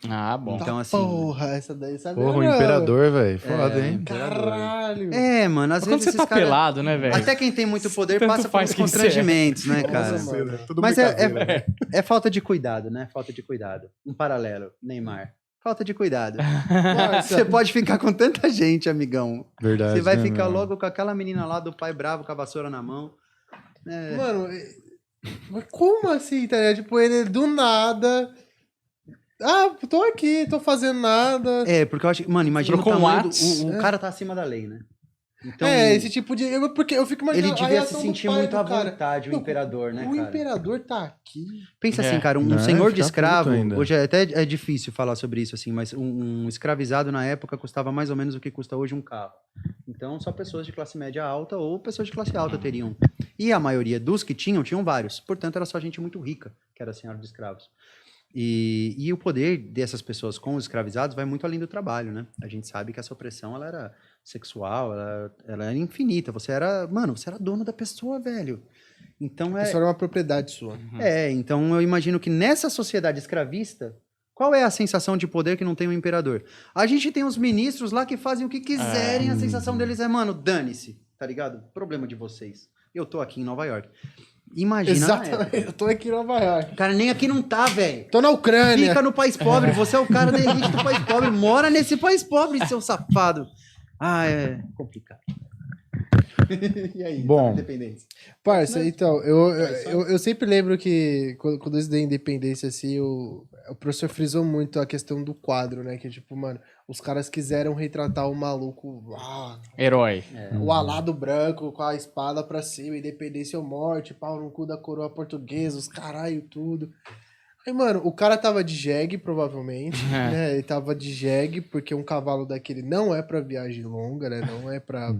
Speaker 3: Ah, bom.
Speaker 4: Então, assim...
Speaker 5: Porra, essa daí sabe.
Speaker 1: Porra, o imperador, velho. Foda, hein?
Speaker 5: Caralho.
Speaker 4: Mano, às
Speaker 3: Mas quando
Speaker 4: vezes
Speaker 3: você
Speaker 4: esses
Speaker 3: tá
Speaker 4: cara...
Speaker 3: pelado, né, velho?
Speaker 4: Até quem tem muito poder
Speaker 3: Tanto
Speaker 4: passa por
Speaker 3: faz
Speaker 4: uns
Speaker 3: quem você é.
Speaker 4: constrangimentos, né, cara?
Speaker 5: Nossa, mano.
Speaker 1: Tudo
Speaker 4: Mas
Speaker 1: brincadeira.
Speaker 4: é falta de cuidado, né? Falta de cuidado. Um paralelo, Neymar. Falta de cuidado.
Speaker 5: Nossa.
Speaker 4: Você pode ficar com tanta gente, amigão.
Speaker 1: Verdade.
Speaker 4: Você vai
Speaker 1: né,
Speaker 4: ficar
Speaker 1: meu?
Speaker 4: logo com aquela menina lá do pai bravo com a vassoura na mão.
Speaker 5: Mano, mas como assim, tá ligado? Tipo, ele do nada. Ah, tô aqui, tô fazendo nada.
Speaker 4: Porque eu acho que, mano, imagina o
Speaker 3: Trocou um
Speaker 4: tamanho
Speaker 3: Whats.
Speaker 4: o cara tá acima da lei, né? Então,
Speaker 5: Esse tipo de. Porque eu fico imaginando.
Speaker 4: ele
Speaker 5: a
Speaker 4: devia se
Speaker 5: reação do
Speaker 4: sentir
Speaker 5: pai
Speaker 4: muito
Speaker 5: do
Speaker 4: à
Speaker 5: cara.
Speaker 4: vontade, o
Speaker 5: Não,
Speaker 4: imperador, né,
Speaker 5: O
Speaker 4: cara?
Speaker 5: imperador tá aqui.
Speaker 4: Pensa
Speaker 3: É.
Speaker 4: assim, cara, um
Speaker 1: Não,
Speaker 4: senhor de
Speaker 1: fica
Speaker 4: escravo,
Speaker 1: puto ainda.
Speaker 4: hoje é difícil falar sobre isso, assim, mas um escravizado na época custava mais ou menos o que custa hoje um carro. Então, só pessoas de classe média alta ou pessoas de classe alta teriam. E a maioria dos que tinham vários. Portanto, era só gente muito rica, que era senhora de escravos. E o poder dessas pessoas com os escravizados vai muito além do trabalho, né? A gente sabe que essa opressão, ela era sexual, ela era infinita. Você era dono da pessoa, velho. Então
Speaker 5: Isso era uma propriedade sua.
Speaker 4: então eu imagino que nessa sociedade escravista, qual é a sensação de poder que não tem o imperador? A gente tem os ministros lá que fazem o que quiserem, a sensação deles é, mano, dane-se, tá ligado? Problema de vocês. Eu tô aqui em Nova York. Imagina na época.
Speaker 5: Exatamente. Eu tô aqui em Nova York.
Speaker 4: Cara, nem aqui não tá, velho.
Speaker 5: Tô na Ucrânia.
Speaker 4: Fica no país pobre, você é o cara da elite do país pobre, mora nesse país pobre, seu safado. É complicado. E aí,
Speaker 1: Bom.
Speaker 4: tá independência?
Speaker 5: Parça, então, eu sempre lembro que quando eu estudei independência, assim, o professor frisou muito a questão do quadro, né? Que, tipo, mano, os caras quiseram retratar o maluco,
Speaker 3: Herói.
Speaker 5: o alado branco com a espada pra cima, independência ou morte, pau no cu da coroa portuguesa, os caralho, tudo. Aí, mano, o cara tava de jegue, provavelmente, né? Ele tava de jegue, porque um cavalo daquele não é pra viagem longa, né? Não é pra...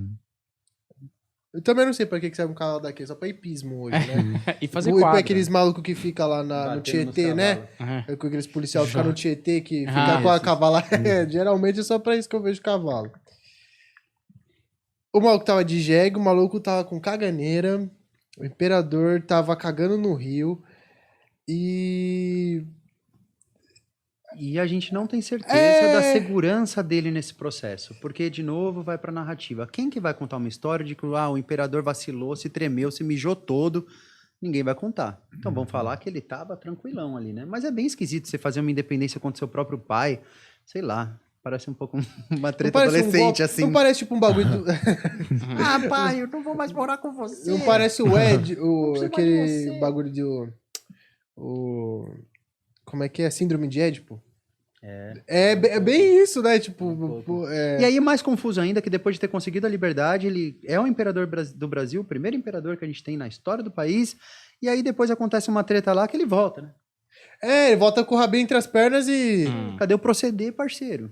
Speaker 5: Eu também não sei pra que serve um cavalo daquele, só pra hipismo hoje, né?
Speaker 3: E fazer
Speaker 5: E
Speaker 3: quadro.
Speaker 5: aqueles malucos que ficam lá no
Speaker 4: Batendo
Speaker 5: Tietê,
Speaker 4: nos
Speaker 5: né?
Speaker 4: cavalos.
Speaker 5: Com aqueles policiais ficam no Tietê, que fica com a
Speaker 4: esses.
Speaker 5: cavala. Geralmente é só pra isso que eu vejo cavalo. O maluco tava de jegue, o maluco tava com caganeira, o imperador tava cagando no rio, e
Speaker 4: a gente não tem certeza da segurança dele nesse processo, porque, de novo, vai pra narrativa. Quem que vai contar uma história de que o imperador vacilou, se tremeu, se mijou todo? Ninguém vai contar. Então vamos falar que ele tava tranquilão ali, né? Mas é bem esquisito você fazer uma independência contra seu próprio pai, sei lá, parece um pouco uma treta adolescente, assim.
Speaker 5: Não parece tipo um bagulho do...
Speaker 4: Pai, eu não vou mais morar com você.
Speaker 5: Não parece o Ed,
Speaker 4: preciso
Speaker 5: aquele
Speaker 4: mais de você.
Speaker 5: bagulho de... Como é que é? Síndrome de Édipo? É bem isso, né? Tipo,
Speaker 4: E aí, mais confuso ainda, que depois de ter conseguido a liberdade, ele é o imperador do Brasil, o primeiro imperador que a gente tem na história do país, e aí depois acontece uma treta lá que ele volta, né?
Speaker 5: ele volta com o rabinho entre as pernas e...
Speaker 4: Cadê o proceder, parceiro?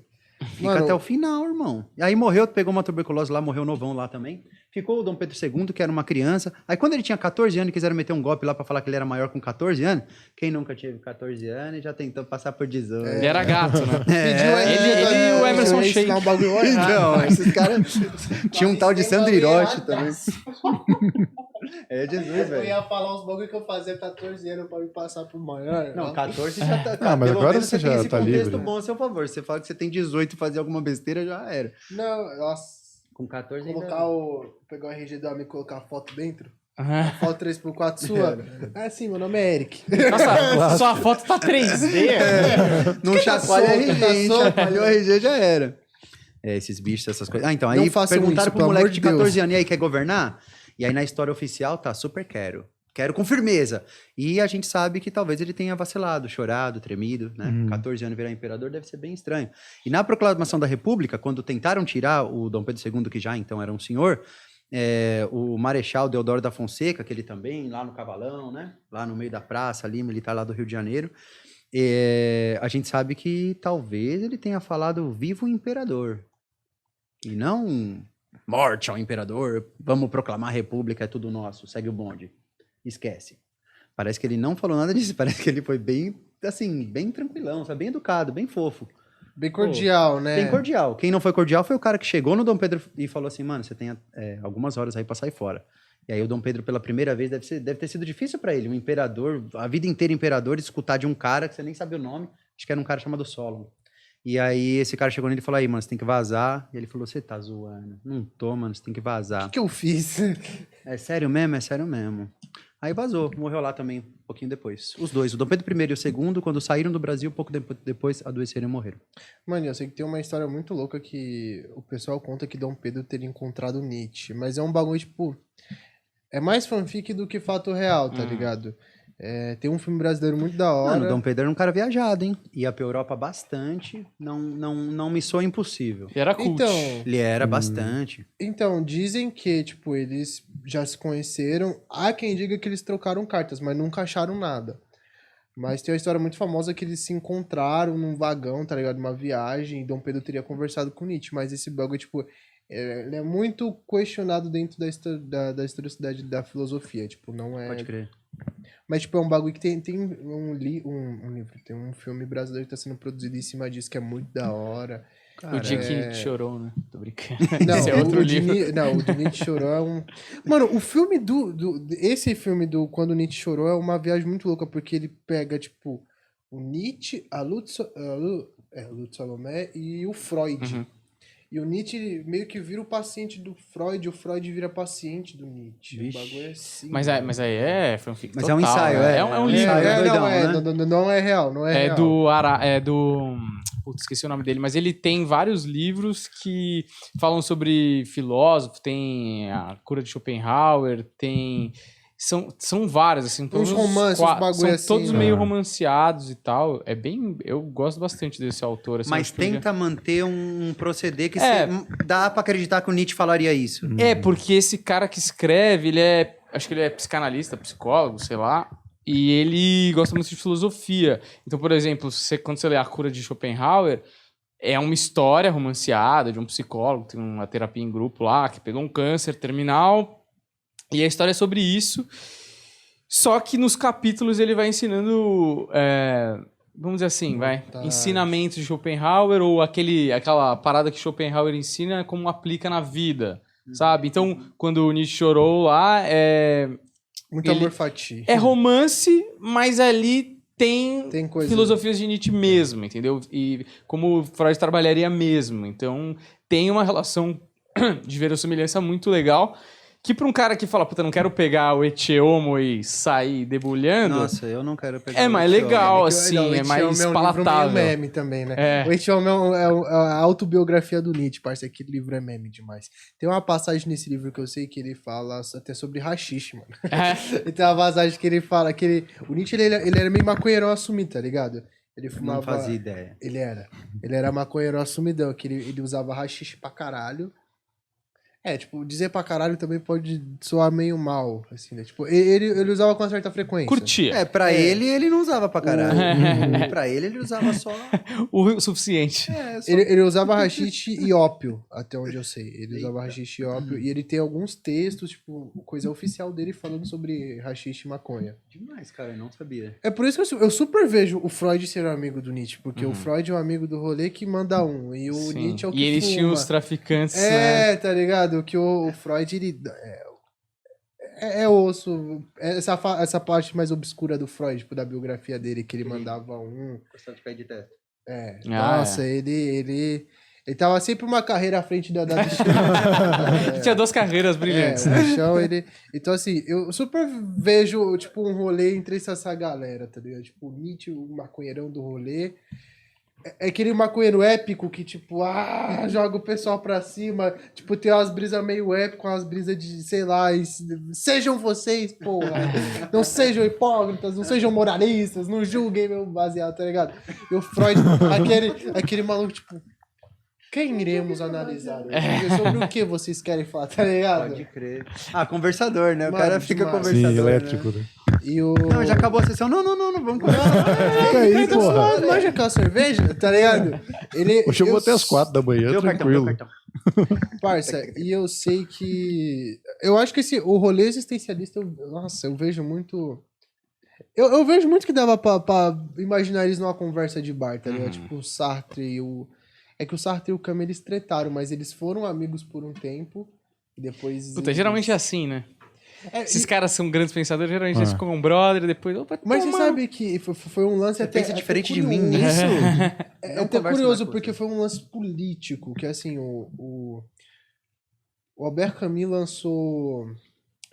Speaker 4: Fica
Speaker 5: Mano,
Speaker 4: até o final, irmão. E aí morreu, pegou uma tuberculose lá, morreu novão lá também. Ficou o Dom Pedro II, que era uma criança. Aí quando ele tinha 14 anos, quiseram meter um golpe lá pra falar que ele era maior com 14 anos. Quem nunca teve 14 anos e já tentou passar por 18.
Speaker 3: Ele era gato, né?
Speaker 5: Pediu
Speaker 3: ele e o Emerson
Speaker 5: eu ia ensinar
Speaker 3: Sheik.
Speaker 5: um bagulho errado.
Speaker 4: Então, esses caras... Tinha um tal de Sandro Hiroshi também. É Jesus,
Speaker 5: Eu
Speaker 4: velho.
Speaker 5: ia falar uns bagulho que eu fazia 14 anos pra me passar pro maior.
Speaker 4: Não, 14 já tá...
Speaker 1: Ah, mas
Speaker 4: pelo
Speaker 1: agora
Speaker 4: menos
Speaker 1: você
Speaker 4: tem
Speaker 1: já
Speaker 4: esse
Speaker 1: tá
Speaker 4: contexto
Speaker 1: livre.
Speaker 4: bom a seu favor. Você fala que você tem 18 e fazer alguma besteira, já era.
Speaker 5: Não, nossa.
Speaker 4: Com 14 ainda...
Speaker 5: Colocar pegar o RG do amigo e colocar a foto dentro.
Speaker 3: Aham.
Speaker 5: Foto 3x4 sua. É assim, meu nome é Eric.
Speaker 3: Nossa, sua foto tá 3D.
Speaker 4: Não chacoalha
Speaker 5: solto,
Speaker 4: RG,
Speaker 5: tá
Speaker 4: hein?
Speaker 5: solto.
Speaker 4: Chacoalhou RG já era. Esses bichos, essas coisas. Então, aí
Speaker 5: Não façam
Speaker 4: perguntaram
Speaker 5: isso,
Speaker 4: pro
Speaker 5: pelo
Speaker 4: moleque
Speaker 5: amor
Speaker 4: de
Speaker 5: de Deus.
Speaker 4: 14 anos, e aí, quer governar? E aí na história oficial tá super quero. Quero com firmeza. E a gente sabe que talvez ele tenha vacilado, chorado, tremido, né? 14 anos virar imperador deve ser bem estranho. E na proclamação da República, quando tentaram tirar o Dom Pedro II, que já então era um senhor, o Marechal Deodoro da Fonseca, que ele também, lá no Cavalão, né? Lá no meio da praça, ali, militar lá do Rio de Janeiro, a gente sabe que talvez ele tenha falado vivo o imperador. E não morte ao imperador, vamos proclamar a república, é tudo nosso, segue o bonde. Esquece. Parece que ele não falou nada disso, parece que ele foi bem, assim, bem tranquilão, sabe? Bem educado, bem fofo.
Speaker 5: Bem cordial, né?
Speaker 4: Bem cordial. Quem não foi cordial foi o cara que chegou no Dom Pedro e falou assim, mano, você tem algumas horas aí pra sair fora. E aí o Dom Pedro, pela primeira vez, deve ter sido difícil pra ele, um imperador, a vida inteira imperador, escutar de um cara que você nem sabe o nome, acho que era um cara chamado Solon. E aí esse cara chegou nele e falou, aí, mano, você tem que vazar. E ele falou, você tá zoando. Não tô, mano, você tem que vazar.
Speaker 5: O que eu fiz?
Speaker 4: É sério mesmo? É sério mesmo. Aí vazou, morreu lá também, um pouquinho depois. Os dois, o Dom Pedro I e o segundo, quando saíram do Brasil, pouco depois adoeceram e morreram.
Speaker 5: Mano, eu sei que tem uma história muito louca que o pessoal conta que Dom Pedro teria encontrado Nietzsche, mas é um bagulho, tipo... É mais fanfic do que fato real, tá ligado? Tem um filme brasileiro muito da hora.
Speaker 4: Mano, o Dom Pedro era um cara viajado, hein? Ia pra Europa bastante, não me soa impossível.
Speaker 3: E era cult.
Speaker 5: Então,
Speaker 4: Ele era bastante.
Speaker 5: então, dizem que, tipo, eles já se conheceram. Há quem diga que eles trocaram cartas, mas nunca acharam nada. Mas tem uma história muito famosa que eles se encontraram num vagão, tá ligado? Numa viagem, e Dom Pedro teria conversado com Nietzsche, mas esse bagulho, tipo... Ele é muito questionado dentro da historicidade da filosofia, tipo, não é...
Speaker 4: Pode crer.
Speaker 5: Mas, tipo, é um bagulho que tem um livro, tem um filme brasileiro que tá sendo produzido em cima disso, que é muito da hora.
Speaker 3: O dia que Nietzsche chorou, né? Tô brincando.
Speaker 5: Não,
Speaker 3: Esse é outro
Speaker 5: o
Speaker 3: livro.
Speaker 5: o do Nietzsche chorou é um... Mano, o filme esse filme do Quando Nietzsche Chorou é uma viagem muito louca, porque ele pega, tipo, o Nietzsche, a Lutz Salomé e o Freud.
Speaker 3: Uhum.
Speaker 5: E o Nietzsche meio que vira o paciente do Freud, o Freud vira paciente do Nietzsche.
Speaker 4: Vixe.
Speaker 5: O bagulho é assim.
Speaker 3: Mas aí é fanfic
Speaker 4: Mas
Speaker 3: total,
Speaker 4: é um ensaio,
Speaker 3: né?
Speaker 4: é.
Speaker 3: É um
Speaker 4: É,
Speaker 3: livro.
Speaker 5: Não é real.
Speaker 3: Putz, esqueci o nome dele, mas ele tem vários livros que falam sobre filósofo, tem a Cura de Schopenhauer, tem... São vários, assim, todos
Speaker 5: Uns romances,
Speaker 3: os
Speaker 5: uns bagulho
Speaker 3: são
Speaker 5: assim,
Speaker 3: todos
Speaker 5: né?
Speaker 3: meio romanceados e tal. É bem... Eu gosto bastante desse autor. Assim,
Speaker 4: Mas
Speaker 3: acho que podia-
Speaker 4: tenta manter um proceder que
Speaker 3: É.
Speaker 4: dá pra acreditar que o Nietzsche falaria isso.
Speaker 3: É, porque esse cara que escreve, ele é... Acho que ele é psicanalista, psicólogo, sei lá. E ele gosta muito de filosofia. Então, por exemplo, quando você lê A Cura de Schopenhauer, é uma história romanceada de um psicólogo, tem uma terapia em grupo lá, que pegou um câncer terminal. E a história é sobre isso. Só que nos capítulos ele vai ensinando... vamos dizer assim, ensinamentos de Schopenhauer ou aquela parada que Schopenhauer ensina como aplica na vida, sabe? Então, quando o Nietzsche chorou lá,
Speaker 5: Muito amor fati.
Speaker 3: é romance, mas ali tem
Speaker 5: coisa.
Speaker 3: filosofias de Nietzsche mesmo, entendeu? E como Freud trabalharia mesmo. Então, tem uma relação de verossimilhança muito legal. Que pra um cara que fala, puta, não quero pegar o Ecce Homo e sair debulhando...
Speaker 4: Nossa, eu não quero pegar
Speaker 3: É
Speaker 4: o
Speaker 3: mais
Speaker 4: Ecce
Speaker 3: legal,
Speaker 4: Homo.
Speaker 3: assim, é mais
Speaker 5: um livro
Speaker 3: palatável.
Speaker 5: meio meme também, né?
Speaker 3: É.
Speaker 5: O Ecce Homo é a autobiografia do Nietzsche, parece que aquele livro é meme demais. Tem uma passagem nesse livro que eu sei que ele fala até sobre haxixe, mano. E tem uma passagem que ele fala que o Nietzsche, ele era meio maconheirão assumido, tá ligado? Ele fumava...
Speaker 4: Não fazia ideia.
Speaker 5: Ele era maconheiro assumidão, que ele usava haxixe pra caralho. Tipo, dizer pra caralho também pode soar meio mal, assim, né? Tipo, ele usava com uma certa frequência.
Speaker 3: Curtia.
Speaker 4: Pra ele não usava pra caralho. Pra ele usava só...
Speaker 3: O suficiente.
Speaker 5: Ele usava haxixe e ópio, até onde eu sei. Ele usava haxixe e ópio, e ele tem alguns textos, tipo, coisa oficial dele falando sobre haxixe e maconha.
Speaker 4: Demais, cara, eu não sabia.
Speaker 5: É por isso que eu super vejo o Freud ser um amigo do Nietzsche, porque o Freud é um amigo do rolê que manda um, e o
Speaker 3: Sim.
Speaker 5: Nietzsche é o que
Speaker 3: E eles
Speaker 5: fuma.
Speaker 3: tinham os traficantes, né?
Speaker 5: Tá ligado? Que o Freud, ele... osso. Essa parte mais obscura do Freud, tipo, da biografia dele, que ele mandava um...
Speaker 4: Gostava de pé de testa.
Speaker 5: Nossa, ele tava sempre uma carreira à frente da do
Speaker 3: Tinha duas carreiras brilhantes.
Speaker 5: o chão, Então, assim, eu super vejo, tipo, um rolê entre essa galera, tá ligado? Tipo, o Nietzsche, o maconheirão do rolê. É aquele maconheiro épico que, tipo, joga o pessoal pra cima. Tipo, tem umas brisas meio épicas, umas brisas de, sei lá, sejam vocês, porra. Não sejam hipócritas, não sejam moralistas, não julguem meu baseado, tá ligado? E o Freud, aquele maluco, tipo, quem iremos analisar? Sobre o que vocês querem falar, tá ligado?
Speaker 4: Pode crer. Conversador, né? O
Speaker 5: Mano,
Speaker 4: cara fica
Speaker 5: demais.
Speaker 4: conversador.
Speaker 1: Sim, elétrico,
Speaker 4: Né?
Speaker 1: né?
Speaker 5: E o...
Speaker 4: Não, já acabou a sessão. Não, vamos conversar.
Speaker 1: Fica aí, porra.
Speaker 5: Manja aquela cerveja, tá ligado?
Speaker 1: Hoje eu vou até as 4 da manhã,
Speaker 4: Deu o cartão, deu o
Speaker 1: tranquilo.
Speaker 4: cartão.
Speaker 5: Parça, e eu sei que... Eu acho que o rolê existencialista, nossa, eu vejo muito... Eu vejo muito que dava pra imaginar eles numa conversa de bar, tá ligado? Tipo, o Sartre e o... É que o Sartre e o Camus, eles tretaram, mas eles foram amigos por um tempo, e depois...
Speaker 3: Puta, geralmente é assim, né? Esses
Speaker 5: e-
Speaker 3: caras são grandes pensadores, geralmente eles ficam com um brother e depois... Opa,
Speaker 5: Mas você
Speaker 3: toma.
Speaker 5: sabe que foi um lance
Speaker 4: Você
Speaker 5: até...
Speaker 4: pensa
Speaker 5: até
Speaker 4: diferente de mim
Speaker 5: curioso.
Speaker 4: nisso?
Speaker 5: É
Speaker 4: Não
Speaker 5: até
Speaker 4: converso
Speaker 5: curioso,
Speaker 4: mais com
Speaker 5: porque
Speaker 4: você.
Speaker 5: foi um lance político, que assim, o Albert Camus lançou...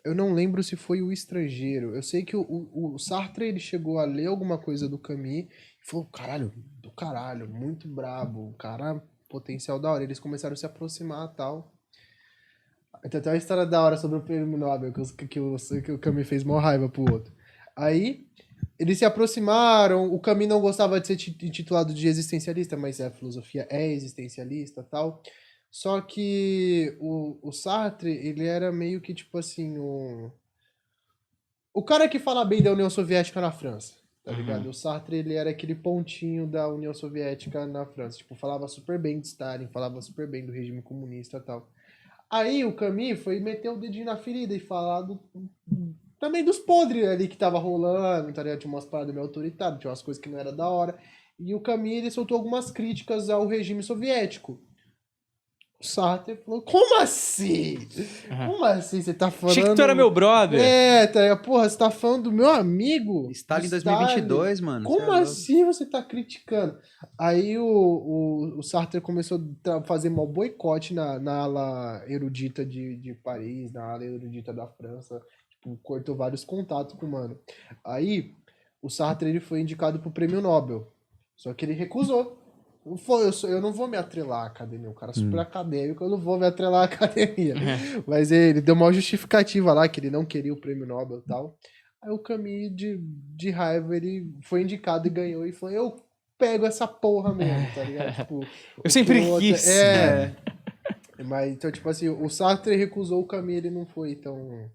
Speaker 5: Eu não lembro se foi O Estrangeiro. Eu sei que o Sartre, ele chegou a ler alguma coisa do Camus e falou, caralho, do caralho, muito brabo, o cara, potencial da hora. Eles começaram a se aproximar e tal. Tem até uma história da hora sobre o prêmio Nobel, que o Camus fez mó raiva pro outro. Aí, eles se aproximaram, o Camus não gostava de ser intitulado de existencialista, mas a filosofia é existencialista e tal. Só que o Sartre, ele era meio que, tipo assim, o cara que fala bem da União Soviética na França, tá ligado? O Sartre, ele era aquele pontinho da União Soviética na França. Tipo, falava super bem de Stalin, falava super bem do regime comunista e tal. Aí o Camus foi meter o dedinho na ferida e falar também dos podres ali que tava rolando, tá ligado? Tinha umas paradas meio autoritárias, tinha umas coisas que não era da hora. E o Camus, ele soltou algumas críticas ao regime soviético. O Sartre falou, como assim? Como assim você tá falando...
Speaker 3: Achei que tu era meu brother.
Speaker 5: É, tá ligado? Porra, você tá falando do meu amigo?
Speaker 4: Stalin
Speaker 5: Stalin.
Speaker 4: 2022, mano.
Speaker 5: Como
Speaker 4: cê é louco.
Speaker 5: assim você tá criticando? Aí o Sartre começou a fazer mal boicote na ala erudita de Paris, na ala erudita da França. Tipo, cortou vários contatos com o mano. Aí o Sartre, ele foi indicado pro prêmio Nobel. Só que ele recusou. Eu não vou me atrelar à academia. O cara é super acadêmico, eu não vou me atrelar à academia. Mas ele deu uma justificativa lá, que ele não queria o prêmio Nobel e tal. Aí o Camus, de raiva, ele foi indicado e ganhou. E falou, eu pego essa porra mesmo, tá ligado? Tipo,
Speaker 3: Eu sempre
Speaker 5: o outro-
Speaker 3: quis.
Speaker 5: Mas, então, tipo assim, o Sartre recusou o Camus, ele não foi tão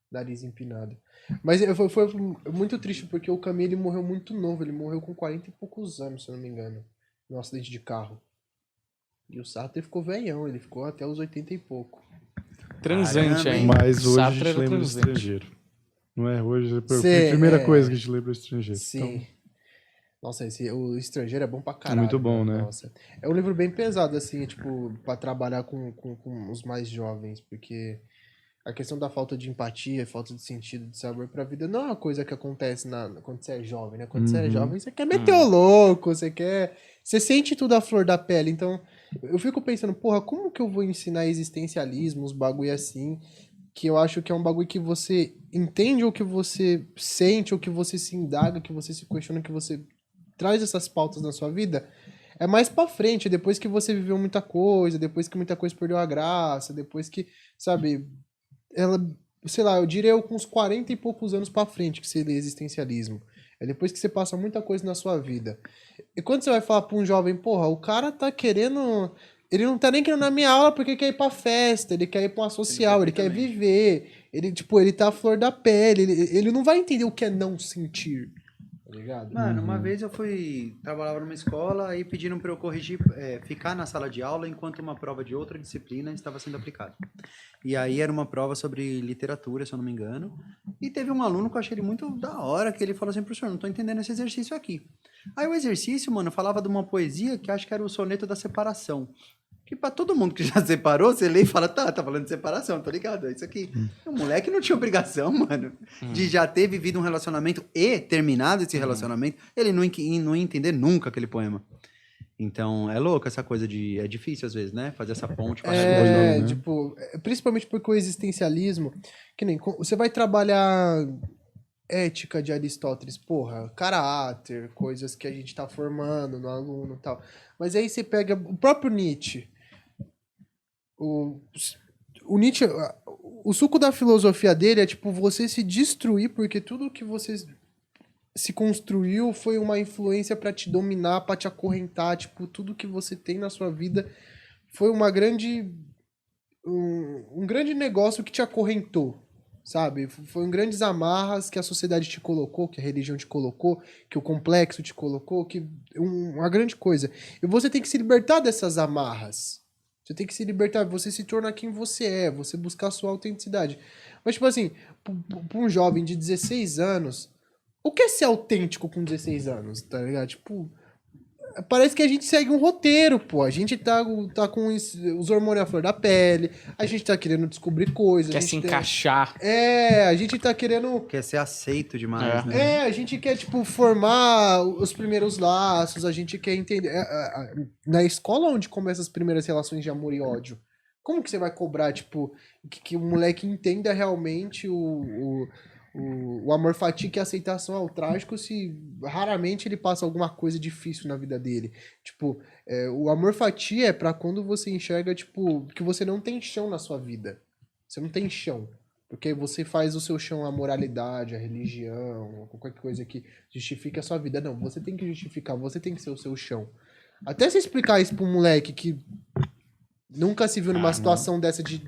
Speaker 5: nariz empinado. Mas foi muito triste, porque o Camus, ele morreu muito novo. Ele morreu com 40 e poucos anos, se eu não me engano. Num acidente de carro. E o Sartre ficou velhão, ele ficou até os 80 e pouco.
Speaker 3: Transante
Speaker 4: Caramba,
Speaker 3: aí.
Speaker 4: hein?
Speaker 1: Mas hoje a
Speaker 3: Sartre
Speaker 1: gente
Speaker 3: era
Speaker 1: lembra do
Speaker 3: transante.
Speaker 1: estrangeiro. Não é? Hoje foi
Speaker 5: Cê,
Speaker 1: a primeira
Speaker 5: é.
Speaker 1: coisa que a gente lembra do estrangeiro.
Speaker 5: Sim. Nossa, o Estrangeiro é bom pra
Speaker 1: Então,
Speaker 5: caralho.
Speaker 1: muito bom, né?
Speaker 5: Nossa. É um livro bem pesado, assim, tipo, pra trabalhar com os mais jovens, porque a questão da falta de empatia, falta de sentido, de sabor pra vida, não é uma coisa que acontece quando você é jovem, né? Quando você é jovem, você quer meter o louco, você quer... Você sente tudo à flor da pele, então eu fico pensando, porra, como que eu vou ensinar existencialismo, uns bagulho assim, que eu acho que é um bagulho que você entende ou que você sente, ou que você se indaga, que você se questiona, que você traz essas pautas na sua vida, é mais pra frente, depois que você viveu muita coisa, depois que muita coisa perdeu a graça, depois que, sabe, ela, sei lá, eu diria eu com uns 40 e poucos anos pra frente que você lê existencialismo. É depois que você passa muita coisa na sua vida. E quando você vai falar pra um jovem, porra, o cara tá querendo... Ele não tá nem querendo na minha aula porque quer ir pra festa, ele quer ir pra uma social, ele quer viver. Ele, tipo, ele tá à flor da pele, ele não vai entender o que é não sentir. Tá ligado?
Speaker 4: Mano, uma vez eu trabalhava numa escola, aí pediram pra eu corrigir, ficar na sala de aula enquanto uma prova de outra disciplina estava sendo aplicada. E aí era uma prova sobre literatura, se eu não me engano, e teve um aluno que eu achei ele muito da hora, que ele falou assim, professor, não tô entendendo esse exercício aqui. Aí o exercício, mano, falava de uma poesia que acho que era o soneto da separação. Que pra todo mundo que já separou, você lê e fala, tá falando de separação, tô ligado, é isso aqui. O moleque não tinha obrigação, mano, de já ter vivido um relacionamento e terminado esse relacionamento, ele não ia entender nunca aquele poema. Então, é louco essa coisa de... É difícil, às vezes, né? Fazer essa ponte com a realidade, né?
Speaker 5: Tipo, principalmente porque o existencialismo, que nem, você vai trabalhar ética de Aristóteles, porra, caráter, coisas que a gente tá formando no aluno e tal. Mas aí você pega o próprio Nietzsche. O Nietzsche, o suco da filosofia dele é tipo você se destruir porque tudo que você se construiu foi uma influência pra te dominar, pra te acorrentar, tipo, tudo que você tem na sua vida foi uma grande um grande negócio que te acorrentou, sabe? Foi grandes amarras que a sociedade te colocou, que a religião te colocou, que o complexo te colocou, que uma grande coisa. E você tem que se libertar dessas amarras. Você tem que se libertar, você se tornar quem você é, você buscar a sua autenticidade. Mas, tipo assim, pra um jovem de 16 anos, o que é ser autêntico com 16 anos, tá ligado? Tipo, parece que a gente segue um roteiro, pô. A gente tá com os hormônios à flor da pele, a gente tá querendo descobrir coisas.
Speaker 3: Quer se encaixar.
Speaker 5: a gente tá querendo...
Speaker 4: Quer ser aceito demais, né?
Speaker 5: a gente quer, tipo, formar os primeiros laços, a gente quer entender... Na escola onde começam as primeiras relações de amor e ódio, como que você vai cobrar, tipo, que o moleque entenda realmente o amor fatídico e a aceitação ao trágico se raramente ele passa alguma coisa difícil na vida dele. Tipo, o amor fatia é pra quando você enxerga, tipo, que você não tem chão na sua vida. Você não tem chão. Porque você faz o seu chão a moralidade, a religião, qualquer coisa que justifique a sua vida. Não, você tem que justificar, você tem que ser o seu chão. Até se explicar isso pra um moleque que nunca se viu numa situação dessa de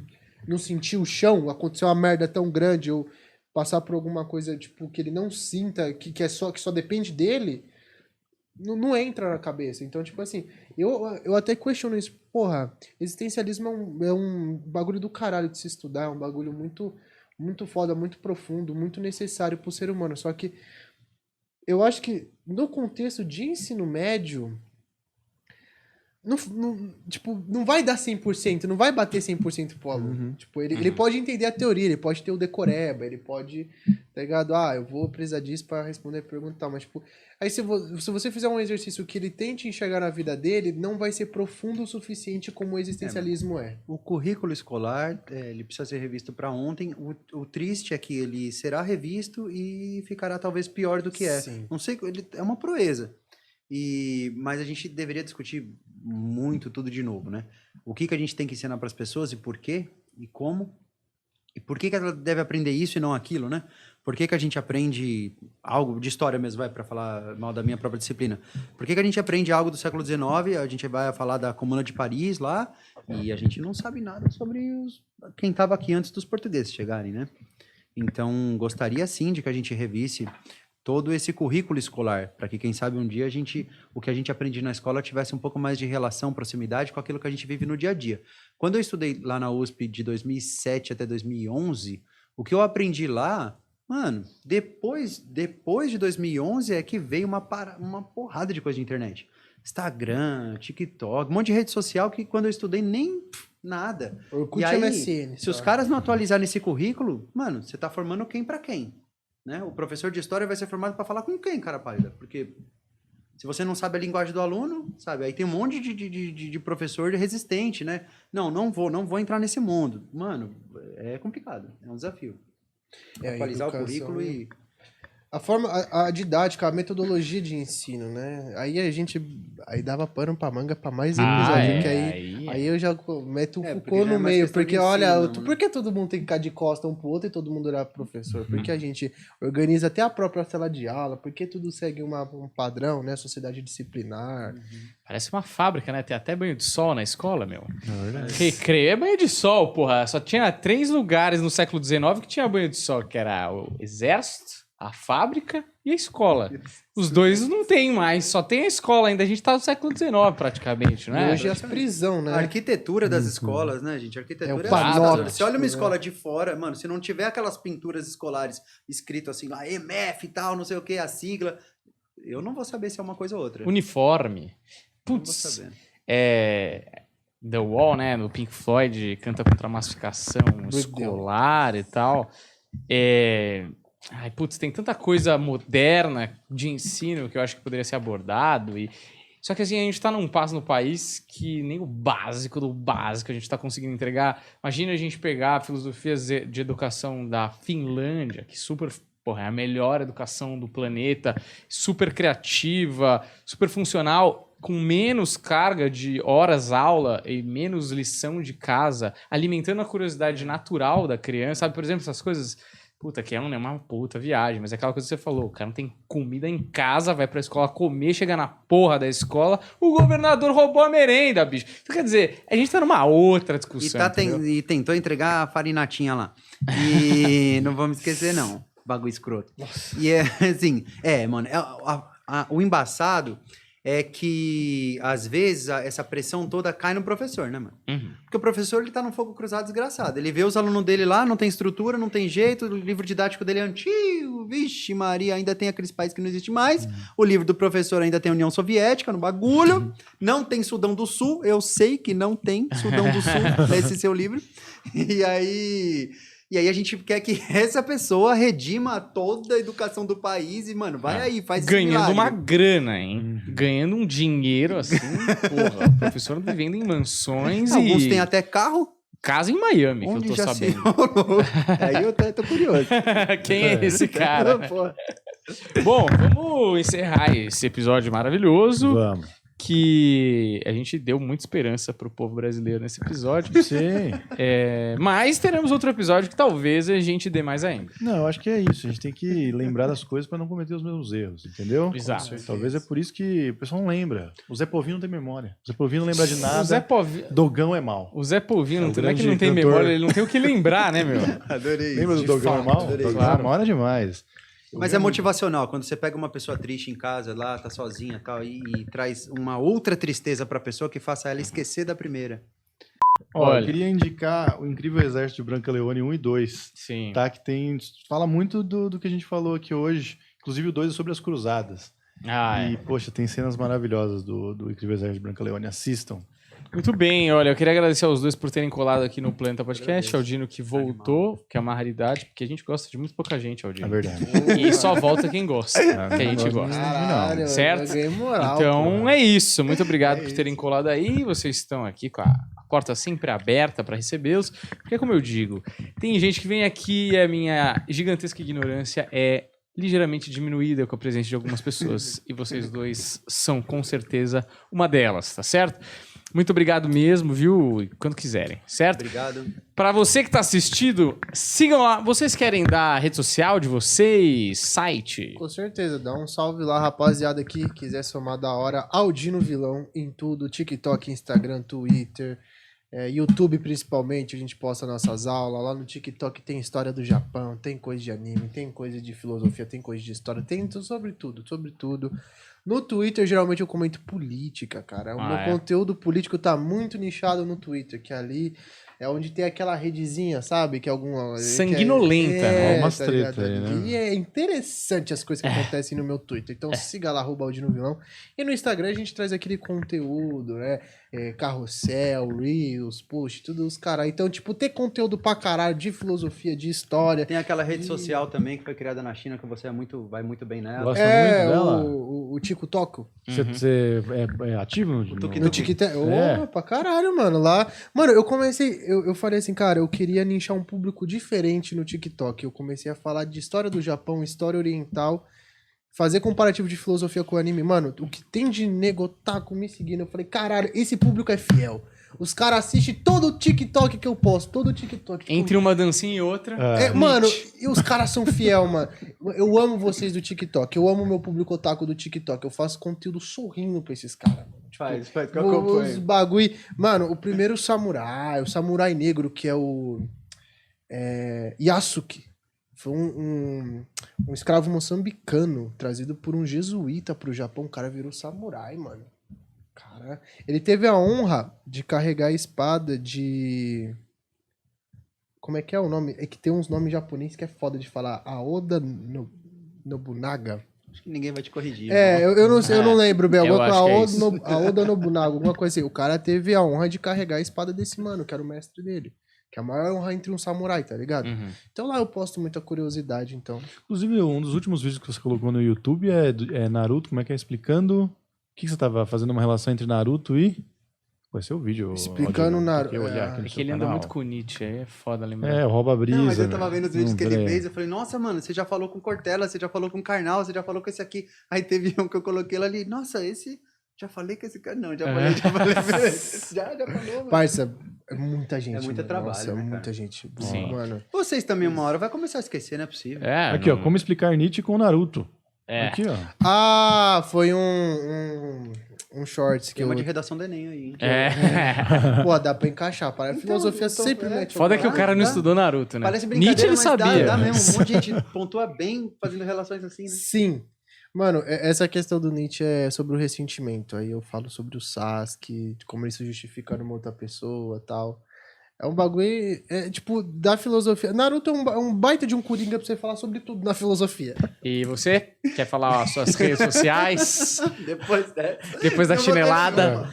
Speaker 5: não sentir o chão, aconteceu uma merda tão grande, ou passar por alguma coisa, tipo, que ele não sinta, que só depende dele, não entra na cabeça. Então, tipo assim, eu até questiono isso. Porra, existencialismo é um bagulho do caralho de se estudar, é um bagulho muito, muito foda, muito profundo, muito necessário pro ser humano. Só que eu acho que no contexto de ensino médio, não vai dar 100%, não vai bater 100% pro aluno. Tipo, ele pode entender a teoria, ele pode ter o decoreba, ele pode, tá ligado? Eu vou precisar disso pra responder a pergunta e tal, mas, tipo, aí se você fizer um exercício que ele tente enxergar na vida dele, não vai ser profundo o suficiente como o existencialismo é.
Speaker 4: O currículo escolar, ele precisa ser revisto para ontem. O triste é que ele será revisto e ficará talvez pior do que é.
Speaker 5: Sim.
Speaker 4: Não sei, ele é uma proeza. Mas a gente deveria discutir muito tudo de novo, né? O que a gente tem que ensinar para as pessoas e por quê e como e por que ela deve aprender isso e não aquilo, né? Por que a gente aprende algo de história mesmo, para falar mal da minha própria disciplina? Por que a gente aprende algo do século XIX, a gente vai falar da Comuna de Paris lá e a gente não sabe nada sobre quem estava aqui antes dos portugueses chegarem, né? Então, gostaria sim de que a gente revisse todo esse currículo escolar, para que, quem sabe, um dia o que a gente aprende na escola tivesse um pouco mais de relação, proximidade com aquilo que a gente vive no dia a dia. Quando eu estudei lá na USP de 2007 até 2011, o que eu aprendi lá, mano, depois de 2011 é que veio uma porrada de coisa de internet. Instagram, TikTok, um monte de rede social que quando eu estudei nem nada.
Speaker 5: Orkut
Speaker 4: e aí,
Speaker 5: MSN,
Speaker 4: se os caras não atualizarem esse currículo, mano, você tá formando quem para quem? Né? O professor de história vai ser formado para falar com quem, cara pálida? Porque se você não sabe a linguagem do aluno, sabe? Aí tem um monte de professor resistente, né? Não vou entrar nesse mundo. Mano, é complicado, é um desafio. Atualizar o currículo e...
Speaker 5: A didática, a metodologia de ensino, né? Aí dava pano pra manga pra mais episódio, que aí eu já meto o Foucault no meio, porque olha, por que todo mundo tem que ficar de costa um pro outro e todo mundo olhar pro professor? Porque a gente organiza até a própria sala de aula, porque tudo segue um padrão, né? Sociedade disciplinar.
Speaker 3: Parece uma fábrica, né? Tem até banho de sol na escola, meu. Recreio é banho de sol, porra. Só tinha 3 lugares no século XIX que tinha banho de sol, que era o exército, a fábrica e a escola. Os dois não tem mais, só tem a escola ainda. A gente tá no século XIX praticamente, né?
Speaker 5: E hoje é as prisão, né?
Speaker 4: A arquitetura das escolas, né, gente? A arquitetura
Speaker 5: É o panóptico,
Speaker 4: você olha uma
Speaker 5: né?
Speaker 4: escola de fora, mano, se não tiver aquelas pinturas escolares escrito assim, lá, EMF e tal, não sei o que, a sigla, eu não vou saber se é uma coisa ou outra.
Speaker 3: Uniforme.
Speaker 4: Não vou
Speaker 3: Putz.
Speaker 4: saber.
Speaker 3: The Wall, né? No Pink Floyd, canta contra a massificação escolar e tal. Ai, putz, tem tanta coisa moderna de ensino que eu acho que poderia ser abordado. Só que assim, a gente tá num passo no país que nem o básico do básico a gente tá conseguindo entregar. Imagina a gente pegar filosofias de educação da Finlândia, que super, porra, é a melhor educação do planeta, super criativa, super funcional, com menos carga de horas aula e menos lição de casa, alimentando a curiosidade natural da criança, sabe? Por exemplo, essas coisas... Puta, que é uma puta viagem, mas é aquela coisa que você falou, o cara não tem comida em casa, vai pra escola comer, chega na porra da escola, o governador roubou a merenda, bicho. Então, quer dizer, a gente tá numa outra discussão,
Speaker 4: E tentou entregar a farinatinha lá. E não vamos esquecer, não. Bagulho escroto. Nossa. E assim, mano, o embaçado é que, às vezes, essa pressão toda cai no professor, né, mano?
Speaker 3: Uhum.
Speaker 4: Porque o professor, ele tá num fogo cruzado desgraçado. Ele vê os alunos dele lá, não tem estrutura, não tem jeito, o livro didático dele é antigo, vixe Maria, ainda tem aqueles países que não existem mais, o livro do professor ainda tem União Soviética no bagulho, não tem Sudão do Sul, eu sei que não tem Sudão do Sul nesse seu livro, e aí a gente quer que essa pessoa redima toda a educação do país e, mano, vai aí, faz esse
Speaker 3: Ganhando uma
Speaker 4: milagre.
Speaker 3: grana, hein? Ganhando um dinheiro, assim, porra. O professor vivendo em mansões
Speaker 4: Alguns
Speaker 3: e
Speaker 4: têm até carro,
Speaker 3: casa em Miami,
Speaker 4: onde
Speaker 3: que eu tô
Speaker 4: já se
Speaker 3: sabendo.
Speaker 4: rolou. Aí eu até tô curioso.
Speaker 3: Quem é esse cara?
Speaker 4: Pô.
Speaker 3: Bom, vamos encerrar esse episódio maravilhoso.
Speaker 1: Vamos.
Speaker 3: Que a gente deu muita esperança pro povo brasileiro nesse episódio.
Speaker 1: Sim.
Speaker 3: Mas teremos outro episódio que talvez a gente dê mais ainda.
Speaker 1: Não, eu acho que é isso. A gente tem que lembrar das coisas para não cometer os mesmos erros, entendeu?
Speaker 3: Exato.
Speaker 1: Talvez é por isso que o pessoal não lembra. O Zé Povinho não tem memória. O Zé Povinho não lembra de nada.
Speaker 3: O Zé Povinho,
Speaker 1: Dogão é mal.
Speaker 3: não é que
Speaker 1: grande
Speaker 3: não tem
Speaker 1: cantor.
Speaker 3: memória, ele não tem o que lembrar, né, meu?
Speaker 4: Adorei
Speaker 1: Lembra do
Speaker 3: de
Speaker 1: Dogão é
Speaker 3: fato,
Speaker 1: mal?
Speaker 4: adorei.
Speaker 1: Dogão
Speaker 3: Claro.
Speaker 1: é mal demais.
Speaker 4: Mas é motivacional, quando você pega uma pessoa triste em casa lá, tá sozinha e tal, e traz uma outra tristeza pra pessoa que faça ela esquecer da primeira.
Speaker 1: Ó,
Speaker 3: Olha.
Speaker 1: eu queria indicar o Incrível Exército de Branca Leone 1 e 2.
Speaker 3: Sim.
Speaker 1: Tá? Que fala muito do que a gente falou aqui hoje. Inclusive o 2 é sobre as cruzadas.
Speaker 3: Ah,
Speaker 1: E,
Speaker 3: é.
Speaker 1: poxa, tem cenas maravilhosas do Incrível Exército de Branca Leone. Assistam.
Speaker 3: Muito bem, olha, eu queria agradecer aos dois por terem colado aqui no Planeta Podcast, ao Dino que voltou, que é uma raridade, porque a gente gosta de muito pouca gente,
Speaker 1: É
Speaker 3: Aldino.
Speaker 1: verdade.
Speaker 3: E só volta quem gosta, que a gente gosta.
Speaker 5: Caralho,
Speaker 3: Certo?
Speaker 5: eu ganhei moral,
Speaker 3: Então
Speaker 5: pô.
Speaker 3: é isso. Muito obrigado por terem colado aí. Vocês estão aqui com a porta sempre aberta para recebê-los. Porque, como eu digo, tem gente que vem aqui e a minha gigantesca ignorância é ligeiramente diminuída com a presença de algumas pessoas. E vocês dois são, com certeza, uma delas, tá certo? Muito obrigado mesmo, viu? E quando quiserem, certo?
Speaker 4: Obrigado.
Speaker 3: Para você que tá assistindo, sigam lá. Vocês querem dar a rede social de vocês, site?
Speaker 5: Com certeza, dá um salve lá, rapaziada que quiser somar da hora. Aldino Vilão em tudo, TikTok, Instagram, Twitter, YouTube principalmente, a gente posta nossas aulas. Lá no TikTok tem história do Japão, tem coisa de anime, tem coisa de filosofia, tem coisa de história, tem sobre tudo, sobre tudo. No Twitter, geralmente, eu comento política, cara. O meu conteúdo político tá muito nichado no Twitter, que ali é onde tem aquela redezinha, sabe? Que alguma...
Speaker 3: Sanguinolenta, né?
Speaker 1: Umas
Speaker 5: tá
Speaker 1: treta
Speaker 5: ligado?
Speaker 1: aí, né?
Speaker 5: E é interessante as coisas que acontecem no meu Twitter. Então siga lá, @Aldino Vilão. E no Instagram a gente traz aquele conteúdo, né? Carrossel, Reels, post, tudo os caras. Então, tipo, ter conteúdo pra caralho de filosofia, de história.
Speaker 4: Tem aquela rede social também que foi criada na China, que você vai muito bem nela.
Speaker 1: Gosta muito dela?
Speaker 5: O TikTok.
Speaker 1: Você é ativo no
Speaker 5: No TikTok.
Speaker 1: É.
Speaker 5: Pra caralho, mano. Lá. Mano, eu comecei. Eu falei assim, cara, eu queria nichar um público diferente no TikTok. Eu comecei a falar de história do Japão, história oriental, fazer comparativo de filosofia com o anime. Mano, o que tem de nego otaku me seguindo, eu falei, caralho, esse público é fiel. Os caras assistem todo o TikTok que eu posto, todo o TikTok. Tipo,
Speaker 3: Entre uma dancinha e outra.
Speaker 5: mano, e os caras são fiel, mano. Eu amo vocês do TikTok. Eu amo o meu público otaku do TikTok. Eu faço conteúdo sorrindo pra esses caras.
Speaker 4: Faz que eu
Speaker 5: Os
Speaker 4: acompanho.
Speaker 5: bagulho. Mano, o primeiro samurai, o samurai negro, que é o Yasuke. Foi um escravo moçambicano trazido por um jesuíta pro Japão. O cara virou samurai, mano. Cara, ele teve a honra de carregar a espada de... Como é que é o nome? É que tem uns nomes japoneses que é foda de falar. Aoda Nobunaga.
Speaker 4: Acho que ninguém vai te corrigir.
Speaker 5: Eu não sei, eu não lembro bem.
Speaker 3: eu acho que é
Speaker 5: Aoda Nobunaga, alguma coisa assim. O cara teve a honra de carregar a espada desse mano, que era o mestre dele. Que é a maior honra entre um samurai, tá ligado?
Speaker 3: Uhum.
Speaker 5: Então lá eu posto muita curiosidade, então.
Speaker 1: Inclusive, um dos últimos vídeos que você colocou no YouTube é Naruto, como é que é? Explicando... O que você tava fazendo uma relação entre Naruto e... Vai ser o vídeo.
Speaker 5: Explicando
Speaker 1: Naruto.
Speaker 5: Naruto.
Speaker 3: É que ele anda muito com Nietzsche, aí é foda lembrar.
Speaker 1: É, rouba a brisa.
Speaker 4: Não, mas eu tava vendo os vídeos que ele
Speaker 1: peraí.
Speaker 4: fez, eu falei, nossa, mano, você já falou com Cortella, você já falou com Karnal, você já falou com esse aqui. Aí teve um que eu coloquei lá ali, nossa, esse... Já falei com esse cara. Não, já falei. Já falou, mano.
Speaker 5: Parça, é muita gente.
Speaker 4: É muito
Speaker 5: mano.
Speaker 4: trabalho,
Speaker 5: Nossa, é
Speaker 4: né,
Speaker 5: muita
Speaker 4: cara?
Speaker 5: gente.
Speaker 3: Sim.
Speaker 5: Mano.
Speaker 4: Vocês também uma hora vai começar a esquecer, não é possível.
Speaker 3: É,
Speaker 1: Aqui, ó, como explicar Nietzsche com Naruto.
Speaker 3: É.
Speaker 1: Aqui, ó.
Speaker 5: Ah, foi um shorts que
Speaker 4: Tem uma
Speaker 5: eu...
Speaker 4: de redação do Enem aí, hein?
Speaker 5: Pô, dá pra encaixar. Para a filosofia
Speaker 4: então,
Speaker 5: sempre mete
Speaker 3: Foda
Speaker 5: um-
Speaker 3: que o cara não
Speaker 4: dá.
Speaker 3: estudou Naruto, né?
Speaker 4: Parece brincadeira,
Speaker 3: Nietzsche ele
Speaker 4: mas
Speaker 3: sabia.
Speaker 4: dá mesmo. Um monte de gente pontua bem fazendo relações assim, né?
Speaker 5: Sim. Mano, essa questão do Nietzsche é sobre o ressentimento. Aí eu falo sobre o Sasuke, de como ele se justifica numa outra pessoa e tal. É um bagulho, tipo, da filosofia. Naruto é um baita de um coringa pra você falar sobre tudo na filosofia.
Speaker 3: E você? Quer falar as suas redes sociais?
Speaker 4: Depois
Speaker 3: da chinelada.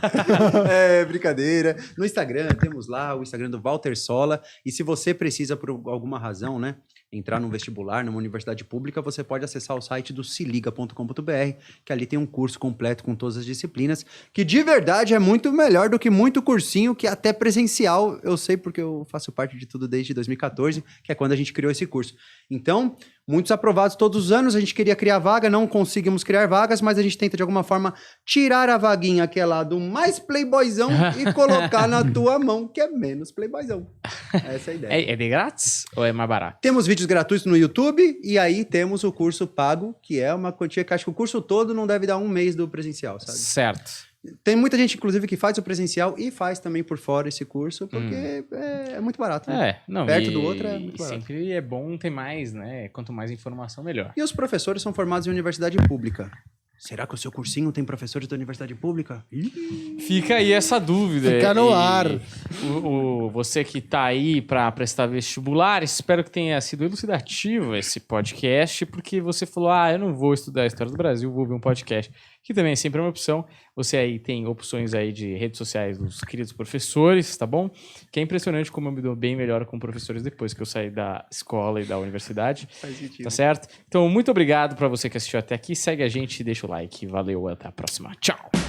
Speaker 4: Brincadeira. No Instagram, temos lá o Instagram do Walter Sola. E se você precisa, por alguma razão, né, entrar num vestibular, numa universidade pública, você pode acessar o site do seliga.com.br, que ali tem um curso completo com todas as disciplinas, que de verdade é muito melhor do que muito cursinho, que até presencial, eu sei porque eu faço parte de tudo desde 2014, que é quando a gente criou esse curso. Então, muitos aprovados todos os anos, a gente queria criar vaga, não conseguimos criar vagas, mas a gente tenta de alguma forma tirar a vaguinha que é lá do mais playboyzão e colocar na tua mão, que é menos playboyzão. Essa é a ideia.
Speaker 3: É de grátis ou é mais barato?
Speaker 4: Temos vídeos gratuitos no YouTube e aí temos o curso pago, que é uma quantia que acho que o curso todo não deve dar um mês do presencial, sabe?
Speaker 3: Certo.
Speaker 4: Tem muita gente, inclusive, que faz o presencial e faz também por fora esse curso, porque é muito barato, né?
Speaker 3: Não,
Speaker 4: Perto do outro é muito barato.
Speaker 3: Sempre é bom ter mais, né? Quanto mais informação, melhor.
Speaker 4: E os professores são formados em universidade pública. Será que o seu cursinho tem professores da universidade pública?
Speaker 3: Fica aí essa dúvida.
Speaker 5: Fica no ar.
Speaker 3: Você que tá aí para prestar vestibular, espero que tenha sido elucidativo esse podcast, porque você falou, eu não vou estudar a história do Brasil, vou ouvir um podcast, que também é sempre uma opção. Você aí tem opções aí de redes sociais dos queridos professores, tá bom? Que é impressionante como eu me dou bem melhor com professores depois que eu saí da escola e da universidade.
Speaker 4: Faz sentido.
Speaker 3: Tá certo? Então, muito obrigado para você que assistiu até aqui. Segue a gente e deixa o like. Valeu, até a próxima. Tchau!